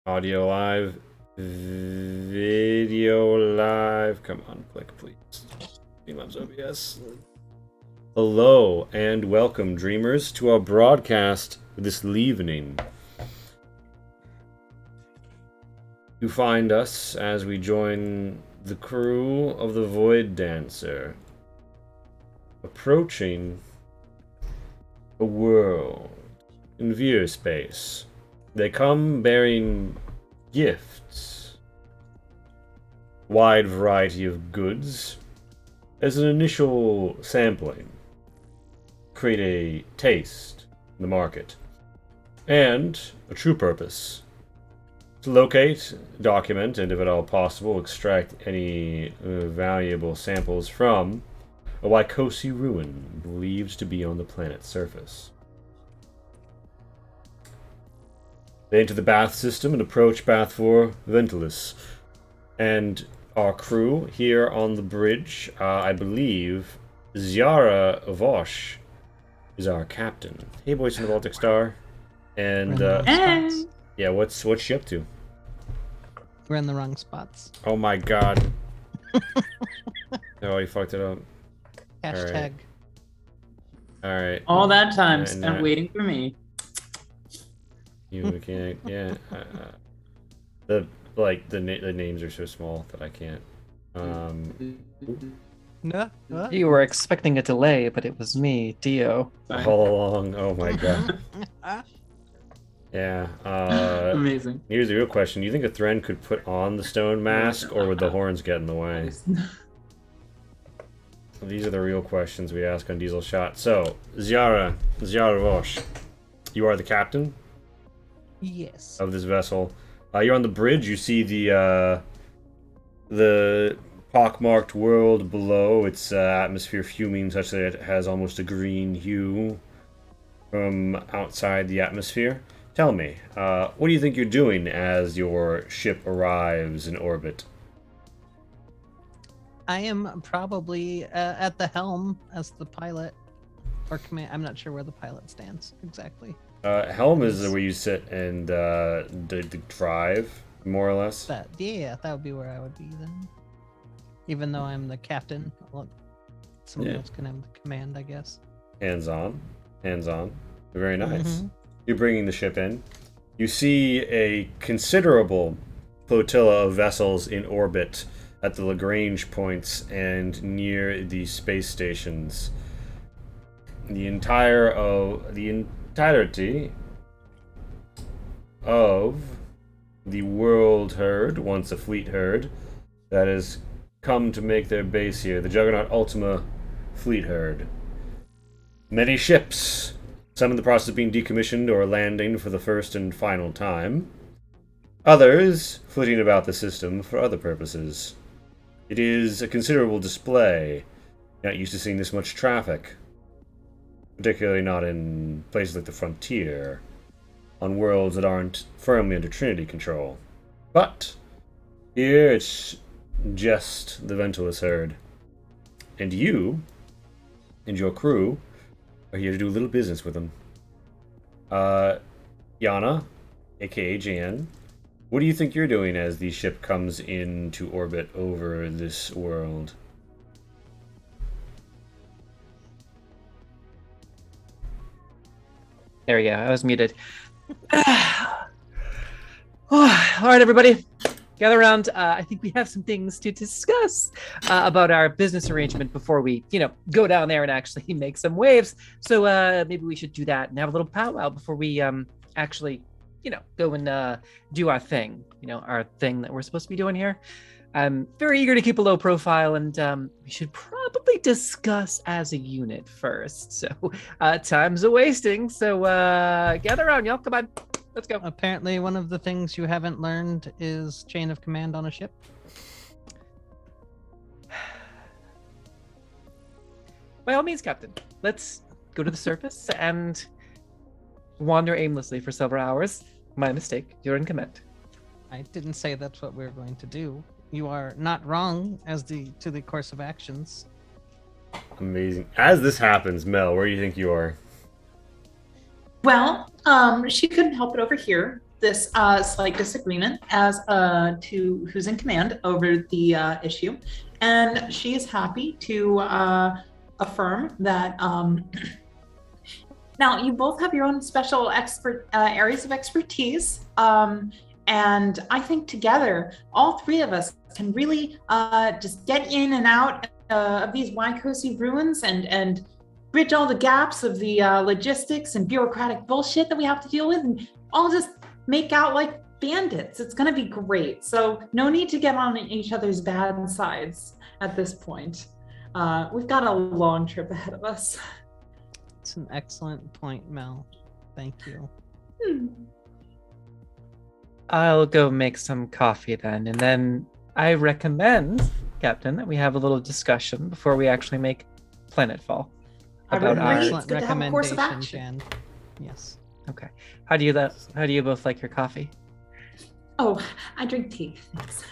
Audio live. Video live. Come on, click, please. Streamlabs OBS. Hello and welcome, dreamers, to our broadcast this evening. You find us as we join the crew of the Void Dancer, approaching a world in viewer space. They come bearing gifts, wide variety of goods, as an initial sampling, create a taste in the market, and a true purpose, to locate, document, and if at all possible, extract any valuable samples from a Waikosi ruin believed to be on the planet's surface. They enter the Bath system and approach Bath 4 Ventilus. And our crew here on the bridge, I believe, Ziara Vosh is our captain. Hey, boys from the Baltic Star. And, yeah, what's she up to? We're in the wrong spots. Oh my god. Oh, you fucked it up. Hashtag. Alright. All that time spent waiting for me. You can't, yeah. The names are so small that I can't. No. You were expecting a delay, but it was me, Dio. All along. Oh my god. Yeah. Amazing. Here's the real question: do you think a Thren could put on the stone mask, or would the horns get in the way? These are the real questions we ask on Diesel Shot. So, Ziara Vosh, you are the captain. Yes. Of this vessel. You're on the bridge. You see the pockmarked world below. Its atmosphere fuming such that it has almost a green hue from outside the atmosphere. Tell me, what do you think you're doing as your ship arrives in orbit? I am probably at the helm as the pilot, or command. I'm not sure where the pilot stands exactly. Helm is where you sit and the drive, more or less. That would be where I would be then. Even though I'm the captain, somebody else can have the command, I guess. Hands on. Very nice. Mm-hmm. You're bringing the ship in. You see a considerable flotilla of vessels in orbit at the Lagrange points and near the space stations. The entirety of the world herd, once a fleet herd, that has come to make their base here, the Juggernaut Ultima fleet herd. Many ships, some in the process of being decommissioned or landing for the first and final time. Others flitting about the system for other purposes. It is a considerable display. Not used to seeing this much traffic. Particularly not in places like the Frontier, on worlds that aren't firmly under Trinity control. But here it's just the Ventilus herd. And you and your crew are here to do a little business with them. Yana, aka Jan, what do you think you're doing as the ship comes into orbit over this world? There we go. I was muted. All right, everybody. Gather around. I think we have some things to discuss about our business arrangement before we, go down there and actually make some waves. So maybe we should do that and have a little powwow before we actually, go and do our thing. Our thing that we're supposed to be doing here. I'm very eager to keep a low profile, and we should probably discuss as a unit first. So time's a wasting. So gather around, y'all. Come on. Let's go. Apparently, one of the things you haven't learned is chain of command on a ship. By all means, Captain. Let's go to the surface and wander aimlessly for several hours. My mistake. You're in command. I didn't say that's what we're going to do. You are not wrong to the course of actions. Amazing. As this happens, Mel, where do you think you are? Well, she couldn't help it over here. this slight disagreement as to who's in command over the issue, and she is happy to affirm that. Now, you both have your own special areas of expertise, and I think together, all three of us can really just get in and out of these Waikosi ruins and bridge all the gaps of the logistics and bureaucratic bullshit that we have to deal with, and all just make out like bandits. It's going to be great. So no need to get on each other's bad sides at this point. We've got a long trip ahead of us. It's an excellent point, Mel. Thank you. I'll go make some coffee then, and then I recommend, Captain, that we have a little discussion before we actually make planetfall about our Excellent recommendation, Jan. Yes. Okay. How do you both like your coffee? Oh, I drink tea. Thanks.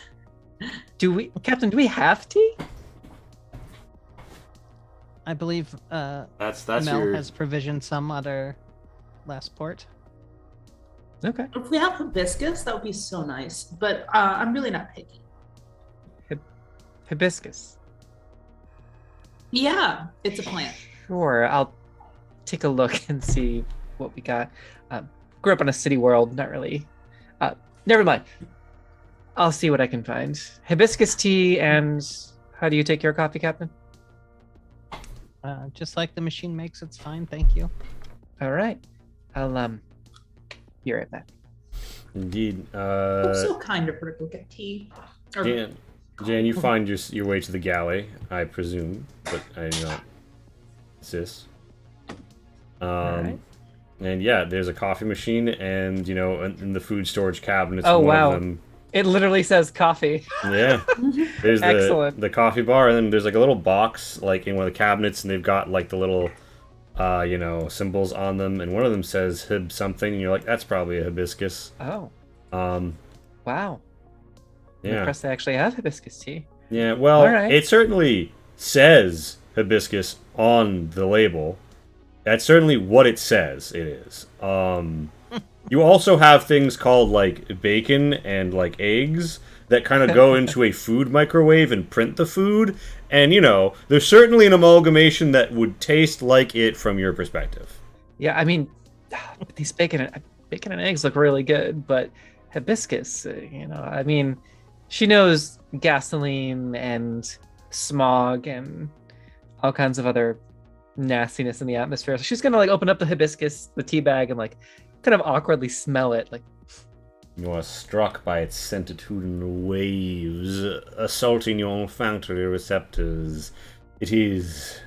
Captain, do we have tea? I believe That's Mel your. has provisioned some other last port. Okay. If we have hibiscus, that would be so nice. But I'm really not picky. Hibiscus. Yeah, it's a plant. Sure, I'll take a look and see what we got. Grew up in a city world, not really. Never mind. I'll see what I can find. Hibiscus tea, and how do you take your coffee, Captain? Just like the machine makes, it's fine. Thank you. All right. I'll be right back. Indeed. I'm so kind of her to go get tea. Or- Jan, you find your way to the galley, I presume, but I do not insist. Alright. And yeah, there's a coffee machine, and in the food storage cabinets. Oh, one wow. Of them, It literally says coffee. yeah. There's Excellent. the coffee bar, and then there's like a little box like in one of the cabinets, and they've got like the little symbols on them, and one of them says hib something, and you're like, that's probably a hibiscus. Oh, Um, wow. I'm yeah. impressed they actually have hibiscus tea. Yeah, well, Alright. it certainly says hibiscus on the label. That's certainly what it says it is. You also have things called like bacon and like eggs that kind of go into a food microwave and print the food. And there's certainly an amalgamation that would taste like it from your perspective. Yeah, I mean, these bacon and eggs look really good, but hibiscus, I mean, she knows gasoline and smog and all kinds of other nastiness in the atmosphere. So she's gonna like open up the hibiscus, the tea bag, and like kind of awkwardly smell it. Like, You are struck by its centitudinal waves, assaulting your olfactory receptors. It is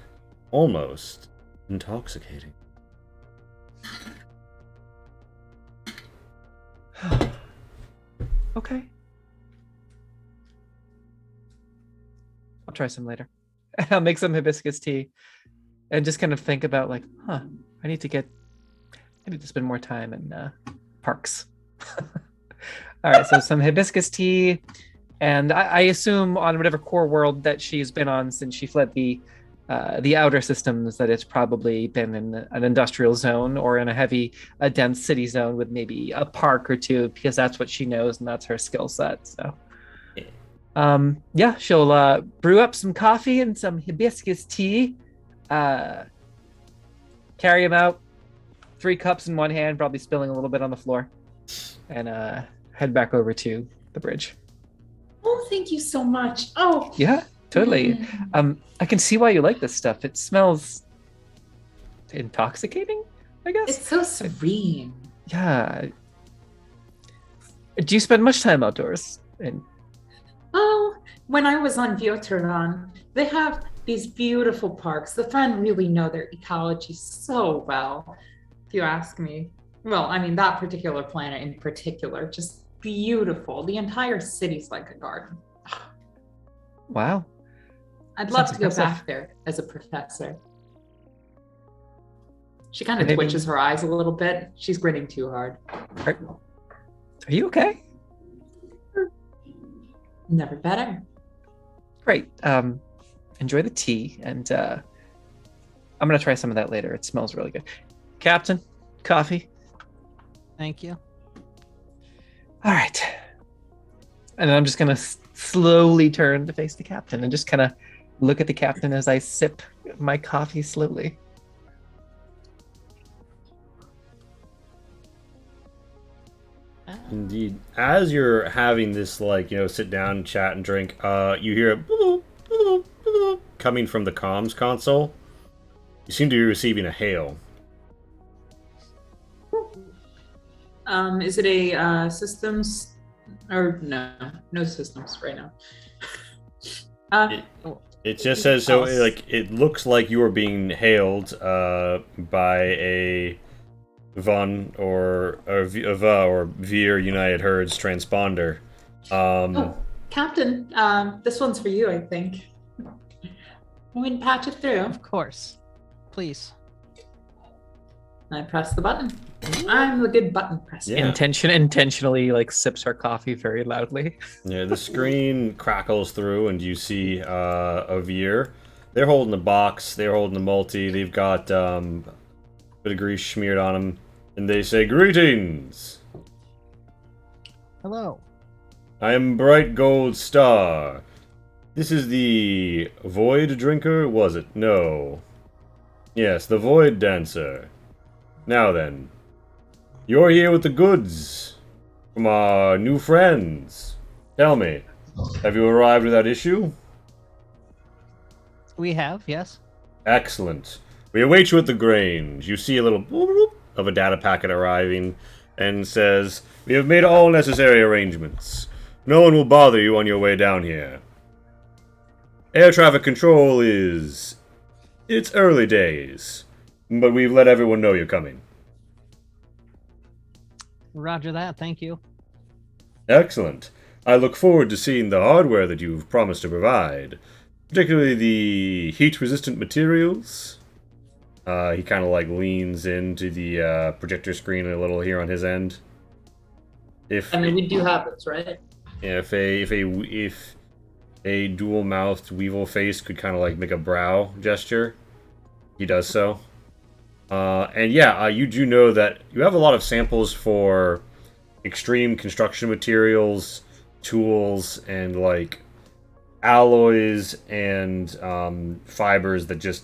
almost intoxicating. okay. I'll try some later. I'll make some hibiscus tea and just kind of think about like, I need to spend more time in parks. All right, so some hibiscus tea, and I assume on whatever core world that she's been on since she fled the outer systems, that it's probably been in an industrial zone or in a dense city zone with maybe a park or two, because that's what she knows and that's her skill set. So, she'll brew up some coffee and some hibiscus tea, carry them out, 3 cups in one hand, probably spilling a little bit on the floor, and head back over to the bridge. Oh, thank you so much. Oh, Yeah, totally. I can see why you like this stuff. It smells intoxicating, I guess. it's so serene. Yeah. Do you spend much time outdoors? And Oh, when I was on Vioteron, they have these beautiful parks. The Friend really know their ecology so well, if you ask me. Well, I mean, that particular planet in particular, just beautiful. The entire city's like a garden. wow. I'd love Sounds to go impressive. back there as a professor. She kind of Maybe- twitches her eyes a little bit. She's grinning too hard. Are you okay? Never better. Great. Enjoy the tea, and I'm gonna try some of that later. It smells really good. Captain, coffee. Thank you. All right. And then I'm just gonna slowly turn to face the captain and just kind of look at the captain as I sip my coffee slowly. Indeed. As you're having this, like, sit down, chat, and drink, you hear a boop, boop, boop, coming from the comms console. You seem to be receiving a hail. Is it a systems or no systems right now? It just says so. Else. Like, it looks like you are being hailed by a Von or Veer United Herds transponder. Captain, this one's for you, I think. We can patch it through. Of course. Please. I press the button. I'm a good button presser. Yeah. Intentionally like sips her coffee very loudly. Yeah, the screen crackles through, and you see a Veer. They're holding the box. They're holding the multi. They've got a bit of grease smeared on them, and they say, "Greetings. Hello. I am Bright Gold Star. This is the Void Drinker, was it? No. Yes, the Void Dancer. Now then, you're here with the goods from our new friends. Tell me, have you arrived without issue? We have, yes. Excellent. We await you at the Grange. You see a little boop boop of a data packet arriving and says, "We have made all necessary arrangements. No one will bother you on your way down here. Air traffic control is... it's early days, but we've let everyone know you're coming." Roger that, thank you. Excellent. I look forward to seeing the hardware that you've promised to provide, particularly the heat-resistant materials. He kind of like leans into the projector screen a little here on his end. I mean, we do have this, right? If a dual-mouthed Weevil face could kind of like make a brow gesture, he does so. And yeah, you do know that you have a lot of samples for extreme construction materials, tools, and like alloys and fibers that just...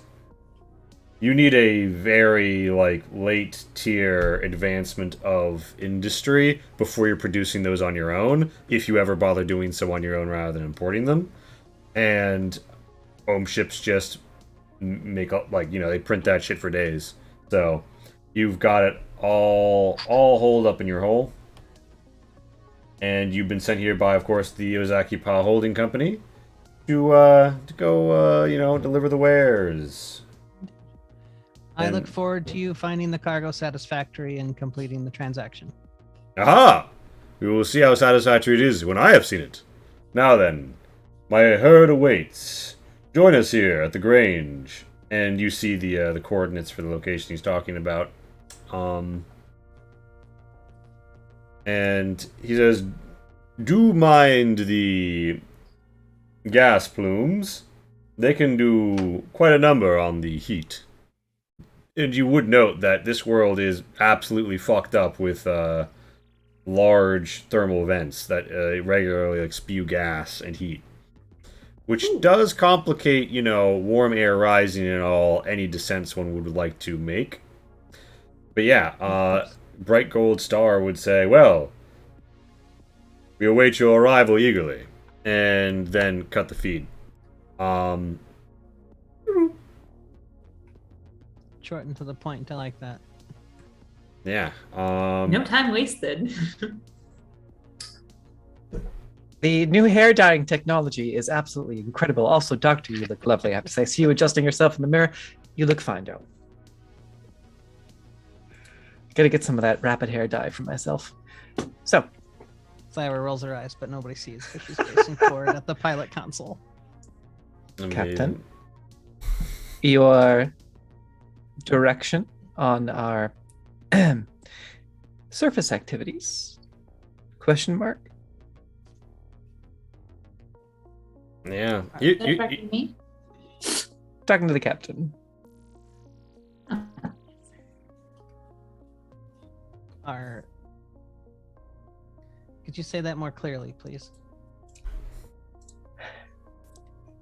you need a very like late tier advancement of industry before you're producing those on your own, if you ever bother doing so on your own rather than importing them. And home ships just make up, like, they print that shit for days. So you've got it all holed up in your hole. And you've been sent here by, of course, the Ozaki Pa Holding Company to go deliver the wares. I look forward to you finding the cargo satisfactory and completing the transaction. Aha! We will see how satisfactory it is when I have seen it. Now then, my herd awaits. Join us here at the Grange. And you see the coordinates for the location he's talking about. And he says, "Do mind the gas plumes. They can do quite a number on the heat." And you would note that this world is absolutely fucked up with large thermal vents that regularly spew gas and heat. Which does complicate, warm air rising and all, any descents one would like to make. But yeah, Bright Gold Star would say, "Well, we await your arrival eagerly." And then cut the feed. Short and to the point, I like that. Yeah. No time wasted. The new hair dyeing technology is absolutely incredible. Also, Doctor, you look lovely, I have to say. See you adjusting yourself in the mirror. You look fine, Joe. Gotta get some of that rapid hair dye for myself. So, Thyra rolls her eyes, but nobody sees because she's facing forward at the pilot console. Captain, your direction on our surface activities? Question mark. Yeah. Me? Talking to the captain. Could you say that more clearly, please?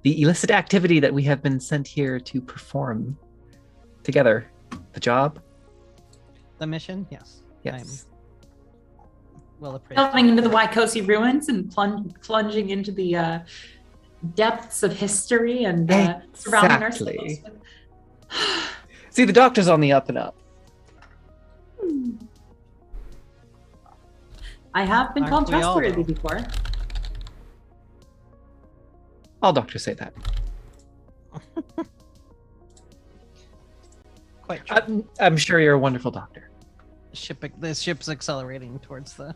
The illicit activity that we have been sent here to perform together. The job? The mission? Yes. Yes. Well appraised. Delving into the Waikosi ruins and plunging into the depths of history and surrounding ourselves Exactly. with. See, the doctor's on the up and up. I have been called Aren't we all, trustworthy though? before. All doctors say that. Quite true. I'm sure you're a wonderful doctor. The ship's accelerating towards the.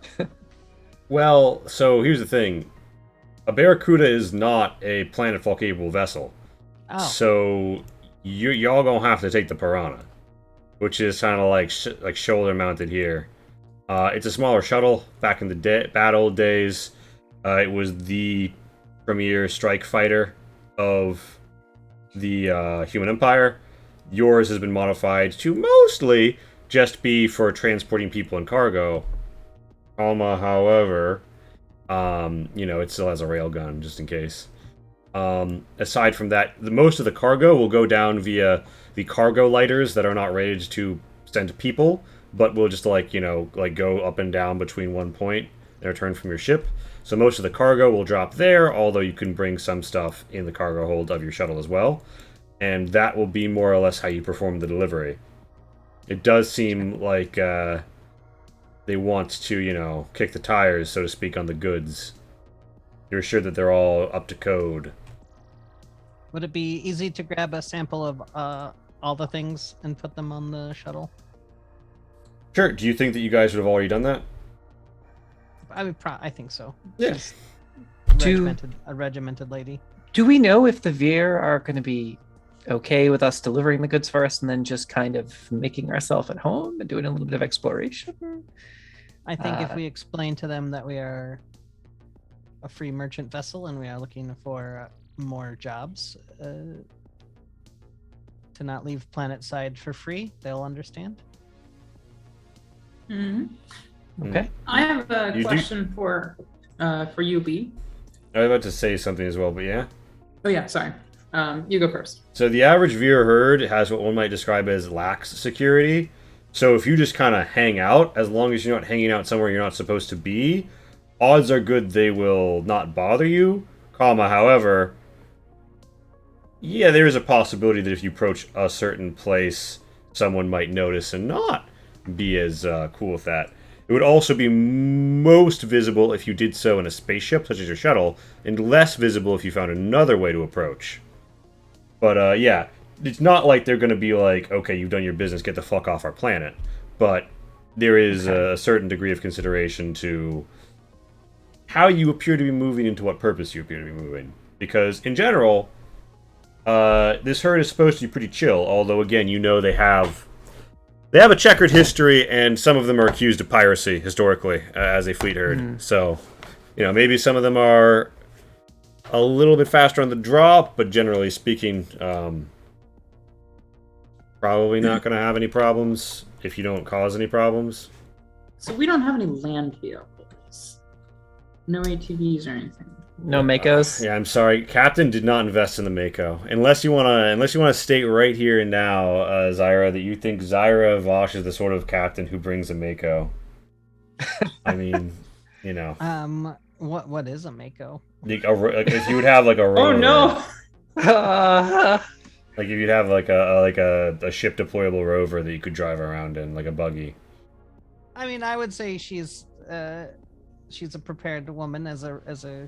Well, so here's the thing. A Barracuda is not a planetfall capable vessel. Oh, So y'all gonna have to take the Piranha, which is kind of like shoulder mounted here. It's a smaller shuttle. Back in the bad old days, it was the premier strike fighter of the Human Empire. Yours has been modified to mostly just be for transporting people and cargo. However, it still has a railgun just in case. Aside from that, most of the cargo will go down via the cargo lighters that are not rated to send people, but will just go up and down between one point and return from your ship. So most of the cargo will drop there, although you can bring some stuff in the cargo hold of your shuttle as well. And that will be more or less how you perform the delivery. It does seem like they want to, kick the tires, so to speak, on the goods. You're sure that they're all up to code. would it be easy to grab a sample of all the things and put them on the shuttle? Sure. Do you think that you guys would have already done that? I think so. Yeah. She's Do- a regimented lady. Do we know if the Veer are going to be okay with us delivering the goods for us and then just kind of making ourselves at home and doing a little bit of exploration? I think if Uh, we explain to them that we are a free merchant vessel and we are looking for more jobs to not leave planet side for free, they'll understand. Mhm. Okay. I have a You do- question for you, B. I was about to say something as well, but yeah. Oh yeah, sorry. You go first. So the average Veer herd has what one might describe as lax security. So if you just kind of hang out, as long as you're not hanging out somewhere you're not supposed to be, odds are good they will not bother you. However, yeah, there is a possibility that if you approach a certain place, someone might notice and not be as cool with that. It would also be most visible if you did so in a spaceship, such as your shuttle, and less visible if you found another way to approach. But yeah, it's not like they're going to be like, okay, you've done your business, get the fuck off our planet. But there is a certain degree of consideration to how you appear to be moving and to what purpose you appear to be moving. Because in general, this herd is supposed to be pretty chill. Although again, they have a checkered history, and some of them are accused of piracy historically as a fleet herd. So, maybe some of them are a little bit faster on the draw, but generally speaking, probably not going to have any problems if you don't cause any problems. So we don't have any land vehicles. No ATVs or anything. No Makos? Yeah, I'm sorry, Captain did not invest in the Mako. Unless you wanna state right here and now, Zyra, that you think Zyra Vosh is the sort of captain who brings a Mako. I mean, What is a Mako? if you would have like a rover, Oh no! like if you'd have like a ship deployable rover that you could drive around in, like a buggy. I mean, I would say she's a prepared woman as a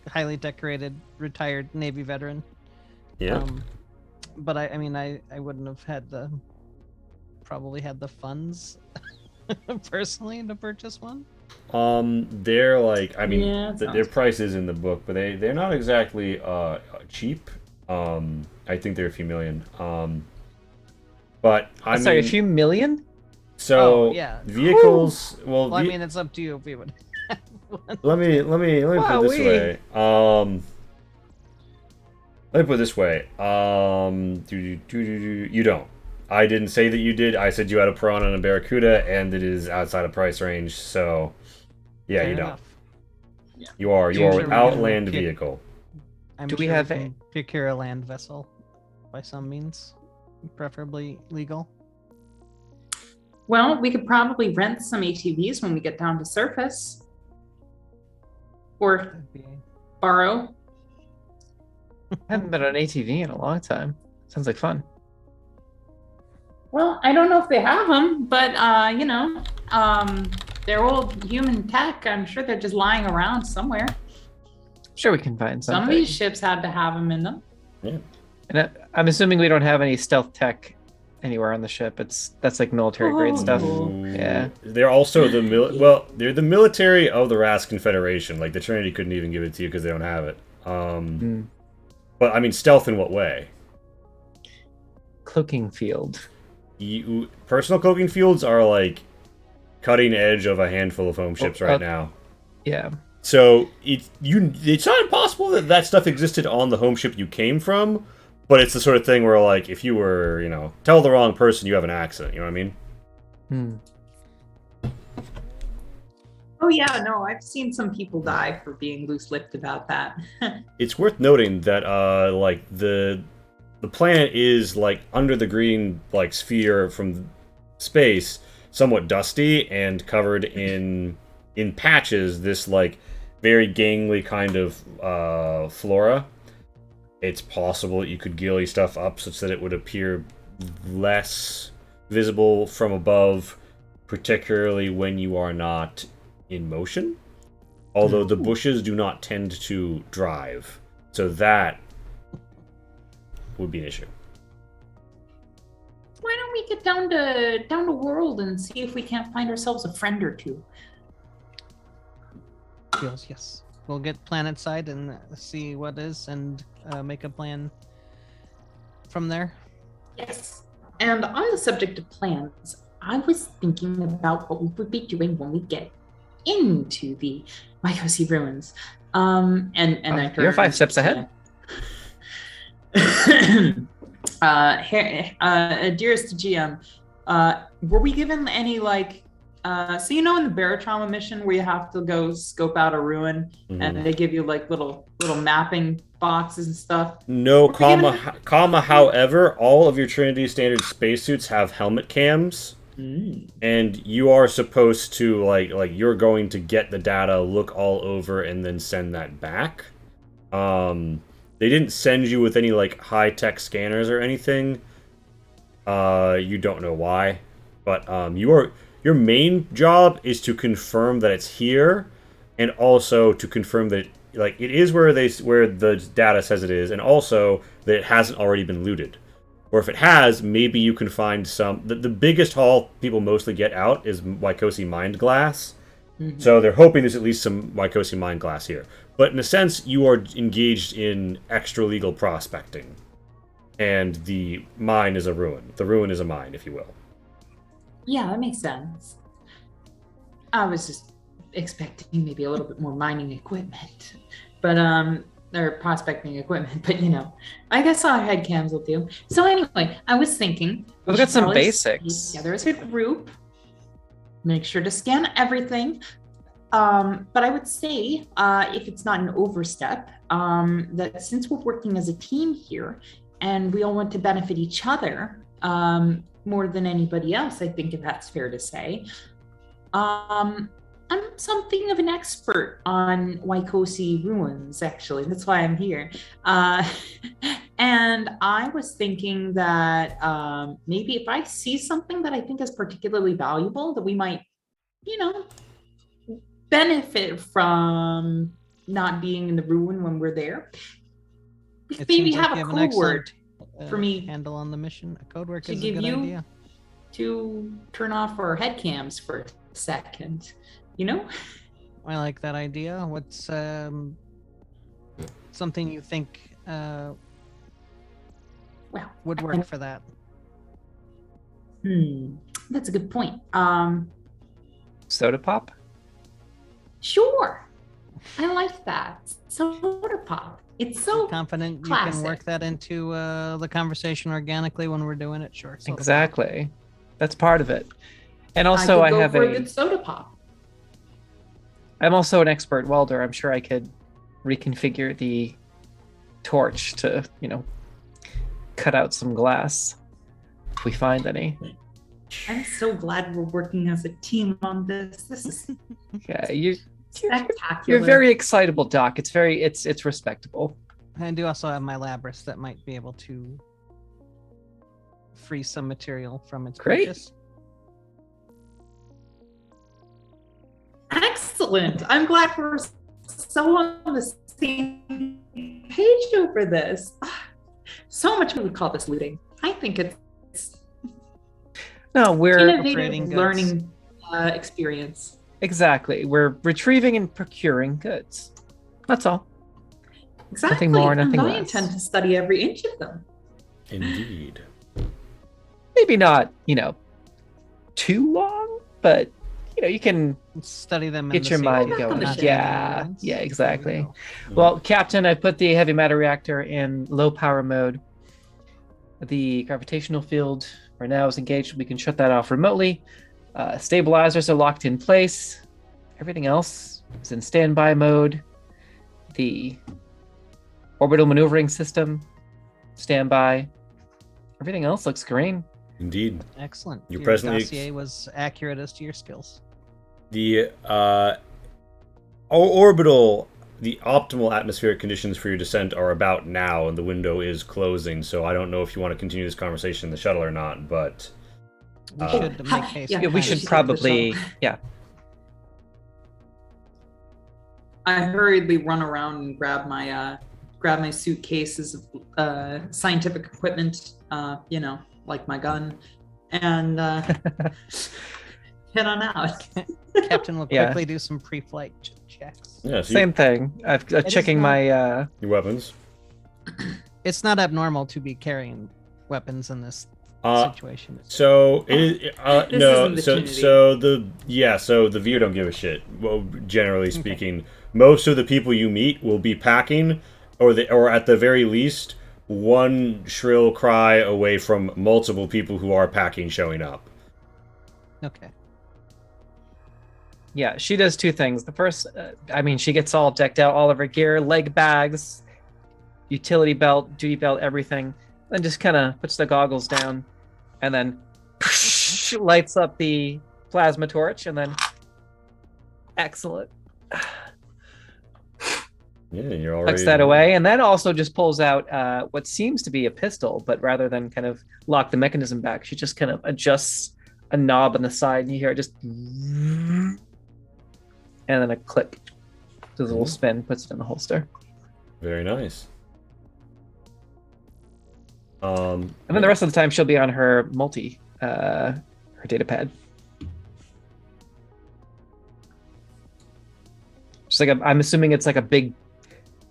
highly decorated retired Navy veteran. Yeah. But I wouldn't have probably had the funds personally to purchase one. They're like, Yeah, their price is in the book, but they're not exactly cheap. I think they're a few million. But I Sorry, a mean, few million? so Oh, yeah. vehicles. Well, I mean, it's up to you if we would. let me put it this way. Let me put it this way. You don't. I didn't say that you did. I said you had a Piranha and a Barracuda, and it is outside of price range. So, yeah, Fair you don't. enough. You are Sure, we without can land pick- vehicle. I'm Do we sure have we can procure a land vessel by some means, preferably legal. Well, we could probably rent some ATVs when we get down to surface, or That'd be- borrow. I haven't been on ATV in a long time. Sounds like fun. Well, I don't know if they have them, but they're old human tech. I'm sure they're just lying around somewhere. Sure, we can find Some of something. these ships had to have them in them. And I'm assuming we don't have any stealth tech anywhere on the ship. That's like military grade stuff. Oh. Yeah. They're also they're the military of the Raskin Federation. Like the Trinity couldn't even give it to you because they don't have it. Mm. But I mean, stealth in what way? Cloaking field. Personal cloaking fields are like cutting edge of a handful of home ships right now. Yeah. So it's not impossible that stuff existed on the home ship you came from, but it's the sort of thing where like if you were, tell the wrong person, you have an accident. You know what I mean? Hmm. Oh yeah, no, I've seen some people die for being loose-lipped about that. It's worth noting that like the planet is like under the green like sphere from space, somewhat dusty and covered in patches. This like very gangly kind of flora. It's possible that you could gilly stuff up such that it would appear less visible from above, particularly when you are not in motion. Although the bushes do not tend to drive, so that would be an issue. Why don't we get down to World and see if we can't find ourselves a friend or two? Yes. We'll get planet side and see what is and make a plan from there. Yes. And on the subject of plans, I was thinking about what we would be doing when we get into the Mycosi ruins. You're 5 steps ahead. Dearest GM, were we given any like so in the Barotrauma mission where you have to go scope out a ruin and they give you like little mapping boxes and stuff? No, Were we given- however, all of your Trinity standard spacesuits have helmet cams. And you are supposed to like you're going to get the data, look all over, and then send that back. They didn't send you with any like high-tech scanners or anything. You don't know why, but your main job is to confirm that it's here, and also to confirm that like it is where the data says it is, and also that it hasn't already been looted. Or if it has, maybe you can find some. The biggest haul people mostly get out is Wycosi Mind Glass. So they're hoping there's at least some Wycosi Mind Glass here. But in a sense, you are engaged in extra-legal prospecting. And the mine is a ruin. The ruin is a mine, if you will. Yeah, that makes sense. I was just expecting maybe a little bit more mining equipment. But or prospecting equipment, but I guess our head cams will do. So anyway, I was thinking We've got should some probably basics. stay together as a group. Make sure to scan everything. But I would say, if it's not an overstep, that since we're working as a team here and we all want to benefit each other more than anybody else, I think if that's fair to say, I'm something of an expert on Wycosi ruins, actually. That's why I'm here. And I was thinking that maybe if I see something that I think is particularly valuable, that we might, benefit from not being in the ruin when we're there. It Maybe seems like have you a an code word excellent, for me handle on the mission. A code word to is a give good you idea. to turn off our head cams for a second. I like that idea. What's something you think Well, would work for that? that's a good point. Soda pop? Sure. I like that. Soda pop. It's so Confident you classic. can work that into the conversation organically when we're doing it. Sure. So Exactly. That's part of it. And also, could I go have for a a good soda pop. I'm also an expert welder. I'm sure I could reconfigure the torch to, cut out some glass if we find any. I'm so glad we're working as a team on this. This is Yeah, you're spectacular. very excitable, Doc. It's respectable. I do also have my Labrys that might be able to free some material from its Great. purchase. Excellent. I'm glad we're so on the same page over this. So much we would call this looting. I think it's No, we're Upgrading innovative goods. learning experience. exactly. We're retrieving and procuring goods. That's all. Exactly. more, nothing and I less. intend to study every inch of them. Indeed. Maybe not, too long, but you can. Study them. Get in the your mind safety of going. not Yeah, evidence. yeah, There we exactly. go. Well, Captain, I put the heavy matter reactor in low power mode. The gravitational field right now is engaged. We can shut that off remotely. Stabilizers are locked in place. Everything else is in standby mode. The orbital maneuvering system, standby. Everything else looks green. Indeed. Excellent. You're Your presently- dossier was accurate as to your skills. The orbital, the optimal atmospheric conditions for your descent are about now, and the window is closing. So I don't know if you want to continue this conversation in the shuttle or not, but We Uh, should make haste. yeah, Yeah, we behind should us. probably. Yeah. I hurriedly run around and grab my suitcases of scientific equipment, like my gun, and head on out. Captain will Yeah. quickly do some pre-flight checks. yeah, so Same thing. I'm is checking not- my. your weapons. It's not abnormal to be carrying weapons in this situation. So This no, isn't the so Trinity. so the Veer don't give a shit. Well, generally speaking, most of the people you meet will be packing, or at the very least, one shrill cry away from multiple people who are packing showing up. Okay. Yeah, she does two things. The first, she gets all decked out, all of her gear, leg bags, utility belt, duty belt, everything. Then just kind of puts the goggles down, and then lights up the plasma torch, and then excellent. Yeah, you're already Tucks that away, and then also just pulls out what seems to be a pistol, but rather than kind of lock the mechanism back, she just kind of adjusts a knob on the side, and you hear it just, and then a click. Does a little spin, puts it in the holster, Very nice. and then the rest of the time she'll be on her her data pad. Just like I'm assuming it's like a big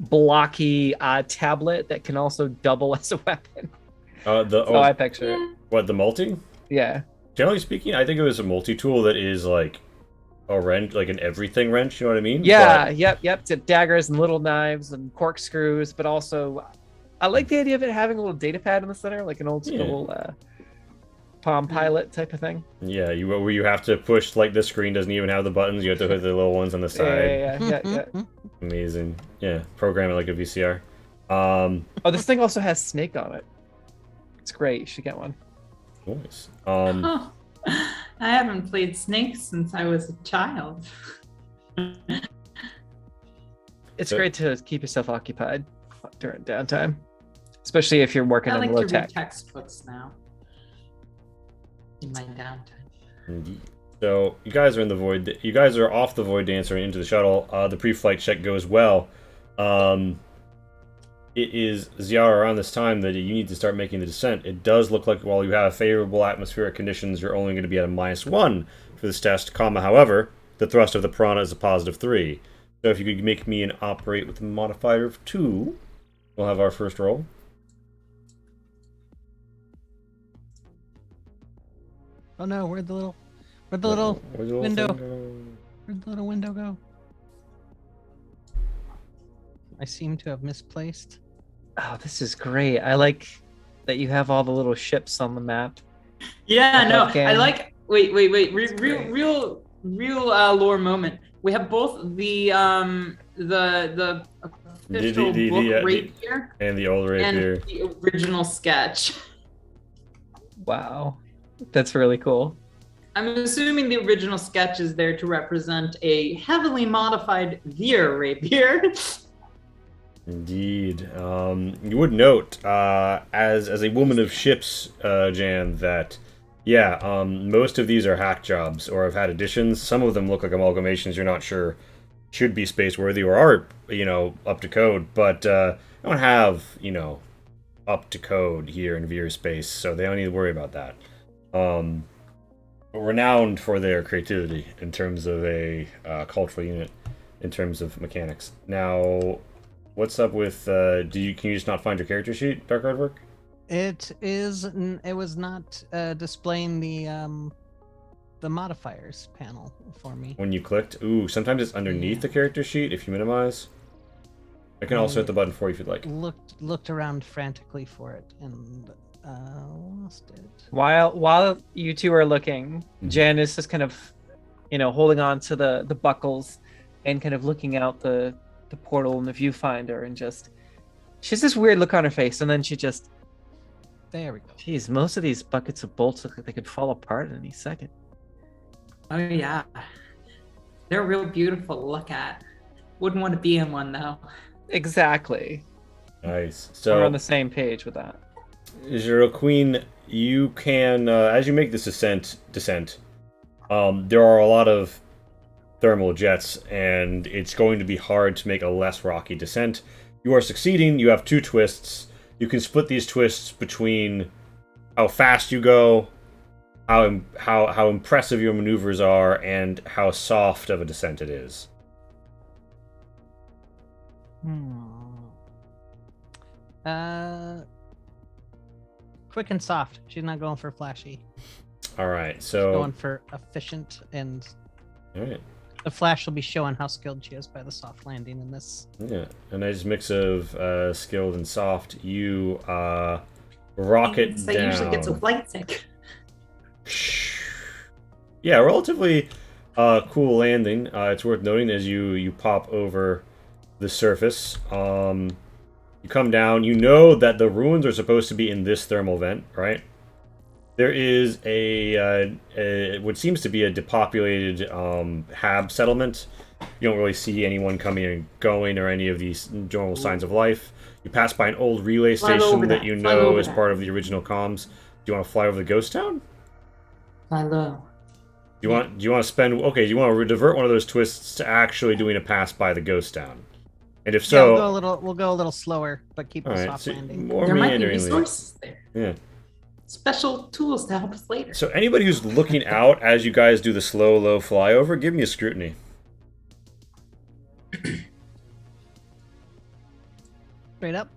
blocky tablet that can also double as a weapon. The So I picture it. what, the multi? Yeah. Generally speaking, I think it was a multi-tool that is like a wrench, like an everything wrench. You know what I mean? Yeah, But- yep. To daggers and little knives and corkscrews, but also I like the idea of it having a little data pad in the center, like an old school Palm Pilot type of thing. yeah. Where you have to push, like, the screen doesn't even have the buttons. You have to hit the little ones on the side. Yeah. Amazing. Yeah. Program it like a VCR. Oh, this thing also has Snake on it. It's great. You should get one. Nice. Oh, I haven't played Snake since I was a child. It's So- great to keep yourself occupied during downtime, especially if you're working I on like low to tech. read textbooks now in my downtime. Indeed. So you guys are in the void. You guys are off the void dancer and into the shuttle. The pre-flight check goes well. It is Ziara around this time that you need to start making the descent. It does look like while you have favorable atmospheric conditions, you're only going to be at a -1 for this test. However, the thrust of the Piranha is a +3. So if you could make me an operate with a modifier of 2, we'll have our first roll. Oh no, where'd the little Where's the little window. thing go? where'd the little window go? I seem to have misplaced. Oh, this is great. I like that you have all the little ships on the map. Yeah, no, Okay. I like. Wait. great. Real lore moment. We have both the official book rapier and the old rapier and the original sketch. Wow, that's really cool. I'm assuming the original sketch is there to represent a heavily modified Veer rapier. Indeed. You would note, as a woman of ships, Jan, that most of these are hack jobs or have had additions. Some of them look like amalgamations. You're not sure should be space worthy or are up to code, but don't have up to code here in Veer space, so they don't need to worry about that. Renowned for their creativity in terms of a cultural unit, in terms of mechanics. Now, what's up with can you just not find your character sheet, Dark Aardvark? It was not displaying the modifiers panel for me. When you clicked, sometimes it's underneath the character sheet if you minimize. I can also hit the button for you if you'd like. Looked around frantically for it and lost it. While you two are looking, Jan is just kind of, holding on to the buckles and kind of looking out the portal in the viewfinder, and she has this weird look on her face, and then she just, there we go. Geez, most of these buckets of bolts look like they could fall apart at any second. Oh yeah, they're real beautiful to look at. Wouldn't want to be in one though. Exactly. Nice. We're So on the same page with that. Zero Queen, you can as you make this descent, there are a lot of thermal jets, and it's going to be hard to make a less rocky descent. You are succeeding. You have 2 twists. You can split these twists between how fast you go, how impressive your maneuvers are, and how soft of a descent it is. Quick and soft. She's not going for flashy. All right, She's so going for efficient, and all right, the flash will be showing how skilled she is by the soft landing in this. yeah, a nice mix of skilled and soft. You rocket I down. usually get so flight sick. Yeah, relatively cool landing. It's worth noting as you pop over the surface. You come down. You know that the ruins are supposed to be in this thermal vent, right? There is a what seems to be a depopulated hab settlement. You don't really see anyone coming and going or any of these normal signs of life. You pass by an old relay station that you know is part of the original comms. Do you want to fly over the ghost town? Fly low. Do you want to spend? Okay, do you want to divert one of those twists to actually doing a pass by the ghost town? And if so, we'll go a little slower, but keep a soft landing. More There might be meanderingly. resources there. Yeah. Special tools to help us later. So anybody who's looking out as you guys do the slow, low flyover, give me a scrutiny. Straight up.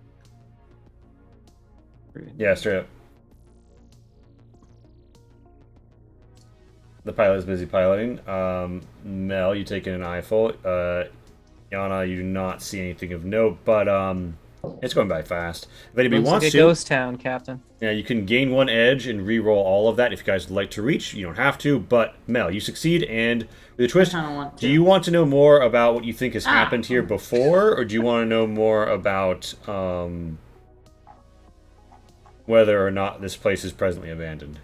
Yeah, straight up. The pilot's busy piloting. Mel, you take in an eyeful. Yana, you do not see anything of note, but it's going by fast. If anybody Looks wants like a to, ghost town, Captain. yeah, you can gain 1 edge and re-roll all of that if you guys would like to reach. You don't have to, but Mel, you succeed, and with a twist, I kinda want do to. you want to know more about what you think has happened here before, or do you want to know more about whether or not this place is presently abandoned?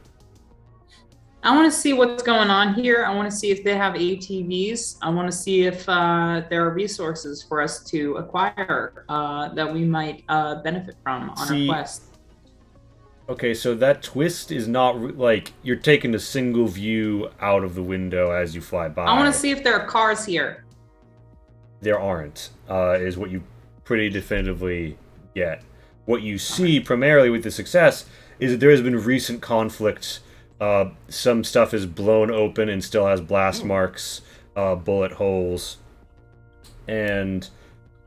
I want to see what's going on here. I want to see if they have ATVs. I want to see if there are resources for us to acquire that we might benefit from on our quest. Okay, so that twist is not like you're taking a single view out of the window as you fly by. I want to see if there are cars here. There aren't, is what you pretty definitively get. What you see primarily with the success is that there has been recent conflict. Some stuff is blown open and still has blast marks, bullet holes, and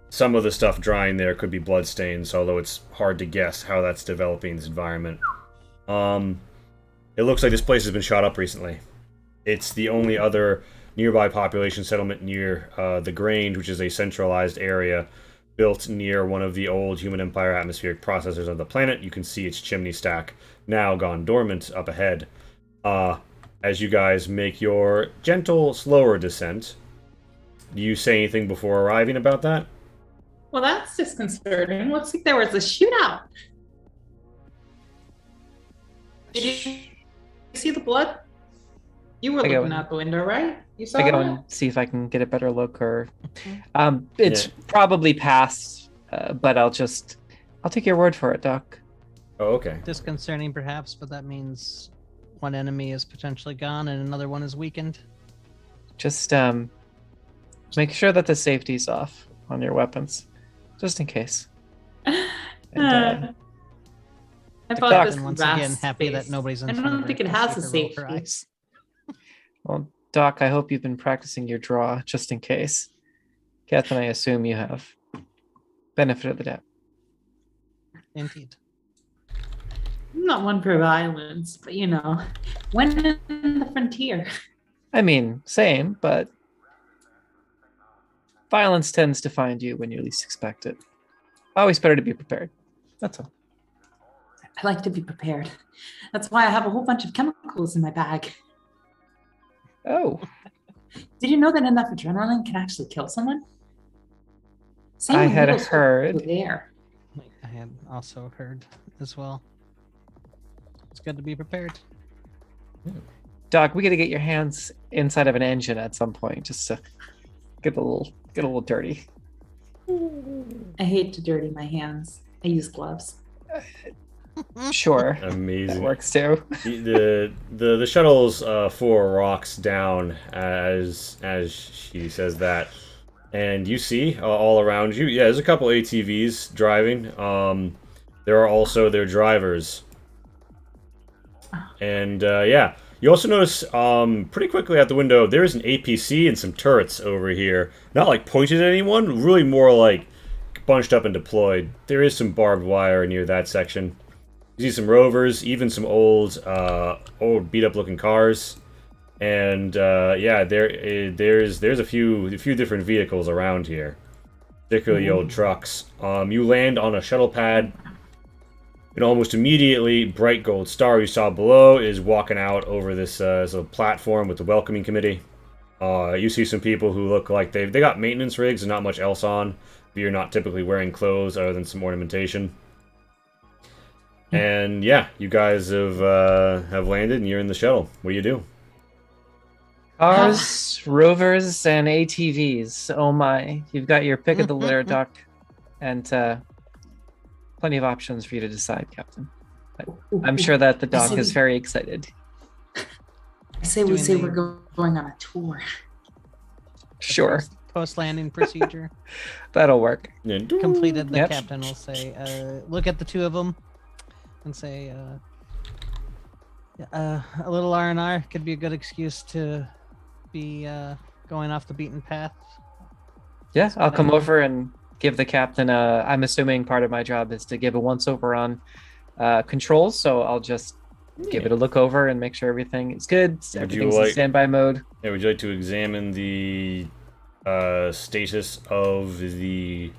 some of the stuff drying there could be bloodstains, although it's hard to guess how that's developing this environment. It looks like this place has been shot up recently. It's the only other nearby population settlement near the Grange, which is a centralized area built near one of the old Human Empire atmospheric processors of the planet. You can see its chimney stack now gone dormant up ahead. As you guys make your gentle, slower descent, you say anything before arriving about that? Well, that's disconcerting. Looks like there was a shootout. Did you see the blood? You were I go looking in. out the window, right? You saw I go that? and see if I can get a better look, or Mm-hmm. it's Yeah. probably past, but I'll take your word for it, Doc. Oh, okay. Disconcerting, perhaps, but that means one enemy is potentially gone and another one is weakened. Just make sure that the safety's off on your weapons, just in case. And, I The thought captain this once was again happy that space. nobody's in I front of don't her think it to has a see her roll her safety. eyes. well, Doc, I hope you've been practicing your draw just in case. Captain, I assume you have. Benefit of the doubt. Indeed. I'm not one for violence, but when in the frontier. I mean, same, but violence tends to find you when you least expect it. Always better to be prepared. That's all. I like to be prepared. That's why I have a whole bunch of chemicals in my bag. Oh, Did you know that enough adrenaline can actually kill someone? Same I with had needles heard. through the air. I had also heard as well. It's good to be prepared. Doc, we got to get your hands inside of an engine at some point, just to get a little dirty. I hate to dirty my hands. I use gloves. Sure, that Amazing. works too. The shuttle's 4 rocks down as she says that, and you see all around you. Yeah, there's a couple ATVs driving. There are also their drivers, and yeah, you also notice pretty quickly out the window there is an APC and some turrets over here. Not like pointed at anyone, really more like bunched up and deployed. There is some barbed wire near that section. You see some rovers, even some old beat-up-looking cars, and yeah, there's a few different vehicles around here, particularly old trucks. You land on a shuttle pad, and almost immediately, Bright Gold Star, you saw below, is walking out over this platform with the welcoming committee. You see some people who look like they got maintenance rigs and not much else on. But you're not typically wearing clothes other than some ornamentation. And yeah, you guys have landed and you're in the shuttle. What do you do? Cars, rovers, and ATVs. Oh my. You've got your pick of the litter, Doc. And plenty of options for you to decide, Captain. I'm sure that the Doc is very excited. I say we Doing say the- we're going on a tour. Sure, Post landing procedure that'll work. Yeah, completed. The Yep. captain will say, look at the two of them and say, a little R&R could be a good excuse to be going off the beaten path. Yeah, I'll come over and give the captain I'm assuming part of my job is to give a once over on controls, so I'll just give it a look over and make sure everything is good. Would you Everything's in like- standby mode. Yeah, would you like to examine the status of the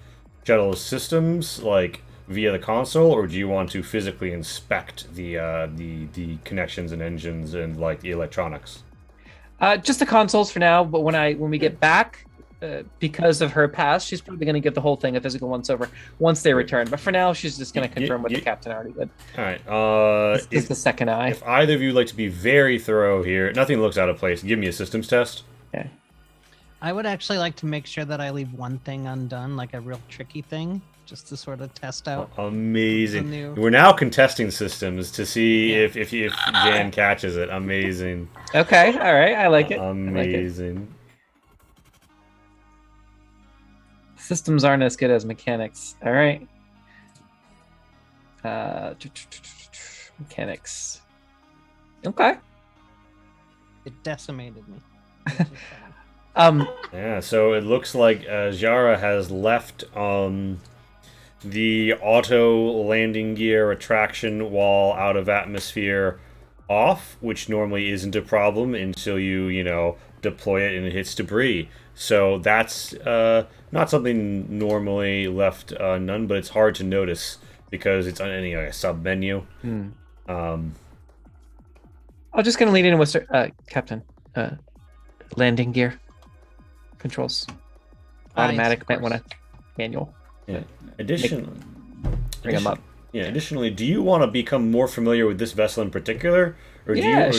shuttle systems, like via the console, or do you want to physically inspect the connections and engines and like the electronics? Just the consoles for now, but when we get back, because of her past, she's probably going to give the whole thing a physical once over once they return. But for now, she's just going to confirm what the captain already did. All right. This is the second eye. If either of you like to be very thorough here, nothing looks out of place. Give me a systems test. Okay. I would actually like to make sure that I leave one thing undone, like a real tricky thing, just to sort of test out. Amazing. The new- We're now contesting systems to see Yeah. if Jan catches it. Amazing. Okay, all right, I like it. I like it. Amazing. Systems aren't as good as mechanics. All right. Mechanics. Okay. It decimated me. Yeah, so it looks like Jara has left the auto landing gear attraction while out of atmosphere off, which normally isn't a problem until you deploy it and it hits debris. So that's not something normally left undone, but it's hard to notice because it's on any a sub menu. I'm just gonna lead in with Captain. Landing gear controls. automatic might of want course. to manual. Yeah. Additionally, Bring them up. Yeah. Additionally, do you want to become more familiar with this vessel in particular, or Yeah,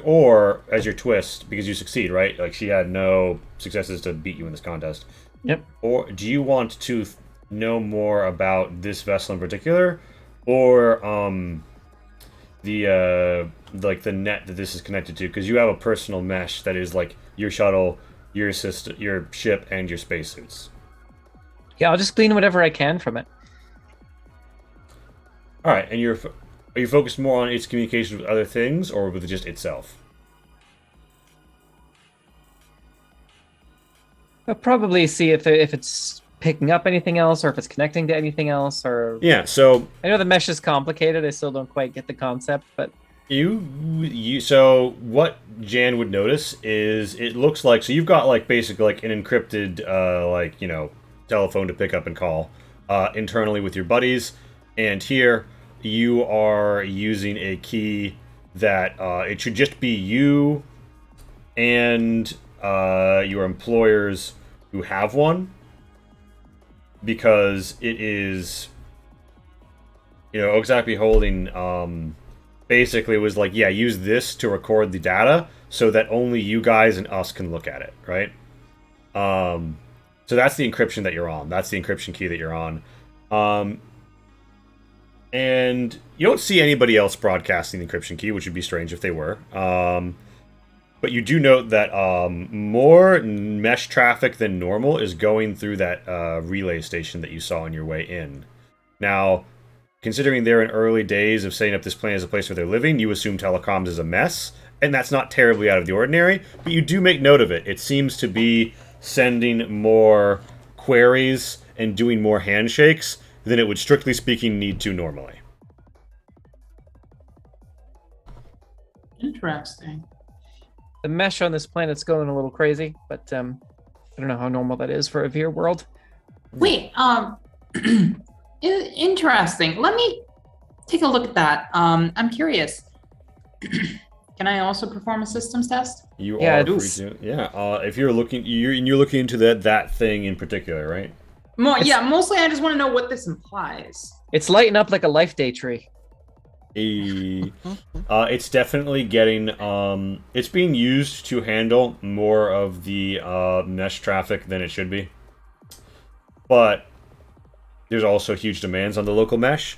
or as your twist because you succeed, right? Like she had no successes to beat you in this contest. Yep. Or do you want to know more about this vessel in particular, or the like the net that this is connected to? Because you have a personal mesh that is like your shuttle, your system, your ship, and your spacesuits. Yeah, I'll just glean whatever I can from it. All right, and are you focused more on its communication with other things or with just itself? I'll probably see if it's picking up anything else or if it's connecting to anything else. Or Yeah. So I know the mesh is complicated. I still don't quite get the concept, but so what Jan would notice is it looks like so you've got like basically like an encrypted telephone to pick up and call internally with your buddies, and here you are using a key that it should just be you and your employers who have one, because it is Oxapi Holding basically was like, yeah, use this to record the data so that only you guys and us can look at it, right? So that's the encryption that you're on. That's the encryption key that you're on. And you don't see anybody else broadcasting the encryption key, which would be strange if they were. But you do note that more mesh traffic than normal is going through that relay station that you saw on your way in. Now, considering they're in early days of setting up this plan as a place where they're living, you assume telecoms is a mess, and that's not terribly out of the ordinary, but you do make note of it. It seems to be sending more queries and doing more handshakes than it would, strictly speaking, need to normally. Interesting. the mesh on this planet's going a little crazy. But I don't know how normal that is for a Veer world. Wait, interesting. Let me take a look at that. I'm curious. Can I also perform a systems test? You Yeah, are free it's- to. Yeah. If you're looking, you're looking into that thing in particular, right? Mostly I just want to know what this implies. It's lighting up like a life day tree. It's definitely getting. It's being used to handle more of the mesh traffic than it should be. But there's also huge demands on the local mesh.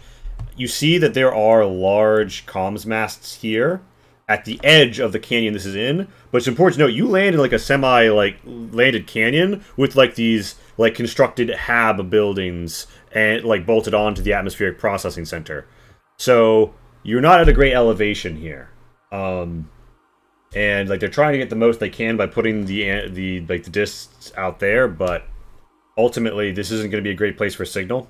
You see that there are large comms masts here at the edge of the canyon this is in, but it's important to note you land in like a landed canyon with like these like constructed hab buildings and like bolted onto the atmospheric processing center. So you're not at a great elevation here. And like they're trying to get the most they can by putting the discs out there, but ultimately this isn't going to be a great place for signal.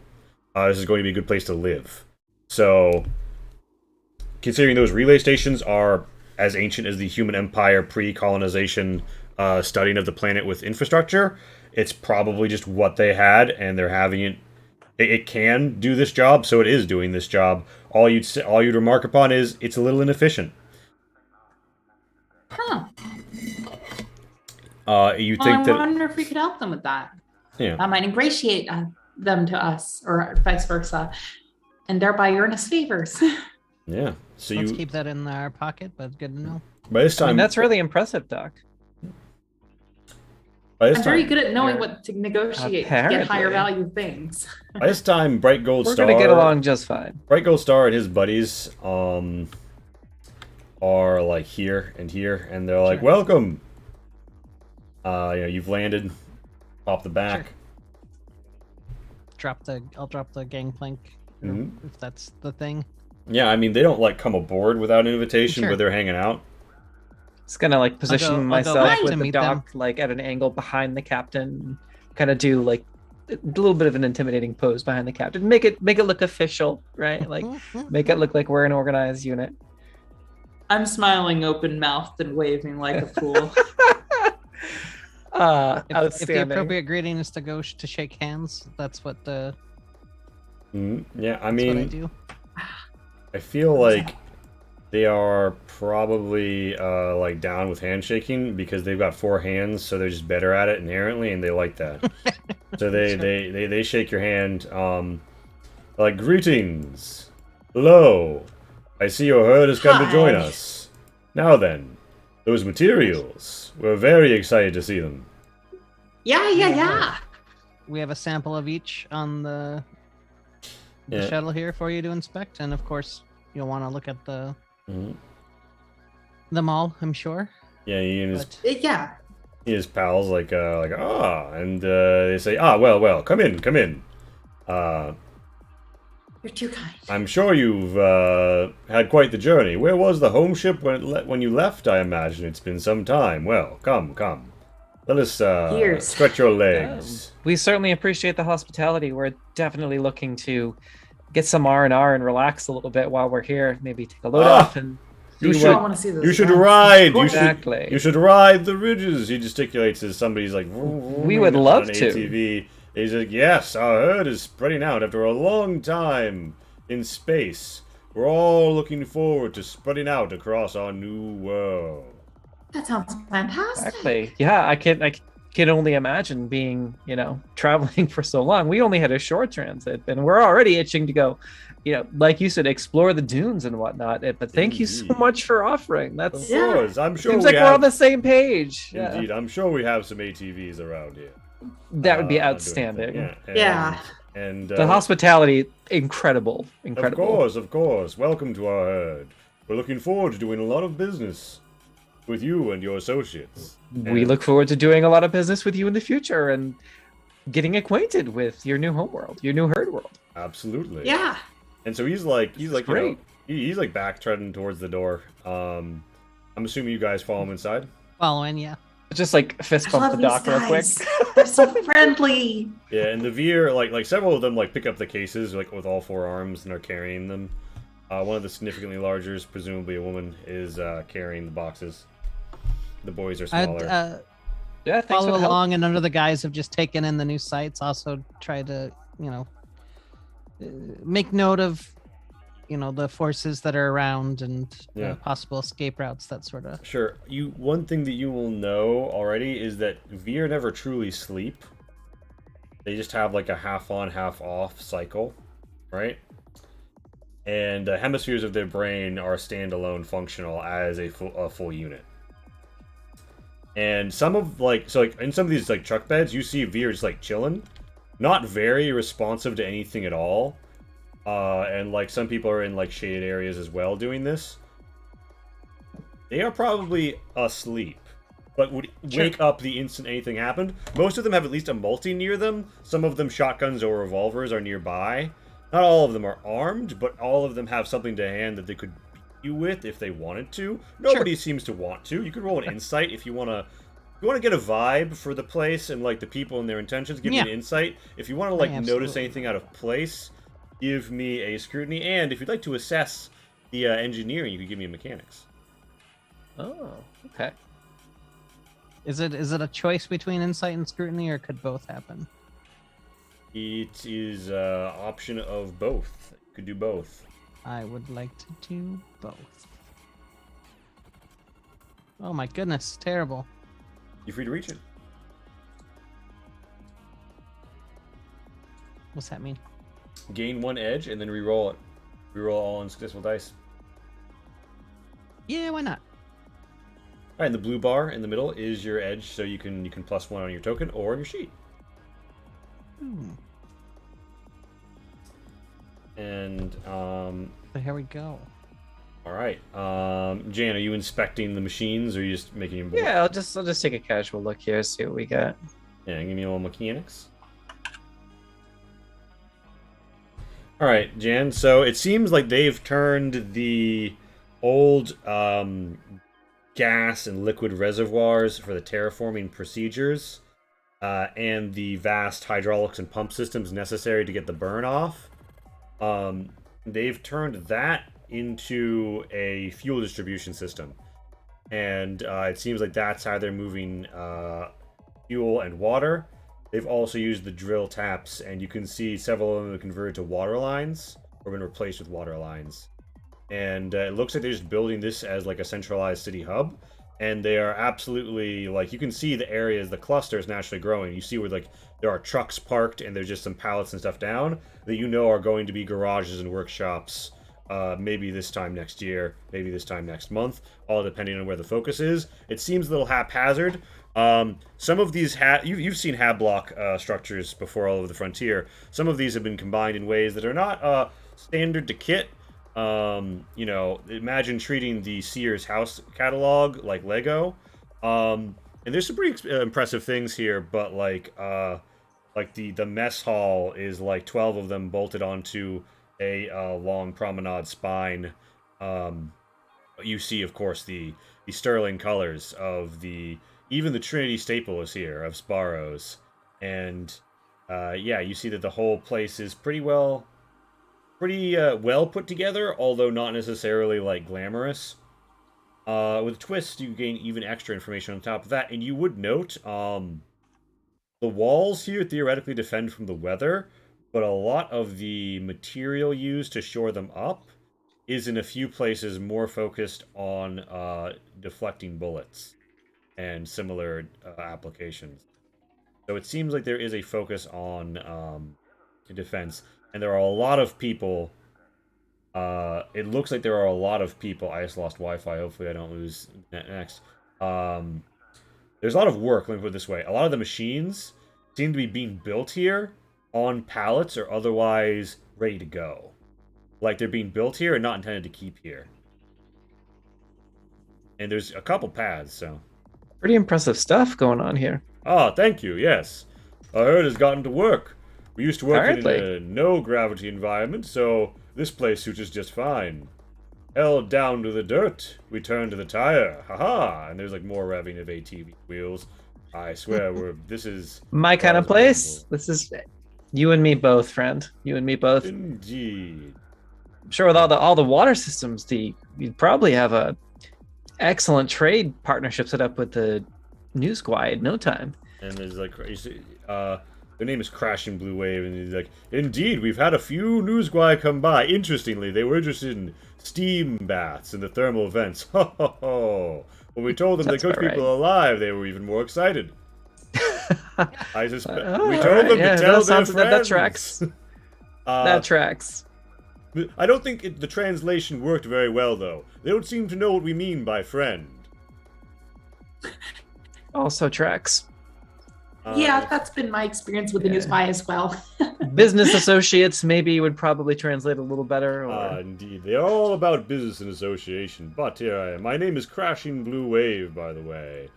This is going to be a good place to live. So, considering those relay stations are as ancient as the human empire pre-colonization studying of the planet with infrastructure, it's probably just what they had, and they're having it. It can do this job, so it is doing this job. All you'd remark upon is it's a little inefficient. Huh. You Well, think I that? wonder if we could help them with that. Yeah. That might ingratiate them to us, or vice versa, and thereby earn us favors. Yeah. So Let's you keep that in our pocket, but good to know. by this I time mean, that's really impressive, Doc. by this I'm very time good at knowing Yeah. what to negotiate to get higher Apparently. value things. by this time Bright Gold We're Star gonna get along just fine. Bright Gold Star and his buddies are like here, and they're like, Sure. welcome. You've landed. Pop the back. I'll drop the gangplank or Mhm. if that's the thing. Yeah, I mean they don't like come aboard without an invitation, Sure. but they're hanging out. Just gonna like position I'll go myself back with to the meet them. dock like at an angle behind the captain, kind of do like a little bit of an intimidating pose behind the captain. Make it look official, right? Like make it look like we're an organized unit. I'm smiling open mouthed and waving like a fool. If the Outstanding. appropriate greeting is to go to shake hands, that's what Yeah, I that's what I mean, do. I feel like they are probably like down with handshaking because they've got 4 hands, so they're just better at it inherently, and they like that. So they shake your hand, like, greetings. Hello. I see your herd has come to join Hi. us. Now then, those materials. We're very excited to see them. Yeah. We have a sample of each on the Yeah. shuttle here for you to inspect, and of course, you'll want to look at Mhm. them all, I'm sure. Yeah, he and his, But Yeah. his pals and they say, well, come in. You're too kind. I'm sure you've had quite the journey. Where was the home ship when you left? I imagine it's been some time. Well, come. Let us Years. stretch your legs. We certainly appreciate the hospitality. We're definitely looking to get some R&R and relax a little bit while we're here. Maybe take a load Ah, off and you see should- I what. want to see this. You should yeah. ride. You Exactly. should ride the ridges. He gesticulates as somebody's like. We would on love an to. ATV. He's like, yes, our herd is spreading out after a long time in space. We're all looking forward to spreading out across our new world. That sounds fantastic. Exactly. Yeah, I can only imagine being, traveling for so long. We only had a short transit, and we're already itching to go, like you said, explore the dunes and whatnot. But thank you so Indeed. much for offering. Of That's Yeah. course, I'm sure seems we like have. we're on the same page. Yeah. Indeed, I'm sure we have some ATVs around here. That would be doing outstanding. things. Yeah. And The hospitality, incredible. Of course. Welcome to our herd. We're looking forward to doing a lot of business with you and your associates. We And- look forward to doing a lot of business with you in the future and getting acquainted with your new homeworld, your new herd world. Absolutely. Yeah. And so he's like, great. he's like back treading towards the door. I'm assuming you guys follow him inside. following, yeah. Just like fist I bump love the these doc real quick. guys. They're so friendly. Yeah, and the Veer, like several of them, like pick up the cases, like with all four arms, and are carrying them. One of the significantly larger, presumably a woman, is carrying the boxes. The boys are I'd smaller. Yeah, thanks for follow the help. along, and under the guise of just taking in the new sites, also try to, make note of, the forces that are around and Yeah. possible escape routes, that sort of. Sure. One thing that you will know already is that Veer never truly sleep. They just have like a half on, half off cycle, right? And hemispheres of their brain are standalone, functional as a full unit. And some of in some of these like truck beds, you see Veer just like chilling, not very responsive to anything at all. And like some people are in like shaded areas as well doing this. They are probably asleep, but would wake up the instant anything happened. Most of them have at least a multi near them. Some of them shotguns or revolvers are nearby. Not all of them are armed, but all of them have something to hand that they could beat you with if they wanted to. Nobody seems to want to. You could roll an insight if you want to. If you want to get a vibe for the place and like the people and their intentions, give me an insight. If you want to like notice absolutely. anything out of place, give me a scrutiny. And if you'd like to assess the engineering, you could give me a mechanics. Oh, okay. Is it a choice between insight and scrutiny, or could both happen? It is option of both. You could do both. I would like to do both. Oh my goodness, terrible. You're free to reach it. What's that mean? Gain one edge and then re-roll it. Re-roll all unsuccessful dice. Yeah, why not? All right, and the blue bar in the middle is your edge, so you can +1 on your token or on your sheet. And So here we go. all right, Jan, are you inspecting the machines, or are you just making your board? Yeah, I'll just take a casual look here, see what we got. Yeah, give me a little mechanics. All right, Jan. So it seems like they've turned the old gas and liquid reservoirs for the terraforming procedures and the vast hydraulics and pump systems necessary to get the burn off. They've turned that into a fuel distribution system. And it seems like that's how they're moving fuel and water. They've also used the drill taps, and you can see several of them have converted to water lines or been replaced with water lines. And it looks like they're just building this as like a centralized city hub. and they are absolutely like you can see the areas, the clusters naturally growing. You see where like there are trucks parked and there's just some pallets and stuff down that you know are going to be garages and workshops. Maybe this time next year, maybe this time next month, all depending on where the focus is. It seems a little haphazard. Some of these you've seen block structures before all over the frontier. Some of these have been combined in ways that are not standard to kit. You know, imagine treating the Sears house catalog like Lego. And there's some pretty impressive things here, but like the mess hall is like 12 of them bolted onto a long promenade spine. You see, of course, the sterling colors of even the Trinity staple is here of Sparrows, and yeah, you see that the whole place is pretty well put together, although not necessarily like glamorous. With Twist, you gain even extra information on top of that, and you would note the walls here theoretically defend from the weather, but a lot of the material used to shore them up is in a few places more focused on deflecting bullets and similar applications. So it seems like there is a focus on defense, and there are a lot of people. It looks like there are a lot of people. I just lost Wi-Fi. Hopefully, I don't lose next. There's a lot of work. Let me put it this way: a lot of the machines seem to be being built here on pallets or otherwise ready to go. Like they're being built here and not intended to keep here. And there's a couple paths, so. Pretty impressive stuff going on here. Ah, thank you, yes. I heard it's gotten to work. We used to work in Apparently. a no-gravity environment, so this place suits us just fine. Held down to the dirt, we turn to the tire. Haha! And there's like more revving of ATV wheels. I swear, this is... My kind of place. This is you and me both, friend. You and me both. Indeed. I'm sure with all the water systems, you'd probably have a excellent trade partnership set up with the New Squad in no time. And there's like, you see, their name is Crashing Blue Wave, and he's like, indeed, we've had a few Newsguy come by. Interestingly, they were interested in steam baths and the thermal vents. Ho ho ho! When we told them That's to coach about people right. alive, they were even more excited. I suspect Oh, we told alright, them yeah, to tell that their sounds- friends. that tracks. That tracks. I don't think the translation worked very well, though. They don't seem to know what we mean by friend. Also tracks. Yeah, that's been my experience with the Yeah. new spy as well. Business associates maybe would probably translate a little better. Or... Indeed. They're all about business and association. But here I am. My name is Crashing Blue Wave, by the way.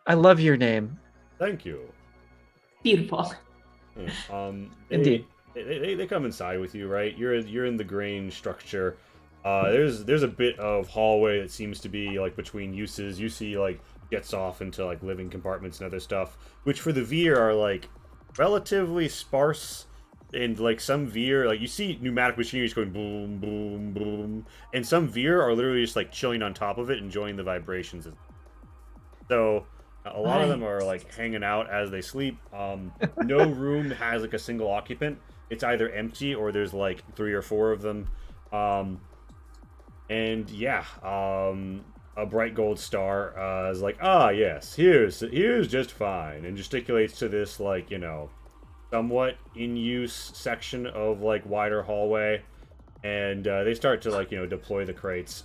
I love your name. Thank you. Beautiful. Indeed. They come inside with you, right? You're in the grain structure. There's a bit of hallway that seems to be like between uses. You see like gets off into like living compartments and other stuff, which for the Veer are like relatively sparse. And like some Veer, like you see pneumatic machinery just going boom, boom, boom, and some Veer are literally just like chilling on top of it, enjoying the vibrations. So a lot of them are like hanging out as they sleep. No room has like a single occupant. It's either empty or there's like 3 or 4 of them. And yeah, a bright gold star is like, yes, here's just fine, and gesticulates to this like, you know, somewhat in use section of like wider hallway, and they start to like, you know, deploy the crates.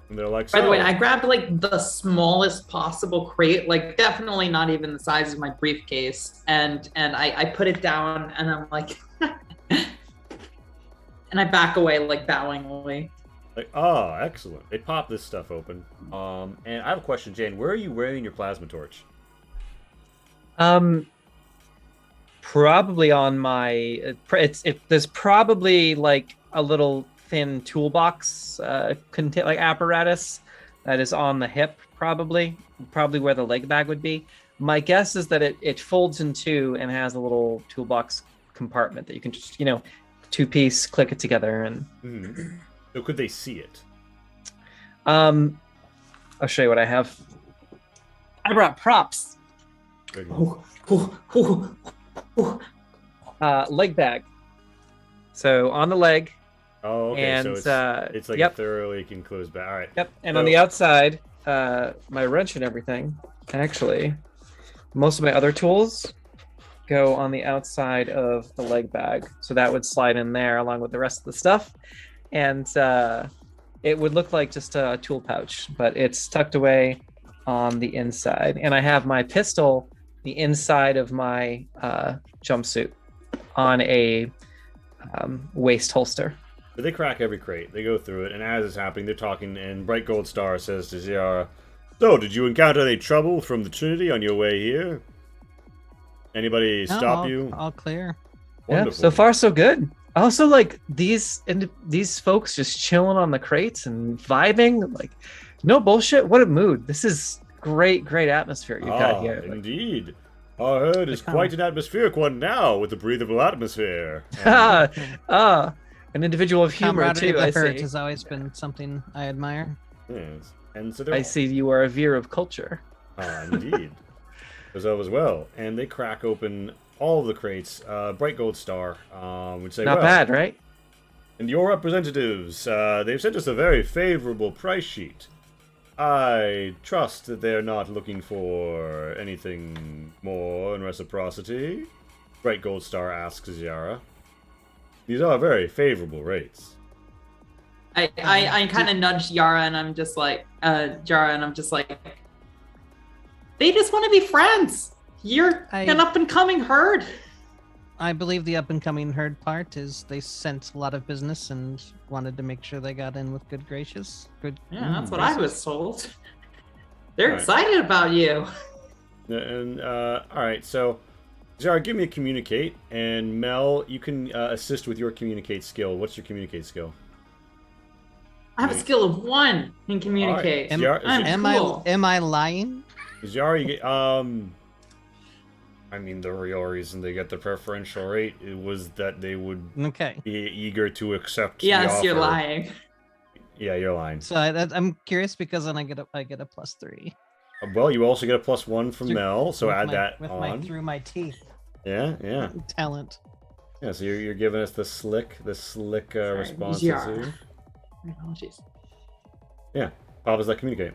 And they're like, By the way, I grabbed like the smallest possible crate, like definitely not even the size of my briefcase, and I put it down, and I'm like, and I back away like bowingly. like, excellent. They pop this stuff open. And I have a question, Jane. Where are you wearing your plasma torch? Probably on my. There's probably like a little thin toolbox, like apparatus that is on the hip, probably where the leg bag would be. My guess is that it folds in two and has a little toolbox compartment that you can just, you know, 2-piece, click it together, and. Mm-hmm. So could they see it? I'll show you what I have. I brought props. Leg bag. So on the leg. Oh, okay. And, so it's like yep. a thoroughly enclosed bag. All right. Yep. And So- on the outside, my wrench and everything, actually, most of my other tools go on the outside of the leg bag, so that would slide in there along with the rest of the stuff, and it would look like just a tool pouch, but it's tucked away on the inside. And I have my pistol, the inside of my jumpsuit, on a waist holster. But they crack every crate. They go through it, and as it's happening, they're talking, and Bright Gold Star says to Ziara, "So, did you encounter any trouble from the Trinity on your way here? Anybody No, stop you?" All clear. Wonderful. Yeah, so far so good. Also, like these folks just chilling on the crates and vibing, like no bullshit. What a mood! This is great atmosphere you got here. Like, Indeed. Our herd is They quite an atmospheric one now, with a breathable atmosphere. an individual of humor Camaraderie too. of I the herd see. has always been something I admire. Yes. And so they're I see you are a veer of culture. Indeed. So as well. And they crack open all of the crates. Bright Gold Star would say, Not well, bad, right? and your representatives, they've sent us a very favorable price sheet. I trust that they're not looking for anything more in reciprocity. Bright Gold Star asks Ziara. These are very favorable rates. I kind of nudged Yara, and I'm just like, Jara, and I'm just like, they just want to be friends. You're an up and coming herd. I believe the up and coming herd part is they sent a lot of business and wanted to make sure they got in with good gracious. Yeah, that's what I was told. They're Right. excited about you. And all right, so Zara, give me a communicate, and Mel, you can assist with your communicate skill. What's your communicate skill? I have a skill of 1 in communicate. All right. I'm cool. Am I lying? Zara, you get I mean, the real reason they get the preferential rate it was that they would Okay. be eager to accept. the Yes, you're offer. lying. Yeah, you're lying. So I'm curious because then I get a +3. Well, you also get a +1 from Through- Mel, so with add my- that with on. through my teeth Yeah. talent. Yeah, so you're giving us the slick responses Zara. here. Oh, jeez. Yeah. How does that communicate?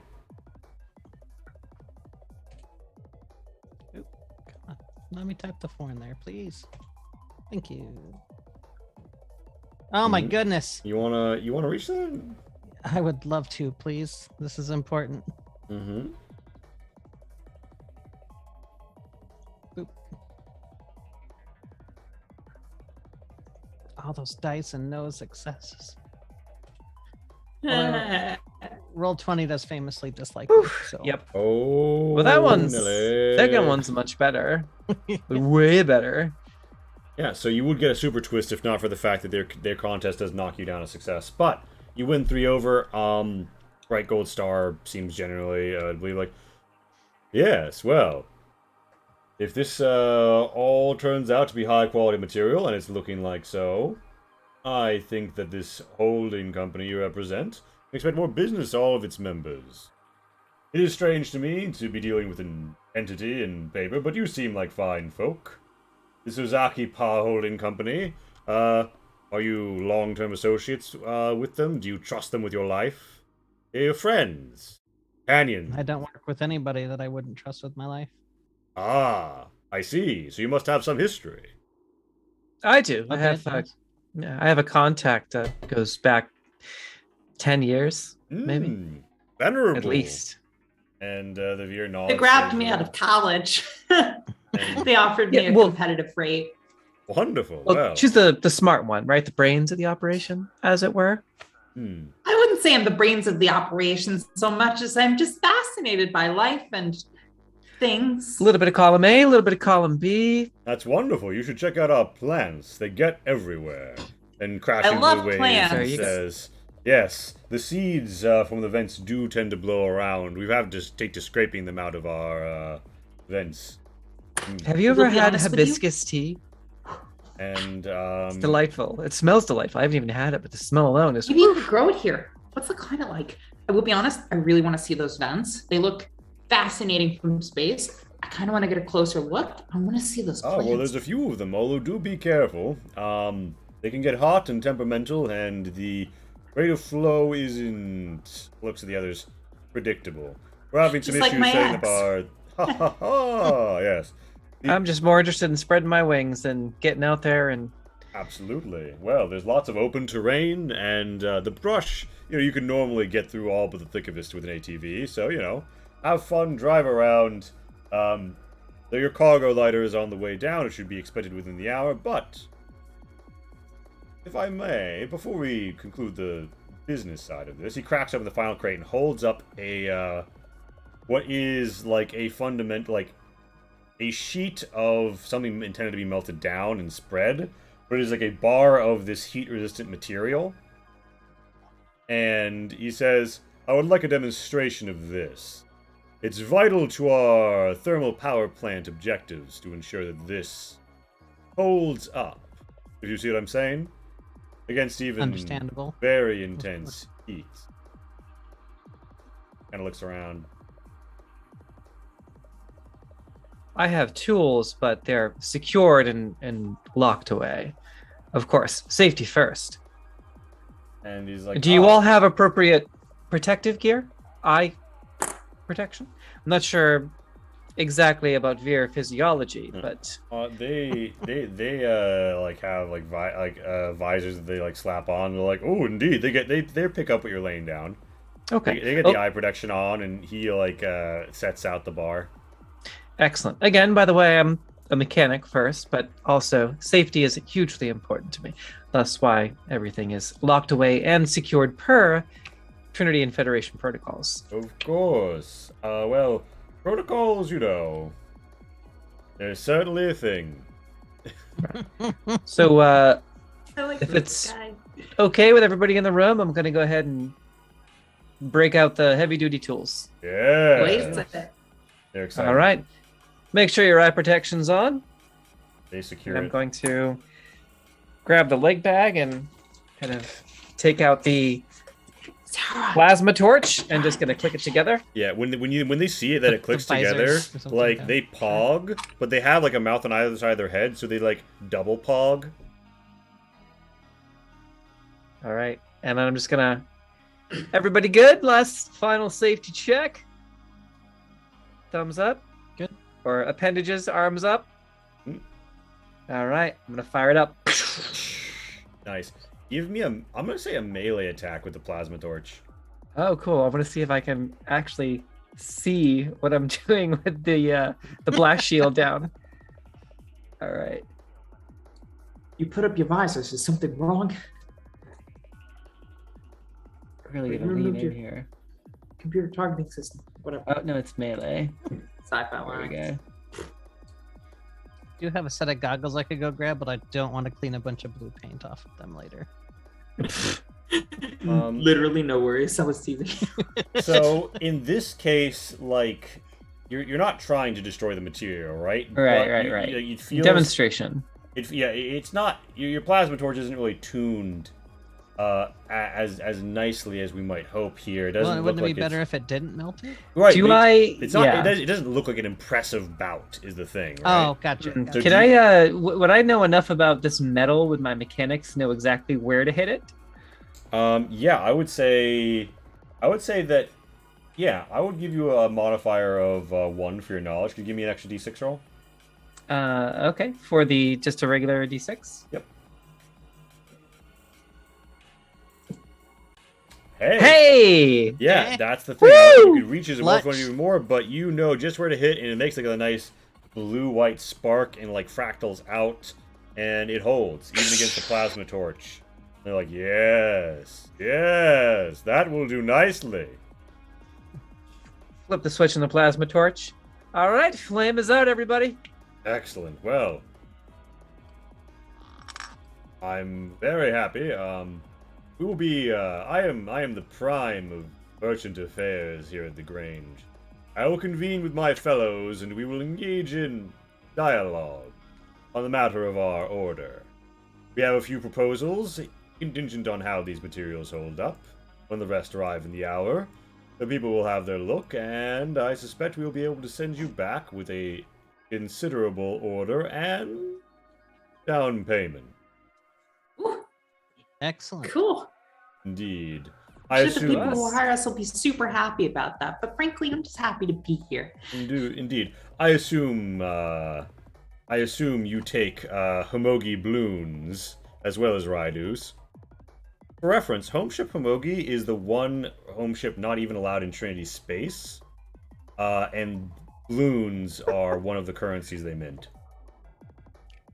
Let me type the 4 in there, please. Thank you. Oh my Mhm. goodness. You wanna reach that? I would love to, please. This is important. Mm-hmm. All those dice and no successes. Uh, Roll 20 does famously dislike Whew, me, so Yep. Oh. Well, that one's Nelly. second one's much better, way better. Yeah, so you would get a super twist if not for the fact that their contest does knock you down a success. But you win 3 over. Bright Gold Star seems generally, I believe, like, yes, well, if this all turns out to be high quality material, and it's looking like so, I think that this holding company you represent can expect more business to all of its members. It is strange to me to be dealing with an entity in paper, but you seem like fine folk. The Suzaki Pa Holding Company, are you long-term associates with them? Do you trust them with your life? Are you friends? Companions? I don't work with anybody that I wouldn't trust with my life. Ah, I see. So you must have some history. I do. I Okay, have thanks. I have a contact that goes back 10 years, maybe Hmm, venerable. at least. And the Veer nods. they grabbed me out of college. They offered me Yeah, a well- competitive rate. Wonderful. Well, Well, she's the smart one, right? The brains of the operation, as it were. hmm. I wouldn't say I'm the brains of the operations so much as I'm just fascinated by life and things. A little bit of column A, a little bit of column B. That's wonderful. You should check out our plants. They get everywhere. And crashing love blue waves plants. There you go. says, yes, the seeds from the vents do tend to blow around. We've had to take to scraping them out of our vents. Have you To ever be had honest with you- hibiscus tea? And It's delightful. It smells delightful. I haven't even had it, but the smell alone is. Maybe you could grow it here. What's the climate like? I will be honest, I really want to see those vents. They look fascinating from space. I kind of want to get a closer look. I want to see those oh plants. well, there's a few of them. Although do be careful. They can get hot and temperamental, and the rate of flow isn't. Looks at the others. predictable. We're having some Just like issues my setting ex. up our. Ha ha ha! Yes, I'm just more interested in spreading my wings than getting out there and. absolutely. Well, there's lots of open terrain, and the brush. You can normally get through all but the thick of this with an ATV. So have fun, drive around. Your cargo lighter is on the way down. It should be expected within the hour. But if I may, before we conclude the business side of this, he cracks open the final crate and holds up a what is like a fundamental, like a sheet of something intended to be melted down and spread, but it is like a bar of this heat-resistant material. And he says, "I would like a demonstration of this. It's vital to our thermal power plant objectives to ensure that this holds up." If you see what I'm saying? Against even Understandable. very intense heat. Kind of looks around. I have tools, but they're secured and locked away. Of course, safety first. And he's like, Do you "Ah, all have appropriate protective gear? Eye protection? I'm not sure exactly about Veer physiology, but they like have like visors that they like slap on. They're like, oh, indeed, they pick up what you're laying down. okay. They get Oh, the eye protection on, and he like sets out the bar. excellent. Again, by the way, I'm a mechanic first, but also safety is hugely important to me. Thus why everything is locked away and secured per Trinity and Federation protocols. Of course. Well, protocols, they're certainly a thing. So I like If this it's- guy. okay with everybody in the room, I'm going to go ahead and break out the heavy duty tools. Yeah. Blaze it. They're excited. All right. Make sure your eye protection's on. They secure And I'm it. going to grab the leg bag and kind of take out the Sarah. plasma torch and just gonna click it together. Yeah, when they see it that it clicks visors together, or something like like they pog, but they have like a mouth on either side of their head, so they like double pog. All right, and then I'm just gonna. Everybody good? Last final safety check. Thumbs up. Good. Or appendages, arms up. Mm. All right, I'm gonna fire it up. Nice. Give me I'm gonna say a melee attack with the plasma torch. Oh, cool! I want to see if I can actually see what I'm doing with the blast shield down. All right. You put up your visors. Is something wrong? Really Wait, gonna you lean removed in your- here. Computer targeting system. Whatever. Oh no, it's melee. Sci-fi There we line. go. Do have a set of goggles I could go grab, but I don't want to clean a bunch of blue paint off of them later. Literally no worries. I was teasing. So in this case, like you're not trying to destroy the material, right? Right, But right, you- right. you- It feels, Demonstration. it's not your plasma torch isn't really tuned as nicely as we might hope here. It doesn't Well, look wouldn't it like be better it's, if it didn't melt it? right. Do but I? It's not. Yeah. It doesn't look like an impressive bout. Is the thing, right? Oh, gotcha. Mm, gotcha. So Can do I? Would I know enough about this metal with my mechanics to know exactly where to hit it? Yeah, I would say that. Yeah, I would give you a modifier of 1 for your knowledge. Could you give me an extra d6 roll? Okay, for the just a regular d6. Hey. Hey! Yeah, Eh. that's the thing. Woo! You could reach his one Clutch. even more, but you know just where to hit, and it makes like a nice blue-white spark and like fractals out, and it holds even against the plasma torch. And they're like, yes, that will do nicely. Flip the switch on the plasma torch. All right, flame is out, everybody. Excellent. Well, I'm very happy. We will be. I am the prime of merchant affairs here at the Grange. I will convene with my fellows, and we will engage in dialogue on the matter of our order. We have a few proposals, contingent on how these materials hold up. When the rest arrive in the hour, the people will have their look, and I suspect we will be able to send you back with a considerable order and down payment. Ooh, Excellent. cool. Indeed. I I'm sure the people who assume- hire us will be super happy about that. But frankly, I'm just happy to be here. Indeed. I assume you take Homogi balloons as well as Raidus. For reference, Homeship Homogi is the one homeship not even allowed in Trinity space, and balloons are one of the currencies they mint.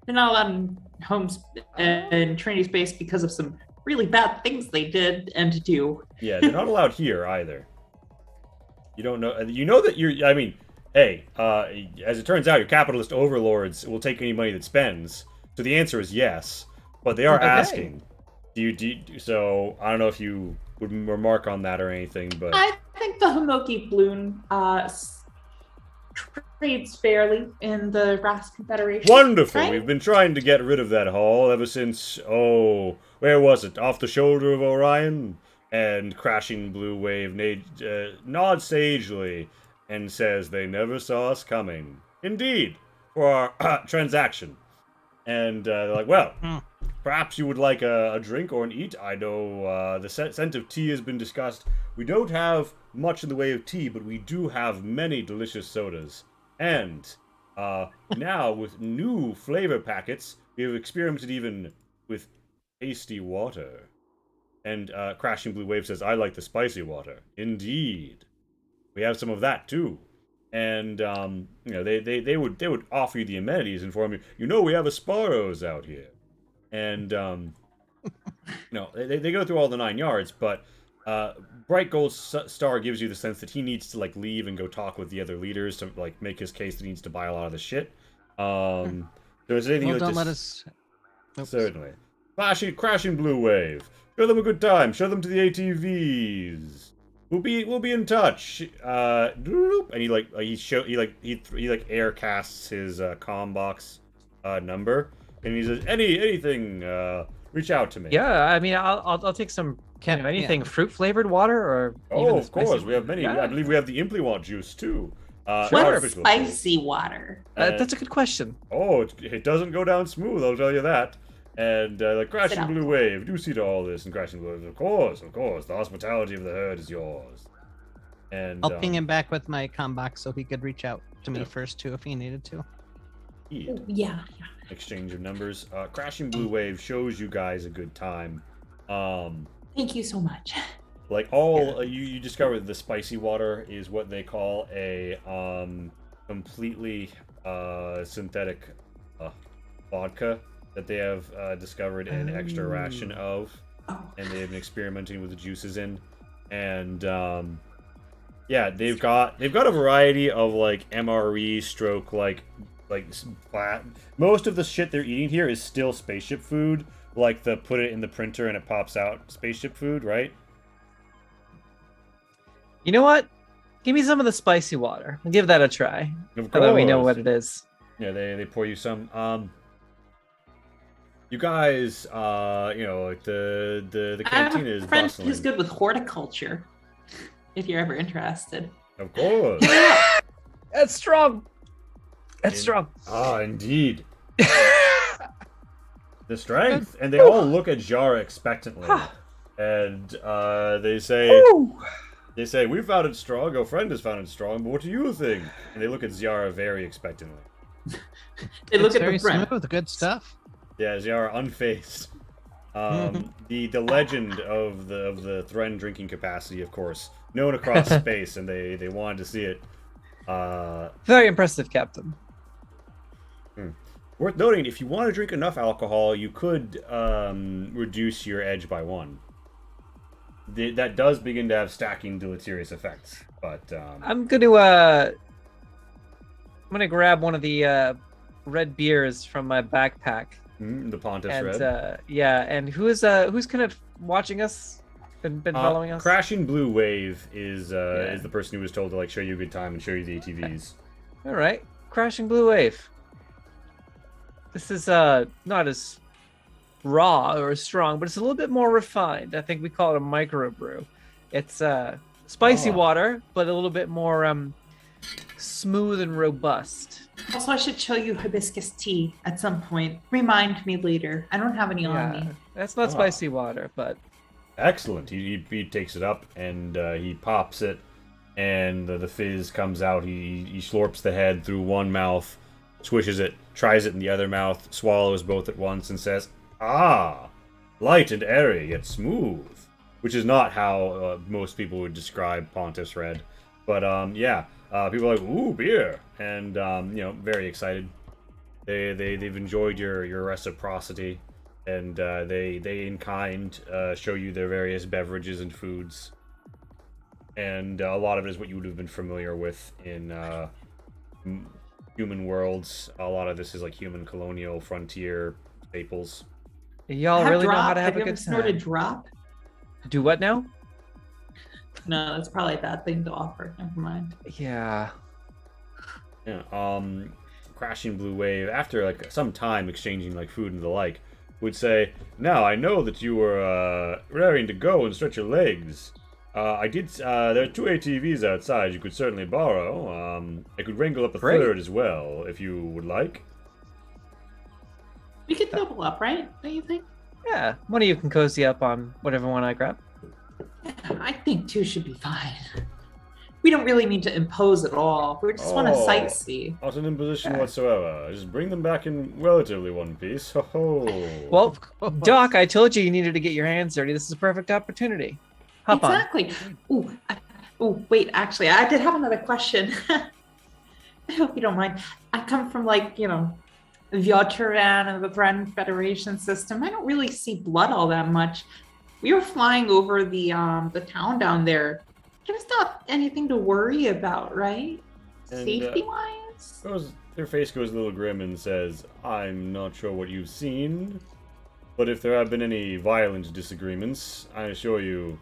They're not allowed in homes in Trinity space because of some really bad things they did and do. Yeah, they're not allowed here either. You don't know. You know that you're. I mean, hey, as it turns out, your capitalist overlords will take any money that spends. So the answer is yes, but they are Okay. asking. So I don't know if you would remark on that or anything, but I think the Homoki balloon trades fairly in the Ras Confederation. wonderful. right? We've been trying to get rid of that hall ever since. Oh, where was it? Off the shoulder of Orion. And Crashing Blue Wave nods sagely and says they never saw us coming. Indeed, for our transaction. And they're like, well, perhaps you would like a drink or an eat. I know the scent of tea has been discussed. We don't have much in the way of tea, but we do have many delicious sodas. And now, with new flavor packets, we have experimented even with tasty water. And Crashing Blue Wave says, I like the spicy water. Indeed. We have some of that, too. And, they would offer you the amenities, inform you, we have a Sparrows out here. And, they go through all the 9 yards, but Bright Gold Star gives you the sense that he needs to, leave and go talk with the other leaders to, make his case that he needs to buy a lot of the shit. So is there anything Well, you'd like don't to let us. Oops. Certainly. Crashing Blue Wave. Show them a good time. Show them to the ATVs. We'll be in touch. And he air casts his comm box number, and he says anything. Reach out to me. Yeah, I mean, I'll take some. Anything fruit flavored water or. even Oh, the of course. spicy- We have many. Yeah. I believe we have the Impliwant juice too. What's artificial juice. spicy water? That's a good question. Oh, it doesn't go down smooth. I'll tell you that. And Crashing down. Blue Wave, do see to all this. And Crashing Blue Wave, of course. The hospitality of the herd is yours. And I'll ping him back with my comm box so he could reach out to me Yeah. first too if he needed to. indeed. Yeah. Exchange of numbers. Crashing Blue Wave shows you guys a good time. Thank you so much. You discover the spicy water is what they call a completely synthetic vodka that they have discovered an extra ration of, Oh. and they've been experimenting with the juices in, and they've got a variety of MRE stroke most of the shit they're eating here is still spaceship food, like the put it in the printer and it pops out spaceship food, right? You know what? Give me some of the spicy water. I'll give that a try. Of Now that we know course. what it is. Yeah, they pour you some. You guys, the I have canteen a is friend bustling. who's good with horticulture. If you're ever interested. Of course. That's strong. That's In- strong. Indeed. The strength, and they all look at Jara expectantly, and they say, "We found it strong. Our friend has found it strong. But what do you think?" And they look at Ziara very expectantly. They look It's at very the friend. smooth, good stuff. Yeah, Ziara unfazed. The legend of the Thren drinking capacity, of course, known across space, and they wanted to see it. Very impressive, Captain. Worth noting, if you want to drink enough alcohol, you could reduce your edge by 1. That does begin to have stacking deleterious effects, but I'm gonna grab one of the red beers from my backpack. the Pontus And Red. and who's kind of watching us? Been following us? Crashing Blue Wave is Yeah. the person who was told to show you a good time and show you the ATVs. All right, Crashing Blue Wave. This is not as raw or strong, but it's a little bit more refined. I think we call it a microbrew. It's spicy Oh. water, but a little bit more smooth and robust. Also, I should show you hibiscus tea at some point. Remind me later. I don't have any on me. That's not Ah. spicy water, but Excellent. He takes it up and he pops it, and the fizz comes out. He slurps the head through one mouth, swishes it, tries it in the other mouth, swallows both at once, and says, "Ah, light and airy, yet smooth." Which is not how most people would describe Pontiff's Red. But yeah, people are like, "Ooh, beer," and very excited. They've enjoyed your reciprocity, and they in kind show you their various beverages and foods, and a lot of it is what you would have been familiar with in human worlds. A lot of this is like human colonial frontier staples. Y'all Have really know drop. how to have you a ever good snorted time. drop? Do what now? No, that's probably a bad thing to offer. Never mind. Yeah. Yeah, Crashing Blue Wave, after like some time exchanging like food and the like, would say, "Now I know that you were raring to go and stretch your legs. I did. There are 2 ATVs outside. You could certainly borrow. I could wrangle up a Great. third as well, if you would like." We could double up, right? Don't you think? Yeah. One of you can cozy up on whatever one I grab. I think 2 should be fine. We don't really need to impose at all. We just want to Oh. sightsee. Not an imposition Yeah. whatsoever. Just bring them back in relatively one piece. Ho ho. Well, Doc, I told you you needed to get your hands dirty. This is a perfect opportunity. Hop on. Exactly. Wait, actually, I did have another question. I hope you don't mind. I come from Vjotiran and the Bren Federation system. I don't really see blood all that much. We were flying over the town down there. There's not anything to worry about, right? And, Safety wise? Their face goes a little grim and says, "I'm not sure what you've seen, but if there have been any violent disagreements, I assure you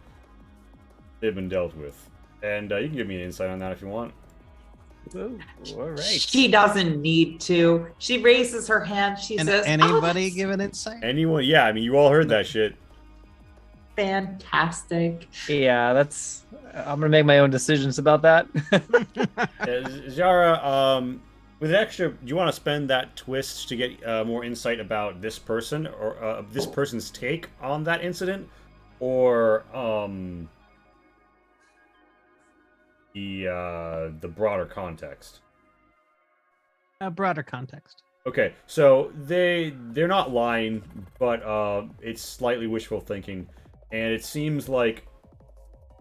they've been dealt with." And you can give me an insight on that if you want. Ooh, all right. She doesn't need to. She raises her hand. She Can says, anybody "Oh, give an insight? Anyone? Yeah, I mean, you all heard that shit. fantastic." Yeah, that's. I'm gonna make my own decisions about that. Zara, with extra, do you want to spend that twist to get more insight about this person or this person's take on that incident, or the broader context? A broader context. Okay, so they're not lying, but it's slightly wishful thinking, and it seems like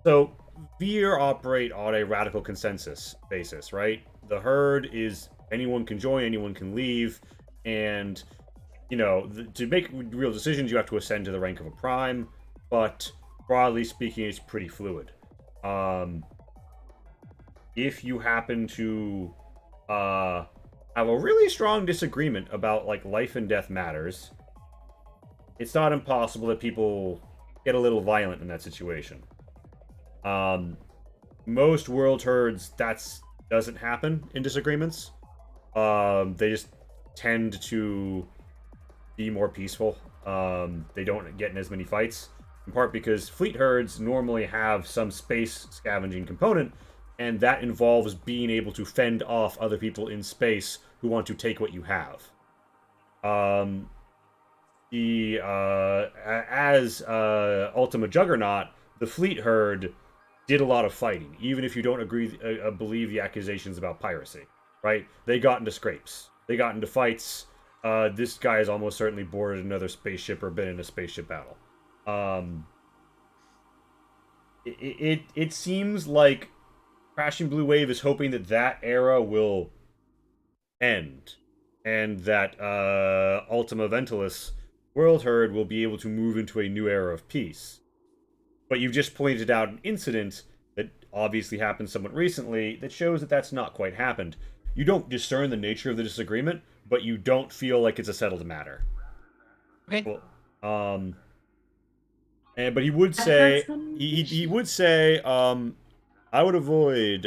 so. Veer operate on a radical consensus basis, right? The herd is anyone can join, anyone can leave, and to make real decisions, you have to ascend to the rank of a prime. But broadly speaking, it's pretty fluid. If you happen to have a really strong disagreement about like life and death matters, it's not impossible that people get a little violent in that situation. Most world herds, that doesn't happen in disagreements. They just tend to be more peaceful. They don't get in as many fights, in part because fleet herds normally have some space scavenging component, and that involves being able to fend off other people in space who want to take what you have. As Ultima Juggernaut, the fleet herd did a lot of fighting, even if you don't believe the accusations about piracy, right? They got into scrapes. They got into fights. This guy has almost certainly boarded another spaceship or been in a spaceship battle. It seems like Crashing Blue Wave is hoping that era will end, and that Ultima Ventalis World Herd will be able to move into a new era of peace. But you've just pointed out an incident that obviously happened somewhat recently that shows that that's not quite happened. You don't discern the nature of the disagreement, but you don't feel like it's a settled matter. Okay. Well, but he would say he would say I would avoid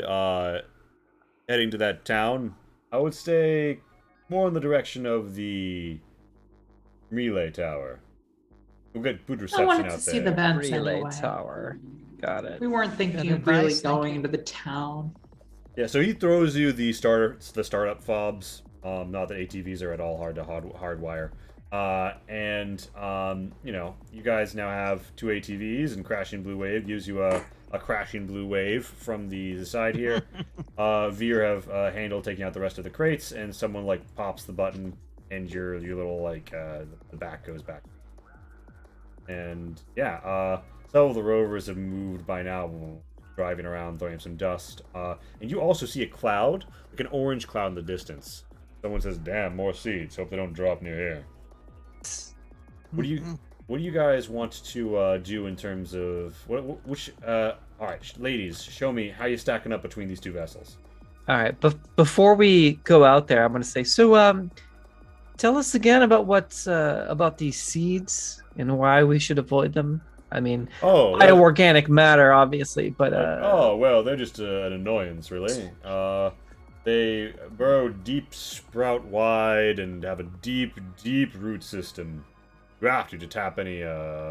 heading to that town. I would stay more in the direction of the relay tower. We'll get good I reception wanted out to there. see the vents Relay anyway. tower. Got it. We weren't thinking Good of really advice, thank going you. into the town. Yeah, so he throws you the startup fobs. Not that ATVs are at all hard to hardwire. You know, you guys now have 2 ATVs, and Crashing Blue Wave gives you a Crashing Blue Wave from the side here. Veer have Handle taking out the rest of the crates, and someone like pops the button, and your little like the back goes back. And yeah, several of the rovers have moved by now, driving around, throwing up some dust. And you also see a cloud, like an orange cloud in the distance. Someone says, "Damn, more seeds. Hope they don't drop near here." What do you guys want to do in terms of which? All right, ladies, show me how you stacking up between these 2 vessels. All right, before we go out there, I'm going to say, so tell us again about what's about these seeds and why we should avoid them. I mean, bioorganic matter, obviously, but oh well, they're just an annoyance, really. They burrow deep, sprout wide, and have a deep, deep root system. You have to tap any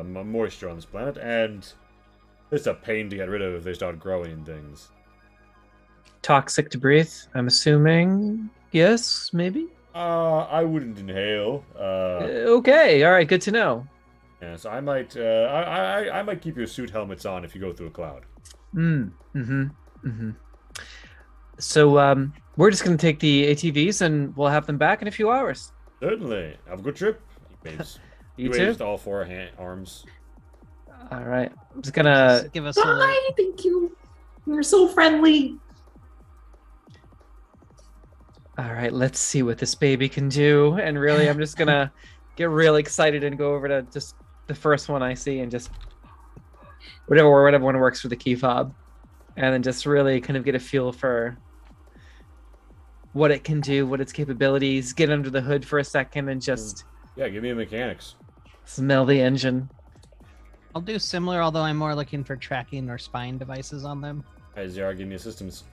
moisture on this planet, and it's a pain to get rid of if they start growing things. Toxic to breathe, I'm assuming. Yes, maybe? I wouldn't inhale. Okay, all right, good to know. Yeah, so I might, I might keep your suit helmets on if you go through a cloud. So, we're just going to take the ATVs and we'll have them back in a few hours. Certainly. Have a good trip. He waves. You He too? waves all 4 arms. All right. I'm just going to... Give us a little... Bye, thank you. You're so friendly. All right, let's see what this baby can do. And really, I'm just going to get real excited and go over to just the first one I see and just... whatever one works for the key fob. And then just really kind of get a feel for what it can do, what its capabilities, get under the hood for a second and just Yeah, give me a mechanics. smell the engine. I'll do similar, although I'm more looking for tracking or spying devices on them. Hey, Zara, give me systems.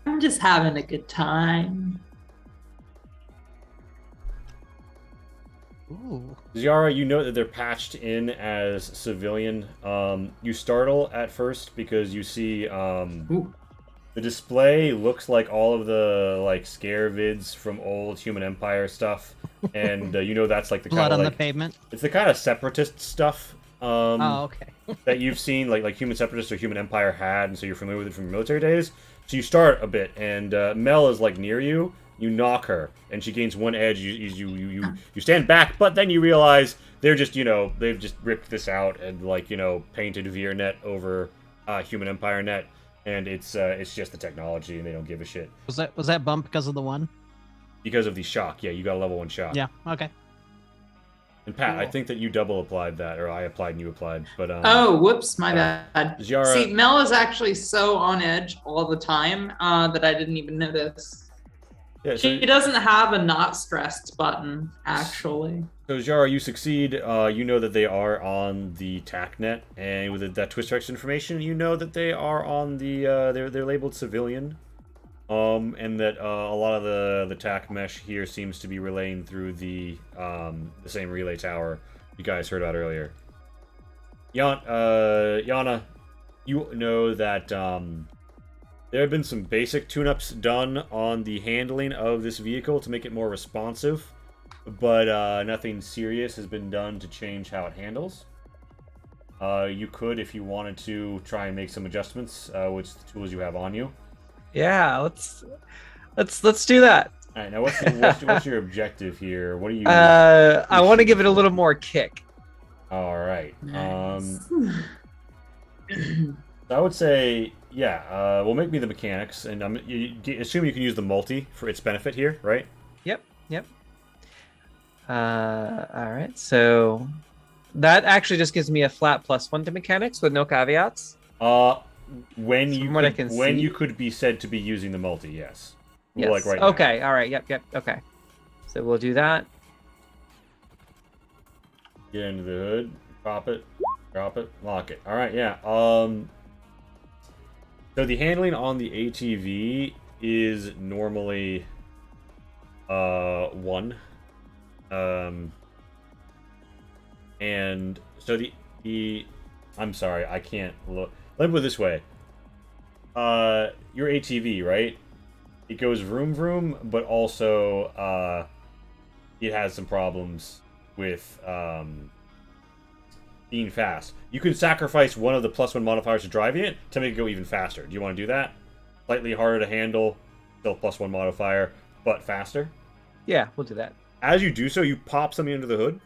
I'm just having a good time. Ooh. Ziara, you know that they're patched in as civilian. You startle at first because you see Ooh. the display looks like all of the like scare vids from old Human Empire stuff, and you know that's like the Blood kind on of the like pavement. it's the kind of separatist stuff Oh, okay. that you've seen like Human Separatists or Human Empire had, and so you're familiar with it from your military days. So you start a bit, and Mel is like near you. You knock her, and she gains 1 edge. You stand back, but then you realize they're just they've just ripped this out and like painted Veer net over Human Empire net, and it's just the technology, and they don't give a shit Was that bump because of the 1? because of the shock. Yeah, you got a level 1 shock. Yeah. Okay. And Pat, I Cool. think that you double applied that, or I applied and you applied, but Oh, whoops, my bad. Ziara, See, Mel is actually so on edge all the time that I didn't even notice. yeah, She doesn't have a not stressed button, actually. So Zara, you succeed. You know that they are on the TACnet, and with that Twister X information, you know that they are on the they're labeled civilian, and that a lot of the TAC mesh here seems to be relaying through the same relay tower you guys heard about earlier. Yana, you know that there have been some basic tune-ups done on the handling of this vehicle to make it more responsive, but nothing serious has been done to change how it handles. You could, if you wanted to, try and make some adjustments with the tools you have on you. Yeah, let's do that. All right, now what's your objective here? What do you? I want to give it a little more kick. All right. Nice. I would say, yeah. Well, make me the mechanics, and assume you can use the multi for its benefit here, right? Yep. All right, so that actually just gives me a flat +1 to mechanics with no caveats. When From what I can see. you could be said to be using the multi, yes. Yes. Like right now. Okay. All right. Yep. Okay. So we'll do that. Get into the hood, drop it, lock it. All right, yeah. So the handling on the ATV is normally 1. And so the I'm sorry, I can't look. Let me put it this way. Your ATV, right? It goes vroom vroom, but also it has some problems with being fast. You can sacrifice one of the +1 modifiers to driving it to make it go even faster. Do you want to do that? Slightly harder to handle, still +1 modifier, but faster. Yeah, we'll do that. As you do so, you pop something under the hood,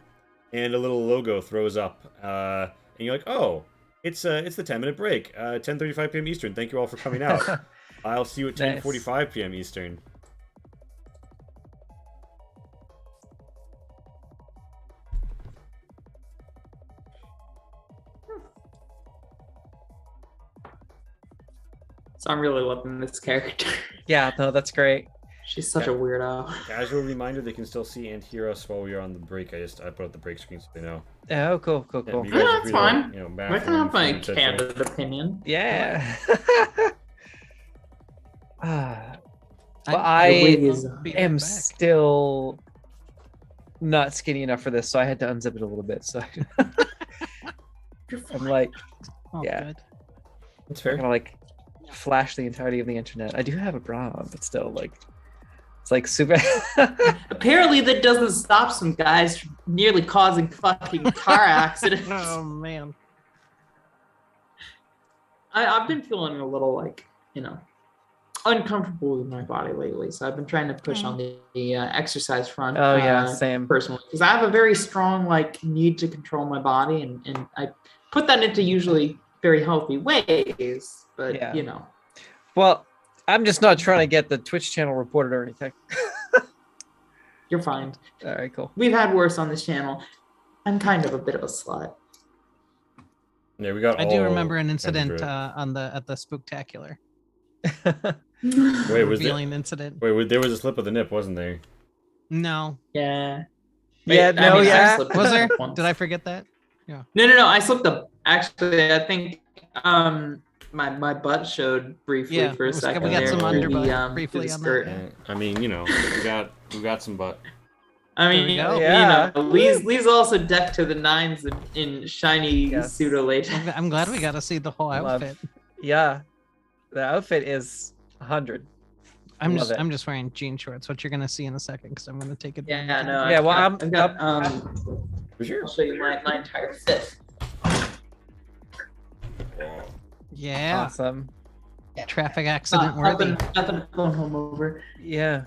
and a little logo throws up, and you're like, "Oh, it's the 10-minute break, 10:35 p.m. Eastern. Thank you all for coming out. I'll see you at 10:45 p.m. Eastern." So I'm really loving this character. Yeah, no, that's great. She's such a weirdo. Casual reminder: they can still see and hear us while we are on the break. I put up the break screen so they know. Oh, cool. Yeah, you guys Yeah, are that's free to, fine. I can bathroom, have my food, etc. candid opinion. Yeah. Well, The I wig is, Be right am back. still not skinny enough for this, so I had to unzip it a little bit. So I'm like, Oh, yeah. good. That's I'm fair. gonna like flash the entirety of the internet. I do have a bra on, but still, like, it's like super. apparently, that doesn't stop some guys from nearly causing fucking car accidents. Oh man. I've been feeling a little like, uncomfortable with my body lately. So I've been trying to push on the exercise front. Oh, yeah, same. Personally, because I have a very strong need to control my body, and I put that into usually very healthy ways. But Yeah. Well, I'm just not trying to get the Twitch channel reported or anything. you're fine. All right, cool. We've had worse on this channel. I'm kind of a bit of a slut. Yeah, we got. I do all remember an kinds of incident grit. at the Spooktacular. Wait, was there? Revealing incident. Wait, there was a slip of the nip, wasn't there? No. Yeah. Yeah, I no, I yeah. slipped Was up there? once. Did I forget that? No. I slipped up. Actually, I think my butt showed briefly Yeah, for a we got second. some there through underbutt the, briefly through the on that, skirt. yeah. I mean, we got some butt. I There mean, we go. Yeah. Lee's also decked to the nines in shiny Yes. pseudo latex. I'm glad we got to see the whole Love. outfit. Yeah, the outfit is 100. Love it. I'm just wearing jean shorts, which you're gonna see in a second because I'm gonna take advantage. Yeah, of no. it. Yeah, well, I've got For sure. I'll show you my entire fit. Yeah. Awesome. Traffic accident worthy. Nothing going home over. Yeah.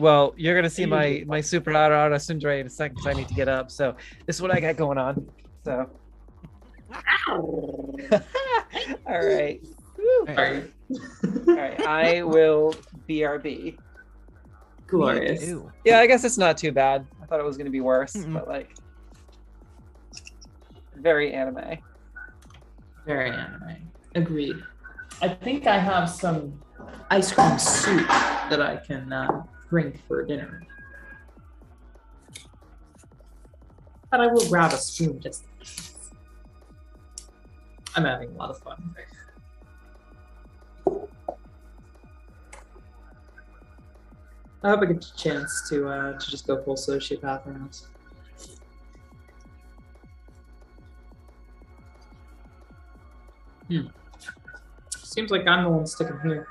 Well, you're gonna see my super auto Sundre in a second because I need to get up. So this is what I got going on. So. All right. Sorry. All right. I will BRB. Glorious. Ew. Yeah, I guess it's not too bad. I thought it was gonna be worse, Mm-mm. but like very anime. Very anime. Agreed. I think I have some ice cream soup that I can bring for dinner. But I will grab a spoon just in case. I'm having a lot of fun. I hope I get a chance to just go full sociopath on this. Seems like I'm the one sticking here.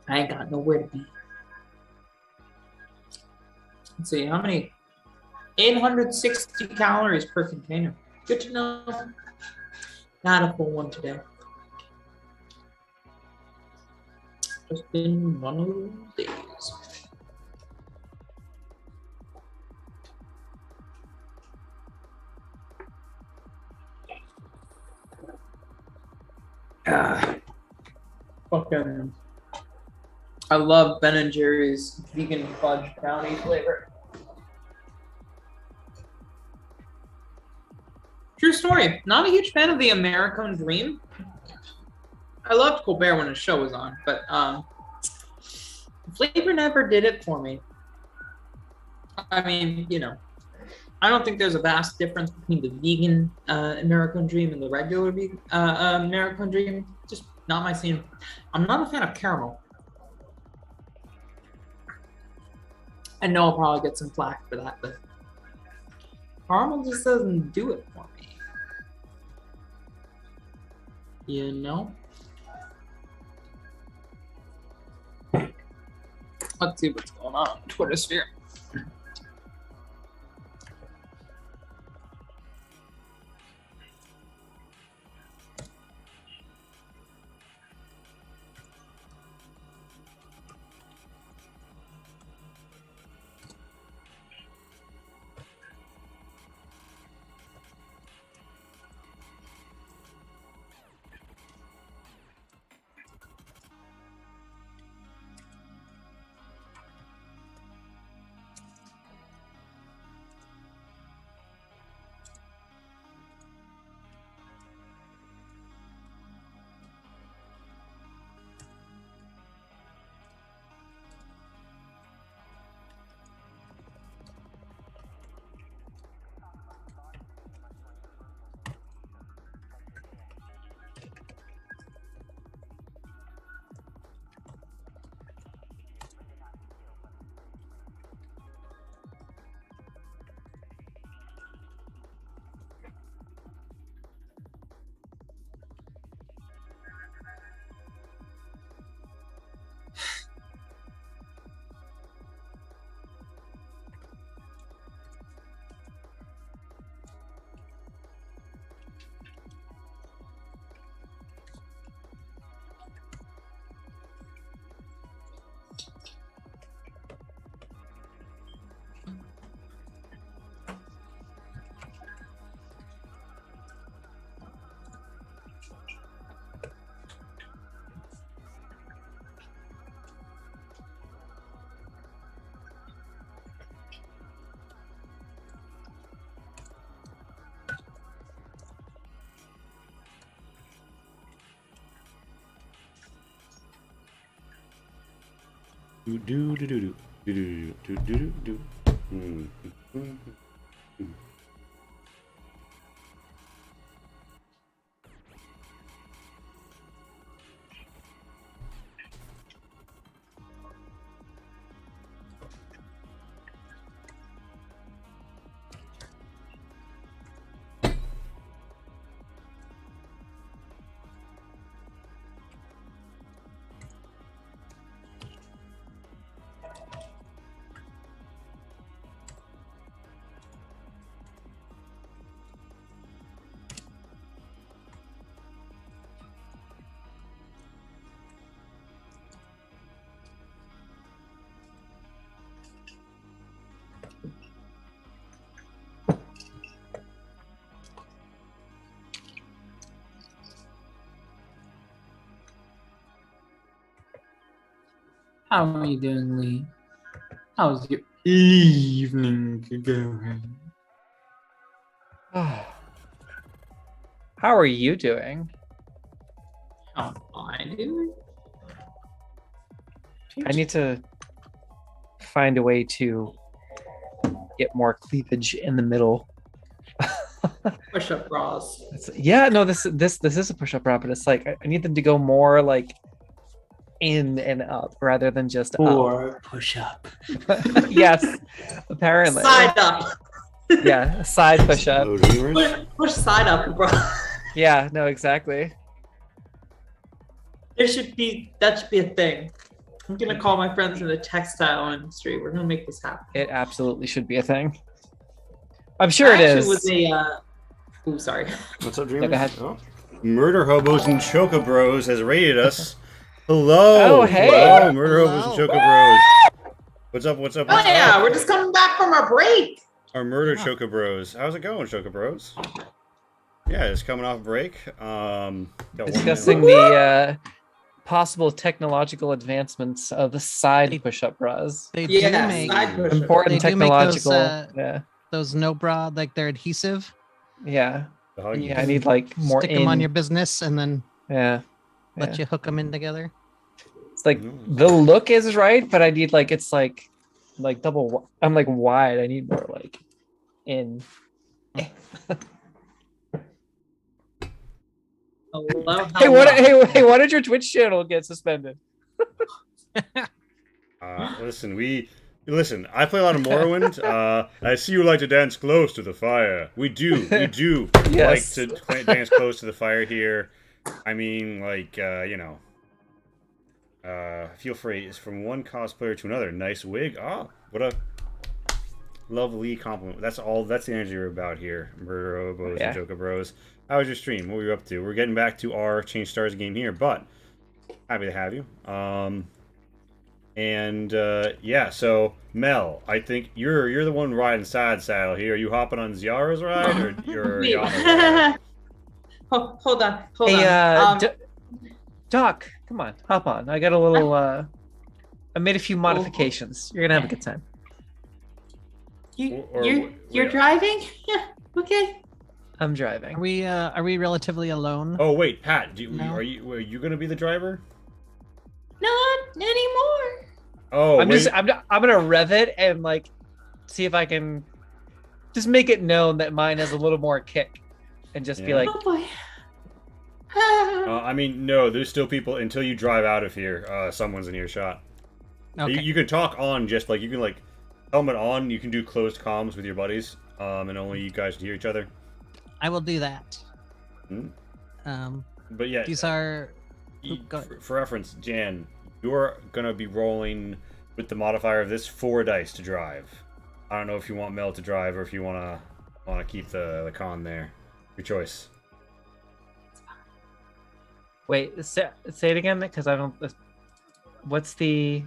I ain't got nowhere to be. Let's see, how many? 860 calories per container. Good to know. Not a full one today. Just been one of those days. Fucking, I love Ben and Jerry's vegan fudge brownie flavor. True story. Not a huge fan of the American Dream. I loved Colbert when his show was on, but flavor never did it for me. I mean, I don't think there's a vast difference between the vegan American Dream and the regular vegan American Dream. Just not my scene. I'm not a fan of caramel. I know I'll probably get some flack for that, but caramel just doesn't do it for me. Let's see what's going on Twitter sphere. Do do do do do do do do do do. How are you doing, Lee? How's your evening going? How are you doing? How am I doing? I need to find a way to get more cleavage in the middle. Push-up bras. Yeah, no, this is a push-up bra, but it's like I need them to go more like in and up rather than just Or push-up. up. Yes, apparently. Side up. Yeah, a side push-up. Push side up, bro. Yeah, no, exactly. That should be a thing. I'm gonna call my friends in the textile industry. We're gonna make this happen. It absolutely should be a thing. I'm sure it I is. actually was ooh, sorry. What's up, Dreamers? go ahead. Oh. Murder Hobos and Choco Bros has raided us. Hello. Oh, hey. Hello, Murder Hobos and Hello. Choco Bros. What's up? What's up? Oh What's yeah, up? we're just coming back from our break. Our Murder Yeah. Choco Bros. How's it going, Choco Bros? Yeah, it's coming off break. Got one Discussing minute. the possible technological advancements of the side push-up bras. They Yeah, do make side push-up. Important They do make those, technological. those no bra, like they're adhesive. Yeah. The hug. Yeah. I need like more Stick in. them on your business and then Yeah. let Yeah. you hook them in together. It's like the look is right, but I need like it's like double. I'm like wide. I need more like in. Hello, Hey, why did your Twitch channel get suspended? Listen. I play a lot of Morrowind. I see you like to dance close to the fire. We do Yes. like to dance close to the fire here. I mean, like feel free. It's from one cosplayer to another. Nice wig. Ah, what a lovely compliment. That's all. That's the energy we're about here. Murder Hobos Yeah. and Joker Bros. How was your stream? What were you up to? We're getting back to our Change Stars game here, but happy to have you. Yeah, so Mel, I think you're the one riding side saddle here. Are you hopping on Ziara's ride or you're Wait. Yama's ride? Hold on. Hey, on. Doc, come on, hop on. I got a little. I made a few modifications. You're gonna have a good time. You're driving? Yeah. Okay. I'm driving. Are we relatively alone? Oh wait, Pat, No. are you gonna be the driver? Not anymore. Oh, I'm wait. I'm gonna rev it and like see if I can just make it known that mine has a little more kick, and just be Yeah. like, Oh boy. I mean, no. There's still people until you drive out of here. Someone's in earshot. Okay. You can talk on just like you can like helmet on. You can do closed comms with your buddies, and only you guys can hear each other. I will do that. Hmm. But yeah, These are go for reference, Jan, you're gonna be rolling with the modifier of this 4 dice to drive. I don't know if you want Mel to drive or if you wanna keep the con there. Your choice. wait, say it again because I don't. What's the?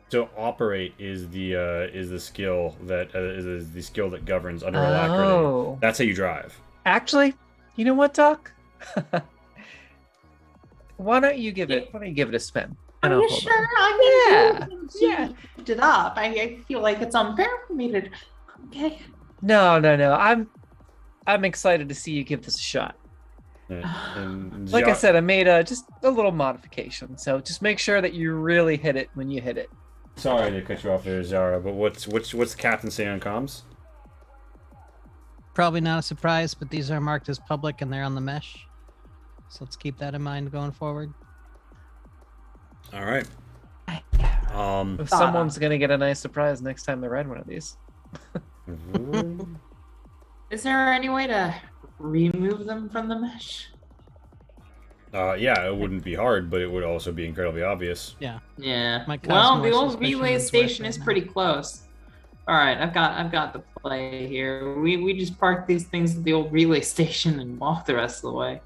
So operate is the skill that is the skill that governs under alacrity. Oh, That's how you drive. actually, you know what, Doc? Why don't you give it a spin? And Are I'll you hold sure? it. I mean, Yeah. you picked it up. I feel like it's unfair for me to. Okay. No. I'm excited to see you give this a shot. And Like I said, I made just a little modification, so just make sure that you really hit it when you hit it. Sorry to cut you off there, Zara, but what's the captain saying on comms? Probably not a surprise, but these are marked as public and they're on the mesh. So let's keep that in mind going forward. All right. Someone's gonna get a nice surprise next time they ride one of these. Is there any way to remove them from the mesh? Yeah, it wouldn't be hard, but it would also be incredibly obvious. Yeah. Yeah. Might cause Well, more the old suspicion relay than it's station worth is right pretty now. close. All right, I've got the play here. We just park these things at the old relay station and walk the rest of the way.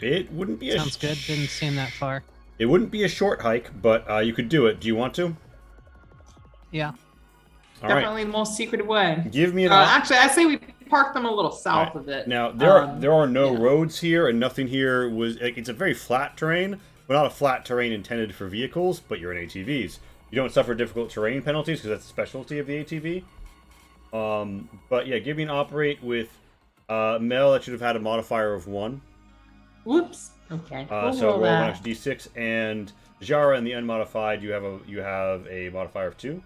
It wouldn't be Sounds good. Didn't seem that far. It wouldn't be a short hike, but you could do it. Do you want to? Yeah. All right. Definitely the most secretive way. Give me an Actually, I say we park them a little south Alright. of it. Now there are no yeah. roads here, and nothing here was like, it's a very flat terrain, but not a flat terrain intended for vehicles. But you're in ATVs. You don't suffer difficult terrain penalties because that's the specialty of the ATV. But yeah, give me an operate with Mel. That should have had a modifier of 1. Whoops. Okay. We'll So roll an that. extra d6, and Jara in the unmodified, you have a modifier of 2.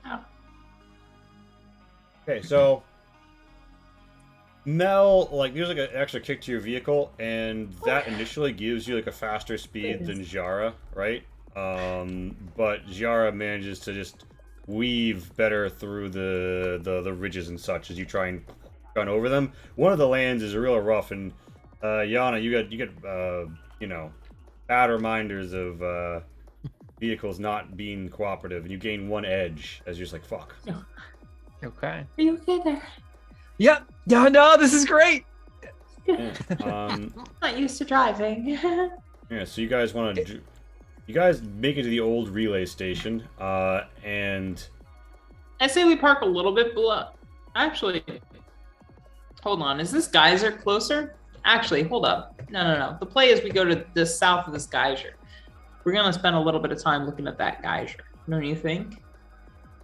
Oh. Okay, so Mel, like, there's like an extra kick to your vehicle, and that initially gives you like a faster speed than Jara, right? But Jara manages to just weave better through the ridges and such as you try and run over them. One of the lands is real rough, and Yana, you get you know, bad reminders of vehicles not being cooperative, and you gain 1 edge as you're just like, fuck. Okay. Are you okay there? Yep. Yeah. No, this is great. Yeah. I'm not used to driving. Yeah, so you guys want to you guys make it to the old relay station, and I say we park a little bit below. Actually, hold on. Is this geyser closer? Actually, hold up. No. The play is we go to the south of this geyser. We're gonna spend a little bit of time looking at that geyser. Don't you think?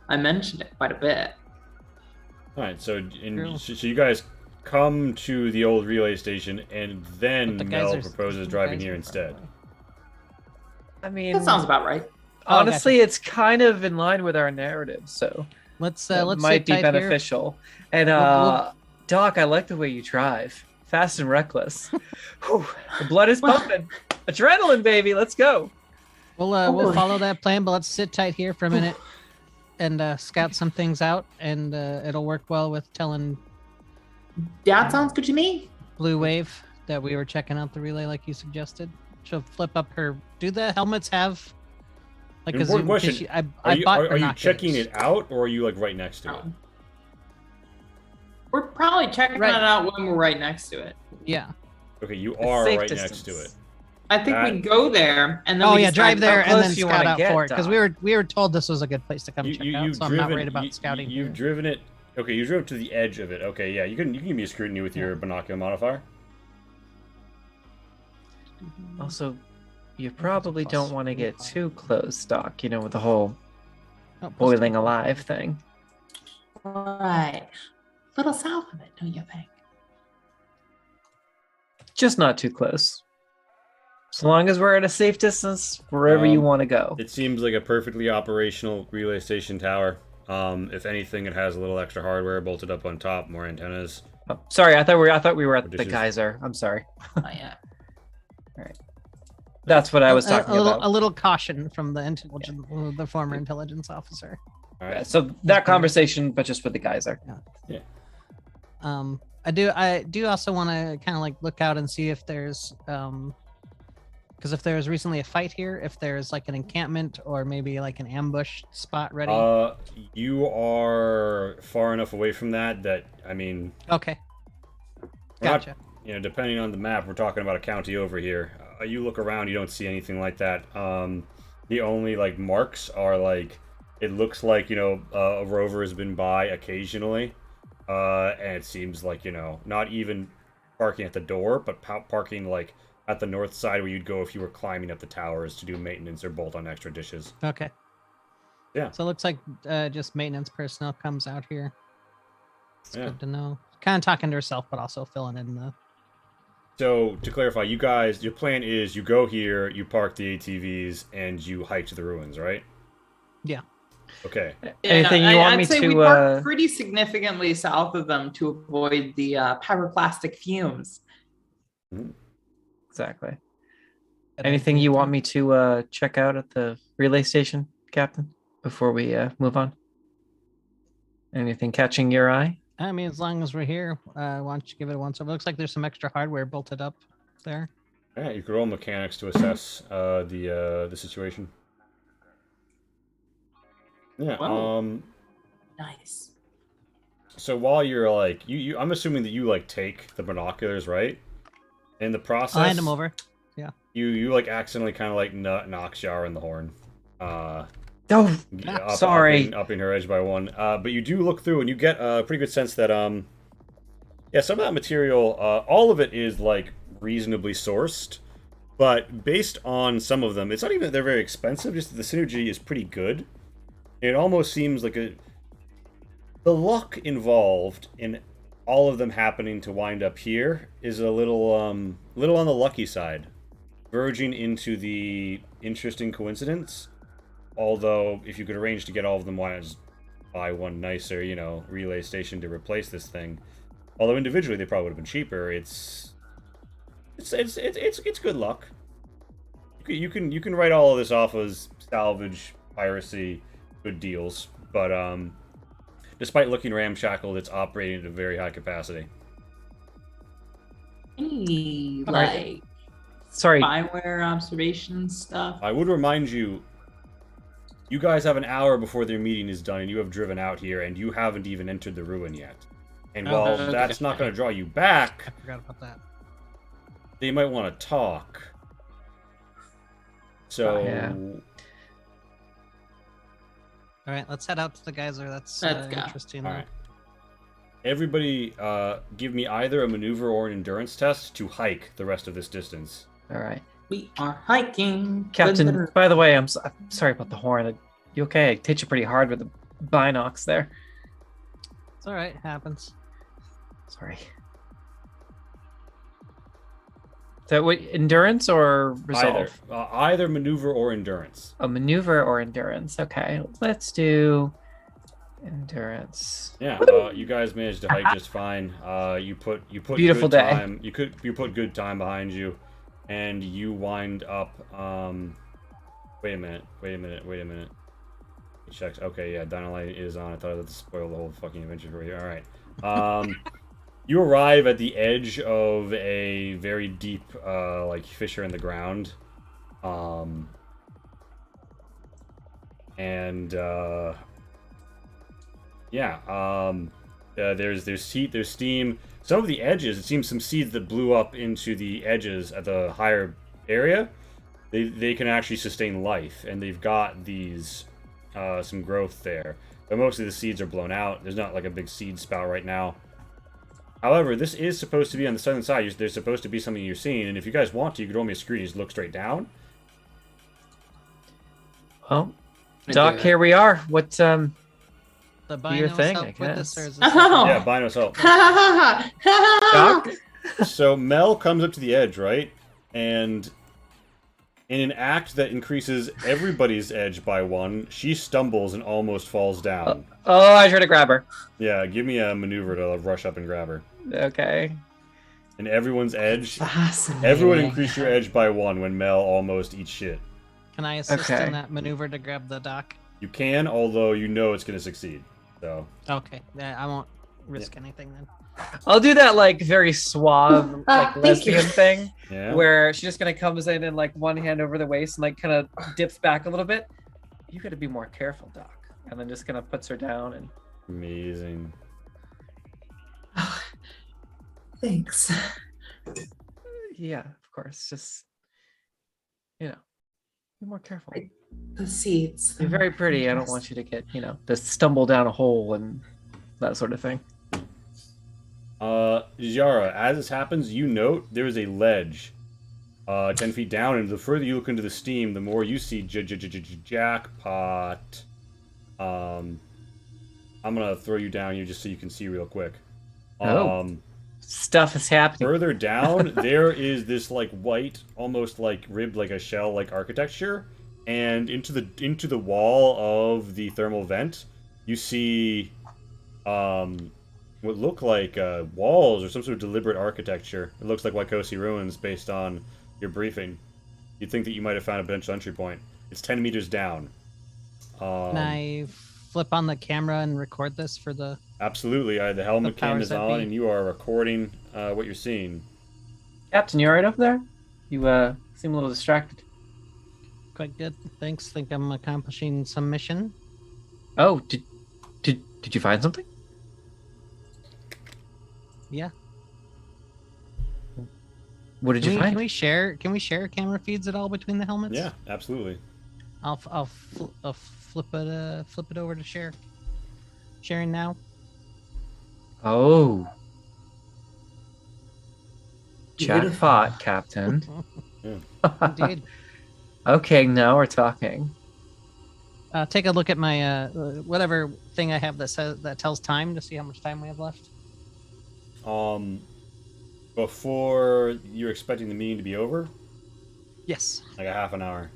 I mentioned it quite a bit. all right, so True. so you guys come to the old relay station, and then But the Mel geyser's- proposes the driving geyser here far instead. away. I mean, That sounds about right. Oh, honestly, it's kind of in line with our narrative, so Let's that let's might sit be tight here. beneficial. And We'll- Doc, I like the way you drive. Fast and reckless. Whew, the blood is pumping. Adrenaline, baby. Let's go. We'll boy. follow that plan, but let's sit tight here for a minute and scout some things out, and it'll work well with telling That sounds good to me. Blue Wave that we were checking out the relay like you suggested. She'll flip up her. Do the helmets have like a Important zoom? question. She, I Are you, bought are you checking binoculars. it out, or are you like right next to it? We're probably checking Right. it out when we're right next to it. Yeah. Okay, you are safe right distance. next to it. I think we That- go there and then Oh we yeah, decide drive there how and then close you scout wanna out get, for it because Doc. we were told this was a good place to come check out. So I'm not worried about scouting. You've here. driven it. Okay, you drove to the edge of it. Okay, yeah, you can give me a scrutiny with your binocular modifier. Also, you That's a probably plus don't want to get 5. too close, Doc, you know, with the whole Oh, plus boiling 2. alive thing. Right. A little south of it, don't you think? Just not too close. As long as we're at a safe distance, wherever you want to go. It seems like a perfectly operational relay station tower. If anything, it has a little extra hardware bolted up on top, more antennas. Oh, sorry, I thought we were at the Dishes. geyser. I'm sorry. Not yet. That's what I was talking a little, about. A little caution from the former intelligence officer. All Yeah, right. so that conversation, but just with the geyser. I do also want to kind of like look out and see if there's because if there's recently a fight here, if there's like an encampment or maybe like an ambush spot ready. You are far enough away from that I mean, Okay, we're not- gotcha. you know, depending on the map, we're talking about a county over here. You look around, you don't see anything like that. The only like marks are like, it looks like, you know, a rover has been by occasionally, and it seems like, you know, not even parking at the door, but parking like at the north side where you'd go if you were climbing up the towers to do maintenance or bolt on extra dishes. Okay. Yeah. So it looks like just maintenance personnel comes out here. It's Yeah. good to know. Kind of talking to herself, but also filling in So to clarify, you guys, your plan is you go here, you park the ATVs, and you hike to the ruins, right? Yeah. Okay. Anything you want I'd me say to, we park pretty significantly south of them to avoid the pyroclastic fumes. Exactly. Good Anything idea. you want me to check out at the relay station, Captain, before we move on? Anything catching your eye? I mean, as long as we're here, why don't you give it a once over? Looks like there's some extra hardware bolted up there. Yeah, you could roll mechanics to assess the situation. Yeah. Whoa. Nice. So while you're like I'm assuming that you like take the binoculars, right? In the process, I'll hand them over. you like accidentally kind of like knocks Yara in the horn. Oh, Up, sorry. upping her edge by one. But you do look through and you get a pretty good sense that yeah, some of that material, all of it is like reasonably sourced, but based on some of them, it's not even that they're very expensive. Just that the synergy is pretty good. It almost seems like the luck involved in all of them happening to wind up here is a little little on the lucky side, verging into the interesting coincidence. Although, if you could arrange to get all of them, why not just buy one nicer, relay station to replace this thing? Although individually they probably would have been cheaper. It's good luck. You can write all of this off as salvage, piracy, good deals. But despite looking ramshackled, it's operating at a very high capacity. Any Alright. Sorry. spyware observation stuff? I would remind you, you guys have an hour before their meeting is done, and you have driven out here, and you haven't even entered the ruin yet. And while okay. that's not going to draw you back, I forgot about that. they might want to talk. So, Yeah. All right, let's head out to the geyser. That's Let's go. interesting. all right. Everybody, give me either a maneuver or an endurance test to hike the rest of this distance. All right. We are hiking. Captain, by the way, I'm sorry about the horn. You okay? I hit you pretty hard with the binocs there. It's all right. Happens. Sorry. So, what, endurance or resolve? Either maneuver or endurance. A maneuver or endurance. Okay, let's do endurance. Yeah, you guys managed to hike just fine. You put Beautiful good day. time. You put good time behind you, and you wind up. Wait a minute. It checks. Okay, yeah, Dynamite is on. I thought I had to spoil the whole fucking adventure for you. All right. You arrive at the edge of a very deep, like fissure in the ground, and yeah, there's heat, there's steam. Some of the edges, it seems, some seeds that blew up into the edges at the higher area, they can actually sustain life, and they've got these some growth there. But most of the seeds are blown out. There's not like a big seed spout right now. However, this is supposed to be on the southern side. There's supposed to be something you're seeing, and if you guys want to, you could roll me a screen. Just look straight down. Well, I Doc, do. here we are. What The Your binos thing, help I with this, guess. or is this Oh. Yeah, Binos help. Doc? So Mel comes up to the edge, right? And in an act that increases everybody's edge by one, she stumbles and almost falls down. Oh, I tried to grab her. Yeah, give me a maneuver to rush up and grab her. Okay. And everyone's edge. Fascinating. Everyone increase your edge by one when Mel almost eats shit. Can I assist Okay. in that maneuver to grab the dock? You can, although you know it's going to succeed. So, Okay, I won't risk anything then. I'll do that like very suave, like thank lesbian you. thing, yeah. where she just kind of comes in and like one hand over the waist and like kind of dips back a little bit. You got to be more careful, Doc. And then just kind of puts her down and Amazing. Thanks. yeah, of course, just be more careful. The seeds. You're very pretty. I don't want you to get to stumble down a hole and that sort of thing. Yara, as this happens, you note there is a ledge 10 feet down, and the further you look into the steam, the more you see jackpot. I'm gonna throw you down here just so you can see real quick. Oh. stuff is happening. Further down, there is this like white, almost like ribbed like a shell like architecture, and into the wall of the thermal vent, you see what look like walls or some sort of deliberate architecture. It looks like Waikosi ruins based on your briefing. You'd think that you might have found a potential entry point. It's 10 meters down. Can I flip on the camera and record this for the? Absolutely. The helmet The cam powers is that on, be. and you are recording what you're seeing. Captain, you alright over there? You seem a little distracted. Quite good, thanks. Think I'm accomplishing some mission. Oh, did you find something? Yeah. What did you Can find? we share? Can we share camera feeds at all between the helmets? Yeah, absolutely. I'll flip it over to share. Sharing now. Oh. Beautiful. Jackpot, Captain. Indeed. Okay, now we're talking. Take a look at my whatever thing I have that tells time to see how much time we have left. Before you're expecting the meeting to be over, Yes. like a half an hour.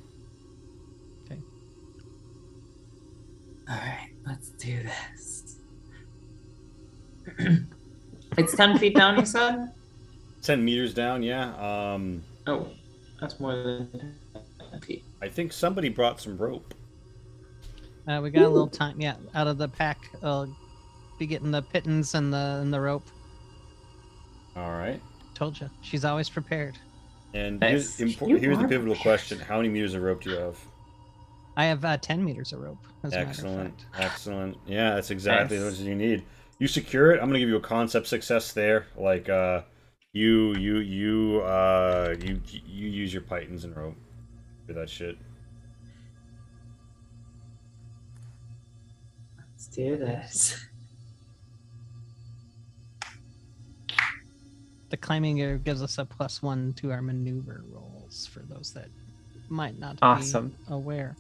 All right, let's do this. It's 10 feet down, you said? 10 meters down, yeah. Oh, that's more than 10 feet. I think somebody brought some rope. We got a little time. Yeah, out of the pack. Be getting the pittance and the rope. All right. Told you, she's always prepared. And Nice. here's You the are pivotal prepared. question: how many meters of rope do you have? I have 10 meters of rope. As a matter of Excellent, fact. excellent. Yeah, that's exactly Nice. what you need. You secure it. I'm gonna give you a concept success there. Like you use your pythons and rope for that shit. Let's do this. The climbing gear gives us a +1 to our maneuver rolls for those that might not Awesome. be aware.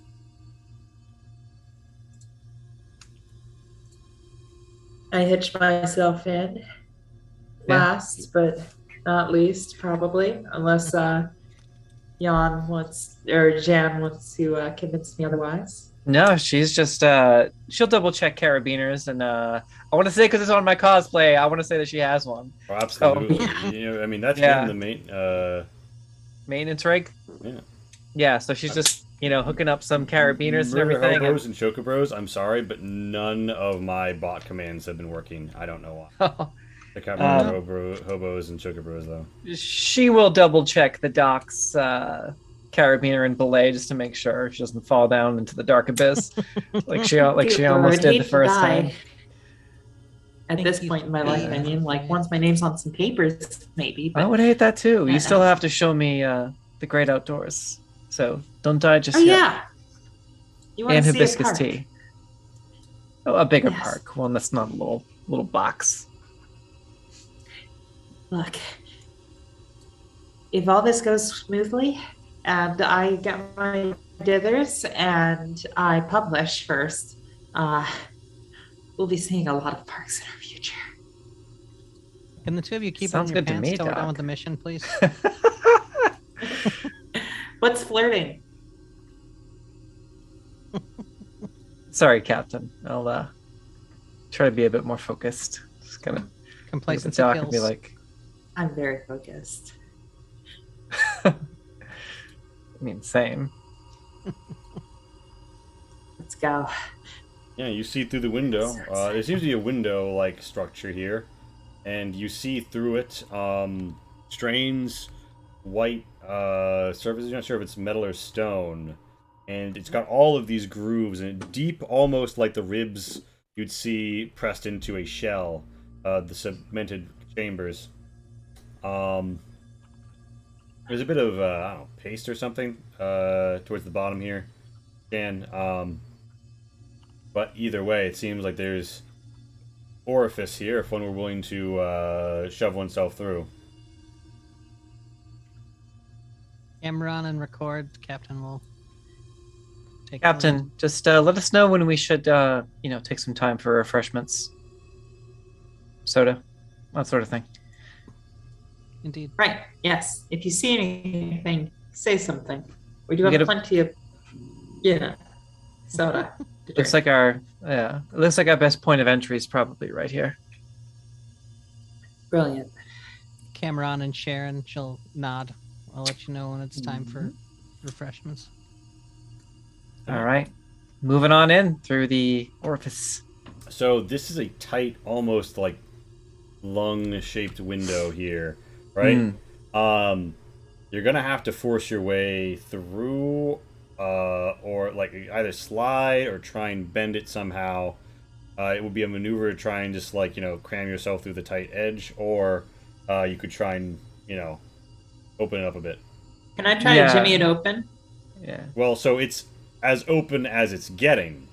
I hitched myself in last, but not least, probably, unless Jan wants or Jan wants to convince me otherwise. No, she's just she'll double check carabiners, and I want to say, because it's on my cosplay, I want to say that she has one. Oh, absolutely. yeah. You know, I mean, that's Yeah. in the main. Maintenance rig. Yeah. Yeah, so she's just hooking up some carabiners and Murder everything. hobos and chocobros. I'm sorry, but none of my bot commands have been working. I don't know why. And I can't remember hobos and chocobros though. she will double check the docks carabiner and belay just to make sure she doesn't fall down into the dark abyss like she almost did the first time. At Thank this you. point in my life, I mean, like once my name's on some papers, maybe. I But would hate that too. You still have to show me the great outdoors. So don't die just oh yet. yeah, you want And to see a hibiscus park? tea. Oh, a bigger Yes. park, one that's not a little box. Look, if all this goes smoothly and I get my dithers and I publish first, we'll be seeing a lot of parks in our future. Can the two of you keep Sounds it in your good to pants me, till we're done Doc. with the mission, please? What's flirting? Sorry, Captain. I'll try to be a bit more focused. Just kind of look at the Complacency dock and be kills. like, I'm very focused. I mean, same. Let's go. Yeah, you see through the window. There seems to be a window-like structure here, and you see through it strange white surface. You're not sure if it's metal or stone, and it's got all of these grooves and deep, almost like the ribs you'd see pressed into a shell. The cemented chambers. There's a bit of I don't know, paste or something towards the bottom here. But either way, it seems like there's orifice here if one were willing to shove oneself through. Camera on and record. Captain will take. Captain, just let us know when we should, take some time for refreshments, soda, that sort of thing. Indeed. Right. Yes. If you see anything, say something. We do We have gotta- plenty of, soda. to Looks drink. like our best point of entry is probably right here. Brilliant. Cameron and Sharon, she'll nod. I'll let you know when it's time for Mm-hmm. refreshments. All right, moving on in through the orifice. So this is a tight, almost like lung-shaped window here, right? You're gonna have to force your way through, or like either slide or try and bend it somehow. It would be a maneuver to try and just like cram yourself through the tight edge, or you could try and open it up a bit. Can I try Yeah. to jimmy it open? Yeah. Well, so it's as open as it's getting.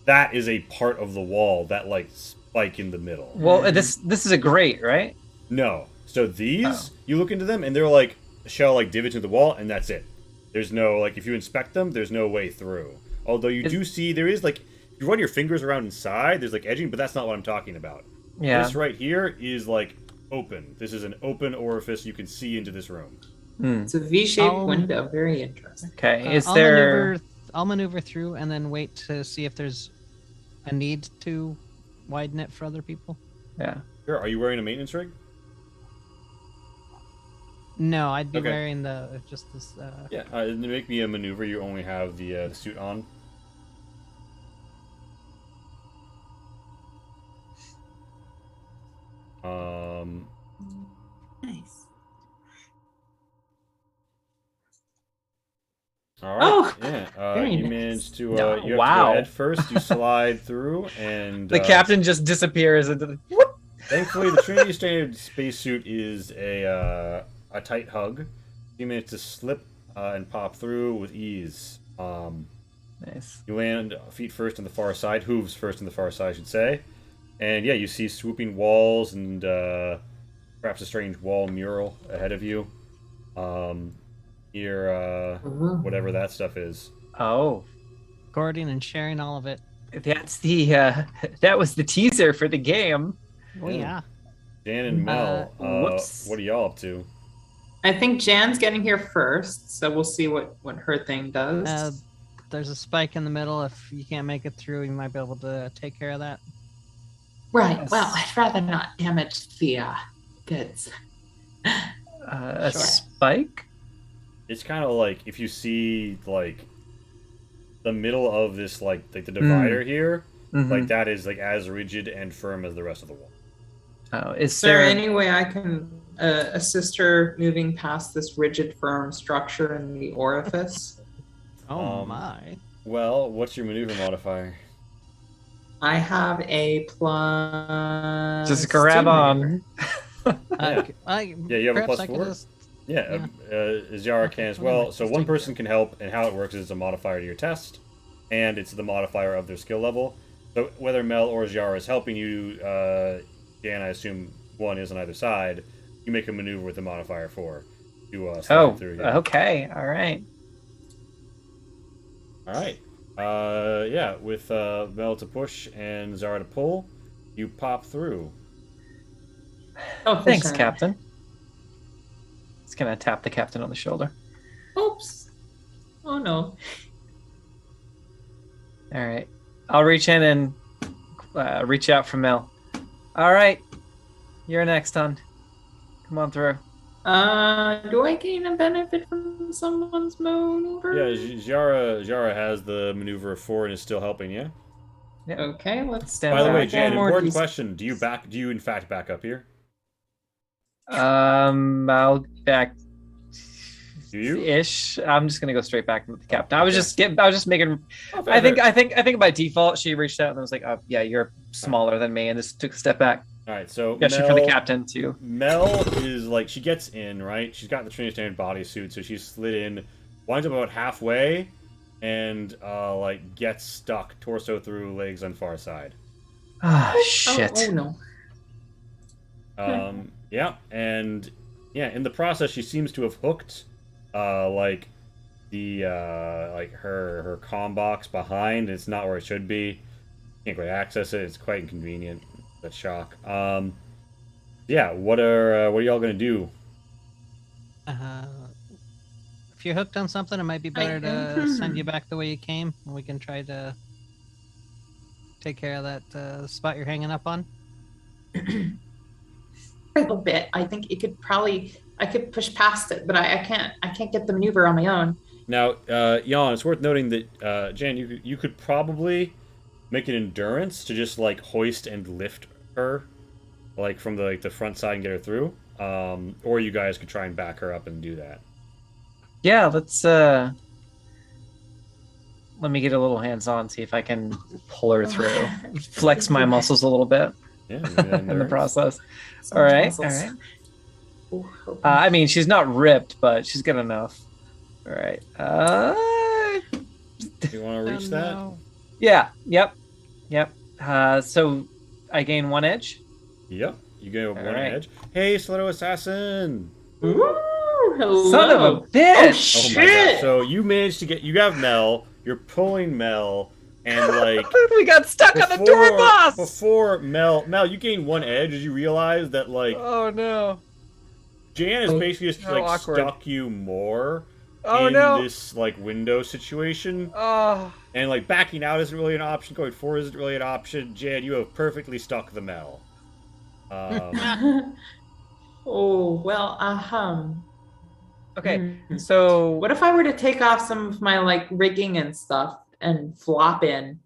That is a part of the wall that like spike in the middle. Well, this is a grate, right? No. So these, you look into them and they're like shell like divots in the wall, and that's it. There's no like if you inspect them, there's no way through. Although you do see there is like if you run your fingers around inside, there's like edging, but that's not what I'm talking about. Yeah. This right here is like open. This is an open orifice you can see into this room. It's a V-shaped I'll- window. Very interesting. Okay. Is I'll there? I'll maneuver through and then wait to see if there's a need to widen it for other people. Yeah. Sure. Are you wearing a maintenance rig? No, I'd be Okay. wearing the just this. Yeah. Make me a maneuver. You only have the suit on. Nice. All right. Oh, yeah. very You nice. managed to. No, You have to wow. go head first. You slide through, and The captain just disappears into the. Whoop! thankfully, the Trinity Standard spacesuit is a tight hug. You managed to slip and pop through with ease. Nice. You land feet first on the far side, hooves first on the far side, I should say. And yeah, you see swooping walls and perhaps a strange wall mural ahead of you. Here, whatever that stuff is. Oh, Recording and sharing all of it. that's the that was the teaser for the game. Oh yeah. Jan and Mel, whoops. what are y'all up to? I think Jan's getting here first, so we'll see what her thing does. There's a spike in the middle. If you can't make it through, you might be able to take care of that. Right. Yes. Well, I'd rather not damage the goods. A Sure. spike. It's kind of like if you see like the middle of this like the divider here, Mhm. like that is like as rigid and firm as the rest of the wall. Oh, is Is there there? any way I can assist her moving past this rigid, firm structure in the orifice? Oh Um, my. Well, what's your maneuver modifier? I have a plus. Just grab two on. maneuver. Yeah, you have a perhaps plus I could 4? just- Yeah, Zara can as Well, well. let's So just one take person that. can help, and how it works is it's a modifier to your test, and it's the modifier of their skill level. So whether Mel or Zara is helping you, Dan, I assume one is on either side. You make a maneuver with the modifier 4 to slide Oh, through here. okay, all right. All right. Yeah, with Mel to push and Zara to pull, you pop through. Oh, Thanks, percent. Captain. Just gonna tap the captain on the shoulder. Oops. Oh no. All right, I'll reach in and reach out for Mel. All right, you're next, hon. Come on through. Do I gain a benefit from someone's maneuver? Yeah, Zara has the maneuver of 4 and is still helping you. Okay, let's Stand By the back. way, Jan, More important these- question: Do you in fact back up here? I'll back. Do you? Ish. I'm just gonna go straight back with the captain. I was just making. Oh, fair, I think fair. by default she reached out and was like, "Oh yeah, you're smaller than me," and just took a step back. All right, so Gesture for the captain too. Mel is like she gets in, right? She's got the Trinity Standard bodysuit, so she's slid in, winds up about halfway, and like gets stuck, torso through, legs on far side. Ah, Oh, shit. oh no. Yeah, and yeah, in the process, she seems to have hooked, like the like her comm box behind. It's not where it should be. Can't quite access it. It's quite inconvenient. That shock. Yeah, what are y'all gonna do If you're hooked on something, it might be better to send you back the way you came, and we can try to take care of that spot you're hanging up on. A little bit. I think it could probably. I could push past it, but I can't. I can't get the maneuver on my own. Now, Jan, it's worth noting that Jan, you could probably make an endurance to just like hoist and lift her, like from the front side and get her through. Or you guys could try and back her up and do that. Yeah, let's let me get a little hands-on, see if I can pull her through. Flex my muscles a little bit Yeah, maybe that in the endurance. process. All right, all right. I mean, she's not ripped, but she's good enough. All right. You want to reach that? Yeah. Yep. So I gain 1 edge. Yep. You go one right. edge. Hey, Stiletto Assassin! Ooh, hello. Son of a Oh bitch! Oh my god. shit! So you managed to get. You have Mel. You're pulling Mel, and like. We got stuck on the door boss. Before Mel, you gained 1 edge. Did you realize that like Oh no! Jan is basically just How like awkward. stuck you more Oh in no! this like window situation, Oh. and like backing out isn't really an option. Going forward isn't really an option. Jan, you have perfectly stuck the Mel. Oh well. Okay. So What if I were to take off some of my like rigging and stuff and flop in?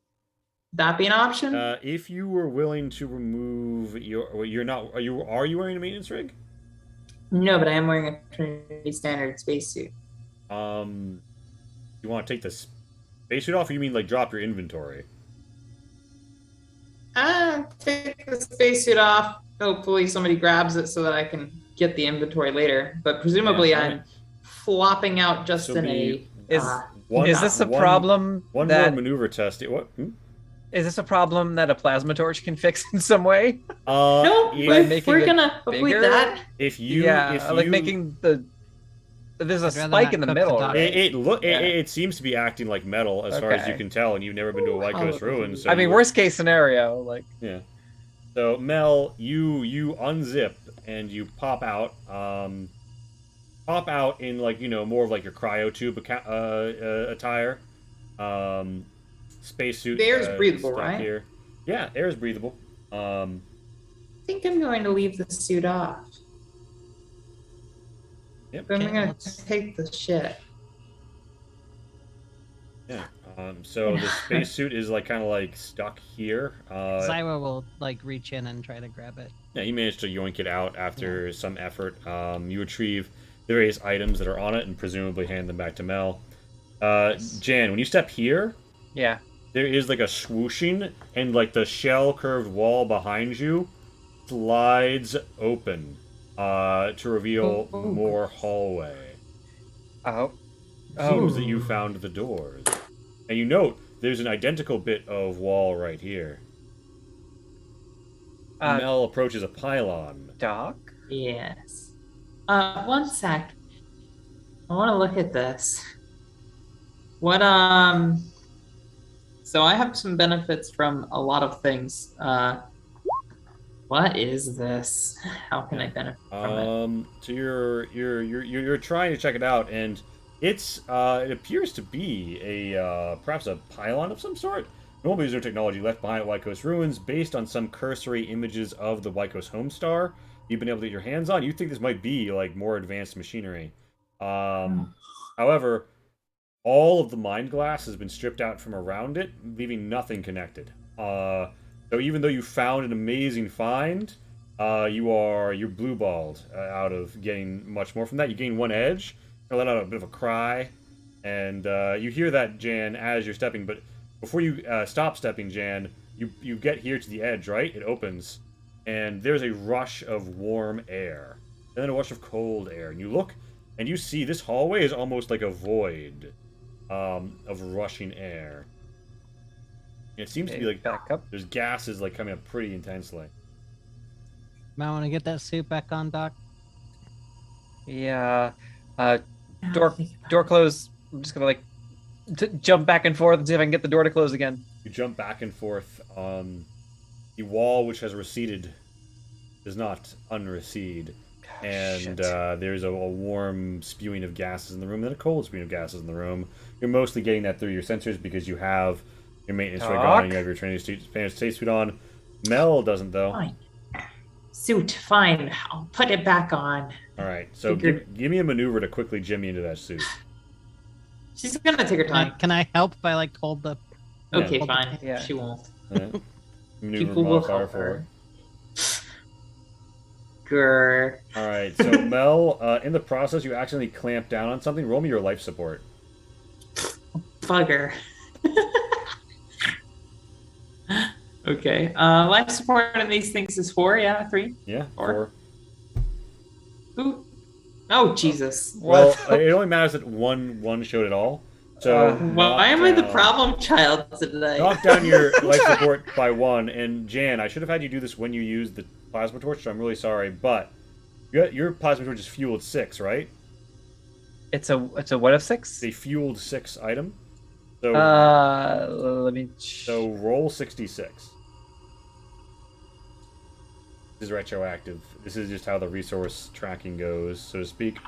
That be an option? If you were willing to remove you're not. Are you wearing a maintenance rig? No, but I am wearing a Trinity Standard spacesuit. You want to take the spacesuit off, or you mean like drop your inventory? Take the spacesuit off. Hopefully somebody grabs it so that I can get the inventory later. But presumably Yeah, I'm flopping out just So in be- a. is this a one- problem One that more maneuver test. What? is this a problem that a plasma torch can fix in some way? No, if, making we're it gonna avoid bigger? that. if you yeah, like making there's a I'd rather spike not in the cook the middle, dog. right? it Yeah. seems to be acting like metal as far as you Okay. can tell, and you've never been to a White Coast Oh. Ruins. So I mean, you- worst case scenario, like Yeah. So Mel, you unzip and you pop out. Pop out in like more of like your cryotube attire. Spacesuit. The air's breathable, stuff right? Here. Yeah, air is breathable. I think I'm going to leave the suit off. Yep. Then I'm Okay, gonna let's- take the shit. Yeah. So the spacesuit is like kind of like stuck here. Zyra will like reach in and try to grab it. Yeah, you managed to yoink it out after some effort. You retrieve the various items that are on it and presumably hand them back to Mel. Jan, when you step here, yeah. there is like a swooshing, and like the shell curved wall behind you slides open to reveal Oh. more hallway. Oh. Seems that you found the doors. And you note there's an identical bit of wall right here. Mel approaches a pylon. Doc? Yes. One sec. I want to look at this. What So I have some benefits from a lot of things. What is this? How can I benefit from it? So you're trying to check it out, and it appears to be a perhaps a pylon of some sort. Normally, there's no technology left behind at White Coast Ruins, based on some cursory images of the White Coast Homestar you've been able to get your hands on. You think this might be like more advanced machinery. However, all of the mind glass has been stripped out from around it, leaving nothing connected. So even though you found an amazing find, you're blue-balled out of getting much more from that. You gain 1 edge, you let out a bit of a cry, and you hear that, Jan, as you're stepping. But before you stop stepping, Jan, you get here to the edge, right? It opens, and there's a rush of warm air, and then a rush of cold air. And you look, and you see this hallway is almost like a void of rushing air. It seems to be like back up. there's gases like coming up pretty intensely. Might want to get that suit back on, Doc. Yeah. Now Door think about door it. close. I'm just gonna like jump back and forth and see if I can get the door to close again. You jump back and forth. The wall, which has receded, does not unrecede. and Shit. there's a warm spewing of gases in the room and a cold spewing of gases in the room. You're mostly getting that through your sensors because you have your maintenance rig on, Doc? you have your Spanish taste suit on. Mel doesn't though. Fine. Suit, fine. I'll put it back on. All right, so Figured- give me a maneuver to quickly jimmy into that suit. She's gonna take her time. Can I help by like hold the? Okay, Hold the- fine. Yeah. She won't. All right. Maneuver People will modifier help for her. Grr. All right, so Mel, in the process, you accidentally clamp down on something. Roll me your life support. Bugger. Okay. Life support on these things is 4, yeah, 3. Yeah, Four. 4. Ooh. Oh, Jesus. Well, What? it only matters that one showed at all. So Why am I the knock problem child today? Knock down your life support by 1. And Jan, I should have had you do this when you used the plasma torch. So I'm really sorry, but your plasma torch is fueled 6, right? It's a what of 6? It's a fueled 6 item. So Let me. so roll 66. This is retroactive. This is just how the resource tracking goes, so to speak.